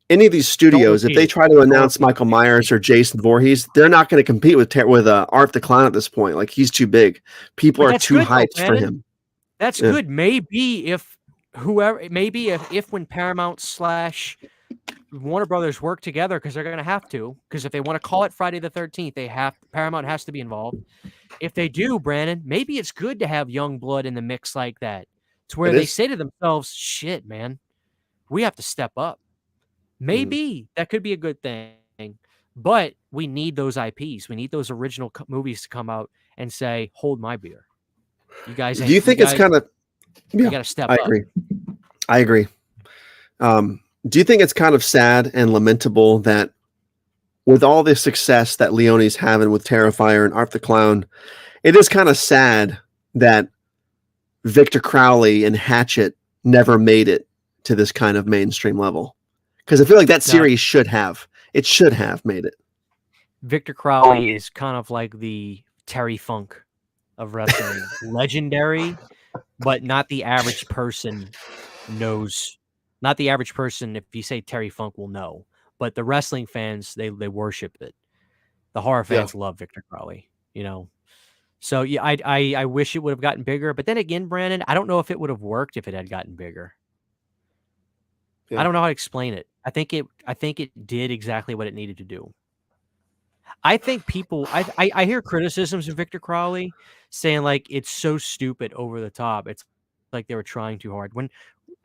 any of these studios, if they try to announce Michael Myers or Jason Voorhees, they're not going to compete with Art the Clown at this point. Like, he's too big. People are too hyped for him. That's good. Maybe if when Paramount / Warner Brothers work together, because they're going to have to, because if they want to call it Friday the 13th, Paramount has to be involved. If they do, Brandon, maybe it's good to have young blood in the mix like that, to where they say to themselves, shit, man, we have to step up. Maybe that could be a good thing. But we need those IPs. We need those original movies to come out and say, "Hold my beer." You guys, Do you think it's kind of? You Yeah, got to step I up. agree. I agree. Do you think it's kind of sad and lamentable that with all the success that Leone's having with Terrifier and Art the Clown, it is kind of sad that Victor Crowley and Hatchet never made it to this kind of mainstream level? Because I feel like that series should have made it. Victor Crowley is kind of like the Terry Funk of wrestling. Legendary, but not the average person knows. Not the average person, if you say Terry Funk, will know. But the wrestling fans, they worship it. The horror fans love Victor Crowley, you know. So yeah, I wish it would have gotten bigger. But then again, Brandon, I don't know if it would have worked if it had gotten bigger. Yeah. I don't know how to explain it. I think it did exactly what it needed to do. I think people I hear criticisms of Victor Crowley saying like it's so stupid, over the top. It's like they were trying too hard. When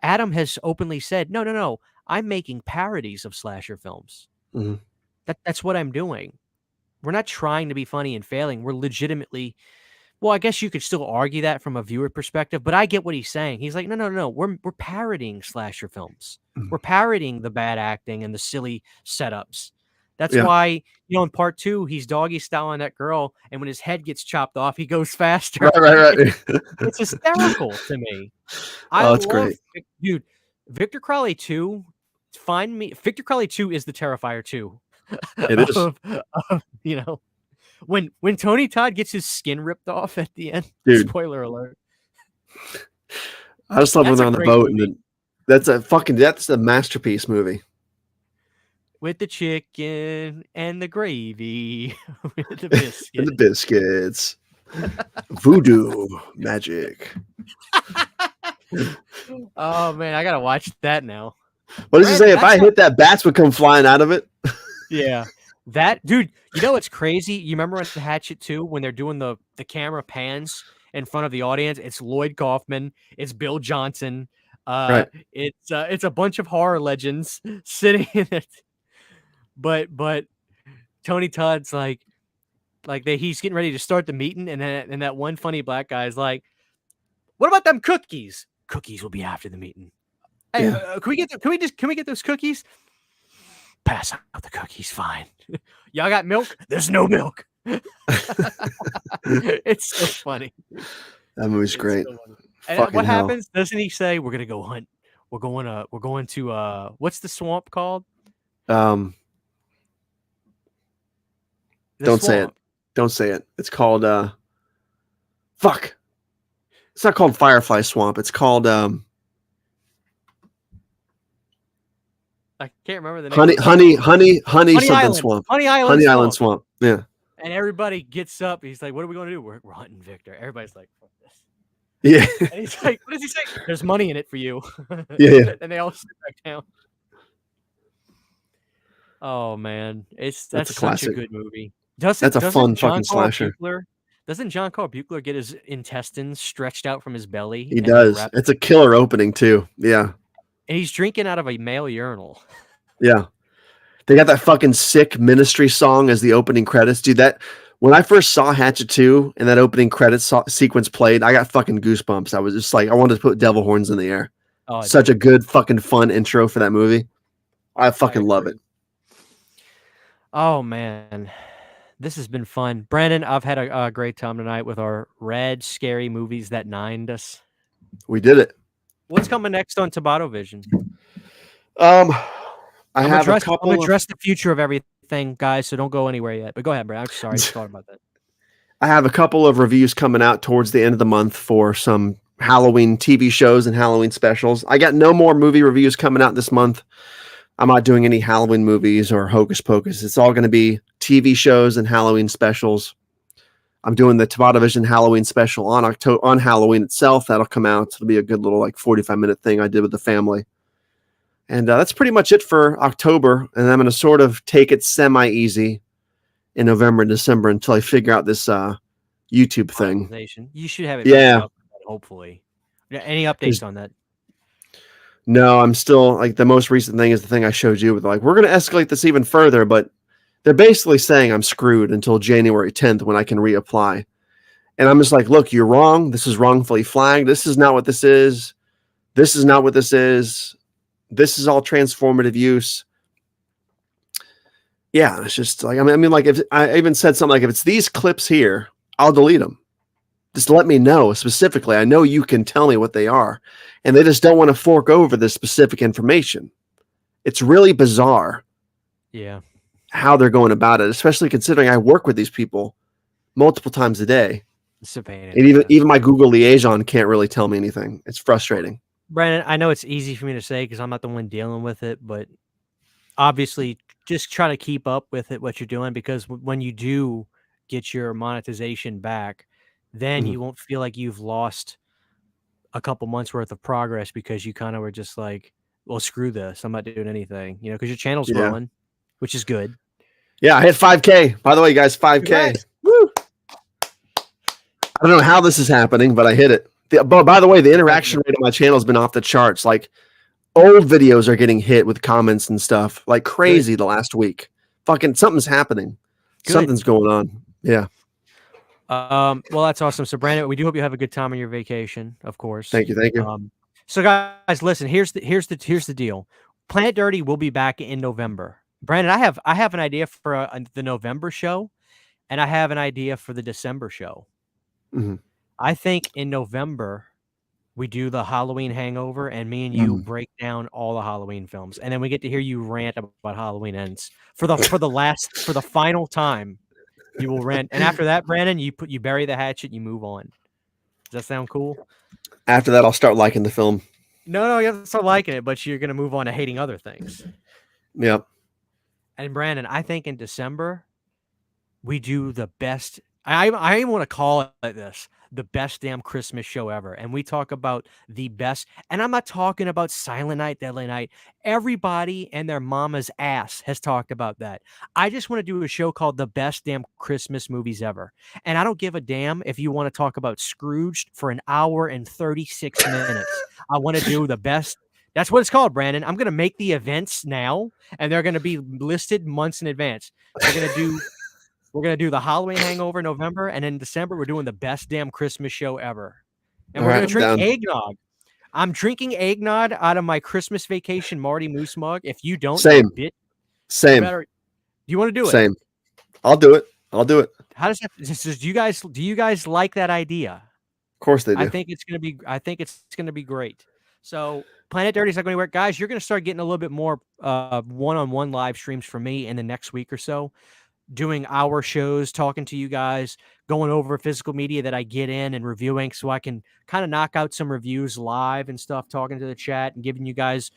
Adam has openly said, no, I'm making parodies of slasher films. Mm-hmm. That's what I'm doing. We're not trying to be funny and failing. We're legitimately, well, I guess you could still argue that from a viewer perspective, but I get what he's saying. He's like, no. We're parodying slasher films. Mm-hmm. We're parodying the bad acting and the silly setups. That's why, in part 2, he's doggy styling that girl, and when his head gets chopped off, he goes faster. Right. It's hysterical to me. That's great. Dude, Victor Crowley 2, find me. Victor Crowley 2 is the Terrifier 2. It is. When Tony Todd gets his skin ripped off at the end. Dude. Spoiler alert. I just love when they're on the boat, and that's a masterpiece movie. With the chicken and the gravy, with the biscuit. And the biscuits. Voodoo magic. Oh man, I gotta watch that now. What does he say? If I hit that, bats would come flying out of it. Yeah. That dude, what's crazy? You remember at the Hatchet 2 when they're doing the camera pans in front of the audience? It's Lloyd Kaufman, it's Bill Johnson, Right. It's a bunch of horror legends sitting in it. But Tony Todd's he's getting ready to start the meeting, and that one funny black guy is like, "What about them cookies? Cookies will be after the meeting. Hey, can we get those cookies? Pass out the cookies, fine. Y'all got milk? There's no milk." It's so funny. That movie's great. So and what happens? Doesn't he say we're gonna go hunt? We're going to what's the swamp called? Don't say it. Don't say it. It's called fuck. It's not called Firefly Swamp. It's called I can't remember the name. Honey something Island. swamp. Honey Island Swamp. Yeah. And everybody gets up. He's like, "What are we going to do? We're hunting Victor." Everybody's like, "Fuck this." Yeah. And he's like, "What does he say? There's money in it for you." Yeah. And they all sit back down. Oh man, that's such a good movie. That's a fun fucking slasher. Doesn't John Carl Buechler get his intestines stretched out from his belly? He does. It's a killer opening too. Yeah. And he's drinking out of a male urinal. Yeah. They got that fucking sick Ministry song as the opening credits. Dude, when I first saw Hatchet 2 and that opening credits sequence played, I got fucking goosebumps. I was just like, I wanted to put devil horns in the air. Oh, such a good fucking fun intro for that movie. I fucking love it. Oh man. This has been fun. Brandon, I've had a great time tonight with our rad, scary movies that nined us. We did it. What's coming next on Tabata Vision? I'm gonna address the future of everything, guys, so don't go anywhere yet. But go ahead, Brandon. I'm sorry. I just thought about that. I have a couple of reviews coming out towards the end of the month for some Halloween TV shows and Halloween specials. I got no more movie reviews coming out this month. I'm not doing any Halloween movies or Hocus Pocus. It's all going to be TV shows and Halloween specials. I'm doing the Tabata Vision Halloween special on Halloween itself. That'll come out. It'll be a good little 45-minute thing I did with the family. And that's pretty much it for October. And I'm going to sort of take it semi-easy in November and December until I figure out this YouTube thing. You should have it up, hopefully. Any updates on that? No, I'm still the most recent thing is the thing I showed you with we're going to escalate this even further, but they're basically saying I'm screwed until January 10th when I can reapply. And I'm just like, look, you're wrong. This is wrongfully flagged. This is not what this is. This is not what this is. This is all transformative use. Yeah, it's just like, I mean, like if I even said something like, if it's these clips here, I'll delete them. Just let me know specifically. I know you can tell me what they are. And they just don't want to fork over this specific information. It's really bizarre. Yeah. How they're going about it, especially considering I work with these people multiple times a day. It's a pain. And even my Google liaison can't really tell me anything. It's frustrating. Brandon, I know it's easy for me to say because I'm not the one dealing with it, but obviously just try to keep up with it, what you're doing, because when you do get your monetization back, then you won't feel like you've lost a couple months worth of progress because you kind of were just like, well, screw this. I'm not doing anything, because your channel's growing, which is good. Yeah, I hit 5K. By the way, guys, 5K. Woo! I don't know how this is happening, but I hit it. But by the way, the interaction rate on my channel has been off the charts. Like, old videos are getting hit with comments and stuff like crazy the last week. Fucking something's happening. Good. Something's going on. Yeah. Well, that's awesome. So, Brandon, we do hope you have a good time on your vacation, of course. Thank you. So, guys, listen. Here's the deal. Planet Dirty will be back in November. Brandon, I have an idea for the November show, and I have an idea for the December show. Mm-hmm. I think in November we do the Halloween hangover, and me and you break down all the Halloween films, and then we get to hear you rant about Halloween Ends for the final time. You will rant, and after that, Brandon, you bury the hatchet, and you move on. Does that sound cool? After that, I'll start liking the film. No, you have to start liking it, but you're gonna move on to hating other things. Yep. And Brandon, I think in December we do the best. I even want to call it this, the best damn Christmas show ever. And we talk about the best. And I'm not talking about Silent Night, Deadly Night. Everybody and their mama's ass has talked about that. I just want to do a show called The Best Damn Christmas Movies Ever. And I don't give a damn if you want to talk about Scrooged for an hour and 36 minutes. I want to do the best. That's what it's called, Brandon. I'm going to make the events now, and they're going to be listed months in advance. We're going to do the Halloween hangover in November, and in December, we're doing the best damn Christmas show ever. And we're going to drink eggnog. I'm drinking eggnog out of my Christmas Vacation Marty Moose mug. If you don't, same. Do you want to do it? Same. I'll do it. How does that? Do you guys like that idea? Of course they do. I think it's going to be great. So Planet Dirty is not going to work. Guys, you're going to start getting a little bit more one-on-one live streams from me in the next week or so. Doing our shows, talking to you guys, going over physical media that I get in and reviewing so I can kind of knock out some reviews live and stuff, talking to the chat and giving you guys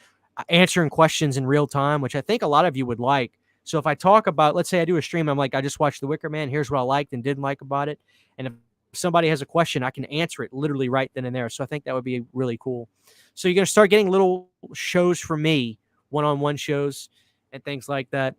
answering questions in real time, which I think a lot of you would like. So if I talk about, let's say I do a stream, I'm like, I just watched The Wicker Man. Here's what I liked and didn't like about it. And if somebody has a question, I can answer it literally right then and there. So I think that would be really cool. So you're going to start getting little shows from me, one-on-one shows and things like that.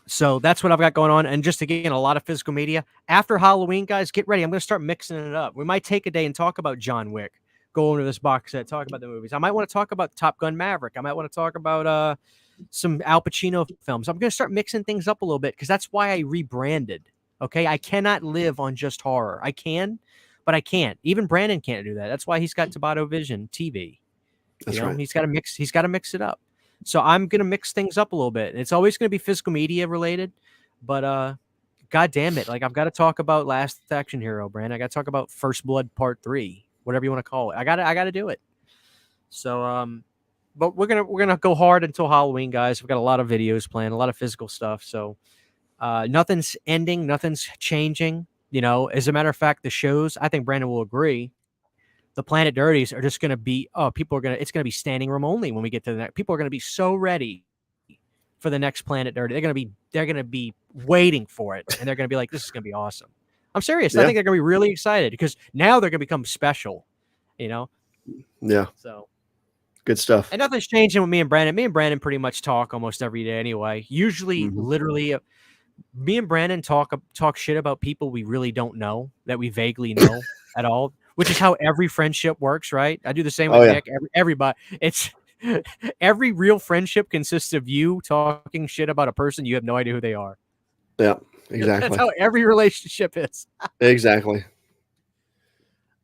So that's what I've got going on. And just again, a lot of physical media. After Halloween, guys, get ready. I'm going to start mixing it up. We might take a day and talk about John Wick, go into this box set, talk about the movies. I might want to talk about Top Gun Maverick. I might want to talk about some Al Pacino films. I'm going to start mixing things up a little bit because that's why I rebranded. Okay, I cannot live on just horror. I can, but I can't. Even Brandon can't do that. That's why he's got Tabata Vision TV. That's right. He's got to mix it up. So I'm going to mix things up a little bit. It's always going to be physical media related, but God damn it. Like I've got to talk about Last Action Hero, Brandon. I got to talk about First Blood Part 3, whatever you want to call it. I got to do it. So, but we're going to go hard until Halloween, guys. We've got a lot of videos planned, a lot of physical stuff. So, nothing's ending, nothing's changing. As a matter of fact, the shows, I think Brandon will agree, the Planet Dirties are just going to be, it's going to be standing room only when we get to the next. People are going to be so ready for the next Planet Dirty. They're going to be waiting for it. And they're going to be like, this is going to be awesome. I'm serious. Yeah. I think they're going to be really excited because now they're going to become special, Yeah. So good stuff. And nothing's changing with me and Brandon. Me and Brandon pretty much talk almost every day anyway. Usually, literally, me and Brandon talk shit about people we really don't know, that we vaguely know at all. Which is how every friendship works, right? I do the same with Nick. Everybody. It's every real friendship consists of you talking shit about a person you have no idea who they are. Yeah, exactly. That's how every relationship is. Exactly.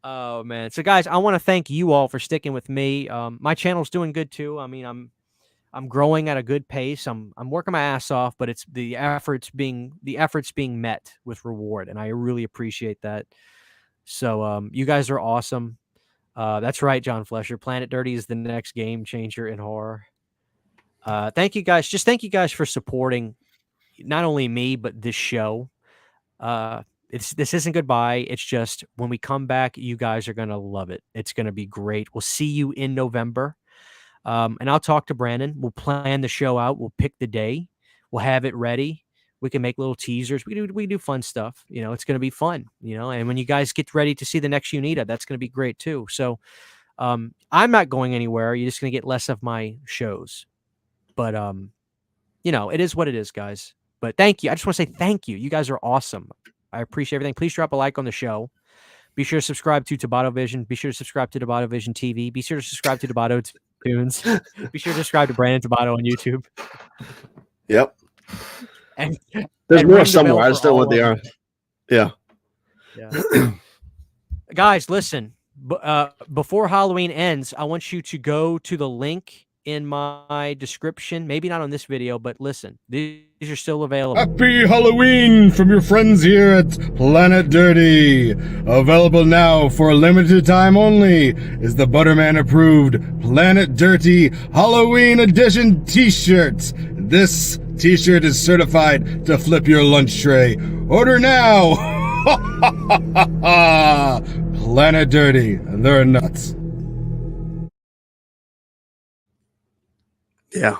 Oh man. So guys, I want to thank you all for sticking with me. My channel's doing good too. I mean, I'm growing at a good pace. I'm working my ass off, but it's the efforts being met with reward, and I really appreciate that. So you guys are awesome. That's right, John Flesher. Planet Dirty is the next game changer in horror. Thank you guys. Just thank you guys for supporting not only me but this show. This isn't goodbye. It's just when we come back, you guys are gonna love it. It's gonna be great. We'll see you in November. And I'll talk to Brandon. We'll plan the show out. We'll pick the day. We'll have it ready. We can make little teasers. We do fun stuff. You know, it's going to be fun. You know, and when you guys get ready to see the next Unita, that's going to be great too. So, I'm not going anywhere. You're just going to get less of my shows. But you know, it is what it is, guys. But thank you. I just want to say thank you. You guys are awesome. I appreciate everything. Please drop a like on the show. Be sure to subscribe to Tabata Vision. Be sure to subscribe to Tabata Vision TV. Be sure to subscribe to Tabata Tunes. Be sure to subscribe to Brandon Tabata on YouTube. Yep. And there's and more ring the somewhere. bell I for just don't know all what they of are. Yeah. Yeah. Guys, listen. Before Halloween ends, I want you to go to the link in my description. Maybe not on this video, but listen. These are still available. Happy Halloween from your friends here at Planet Dirty. Available now for a limited time only is the Butterman approved Planet Dirty Halloween edition t-shirt. This t-shirt is certified to flip your lunch tray. Order now. Planet Dirty. They're nuts. Yeah.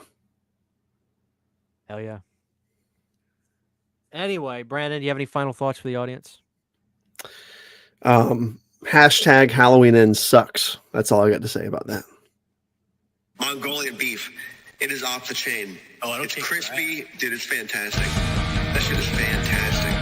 Hell yeah. Anyway, Brandon, do you have any final thoughts for the audience? Hashtag Halloween Ends sucks. That's all I got to say about that. Mongolian beef. It is off the chain. Oh, I don't It's crispy. Dude, it's fantastic. That shit is fantastic.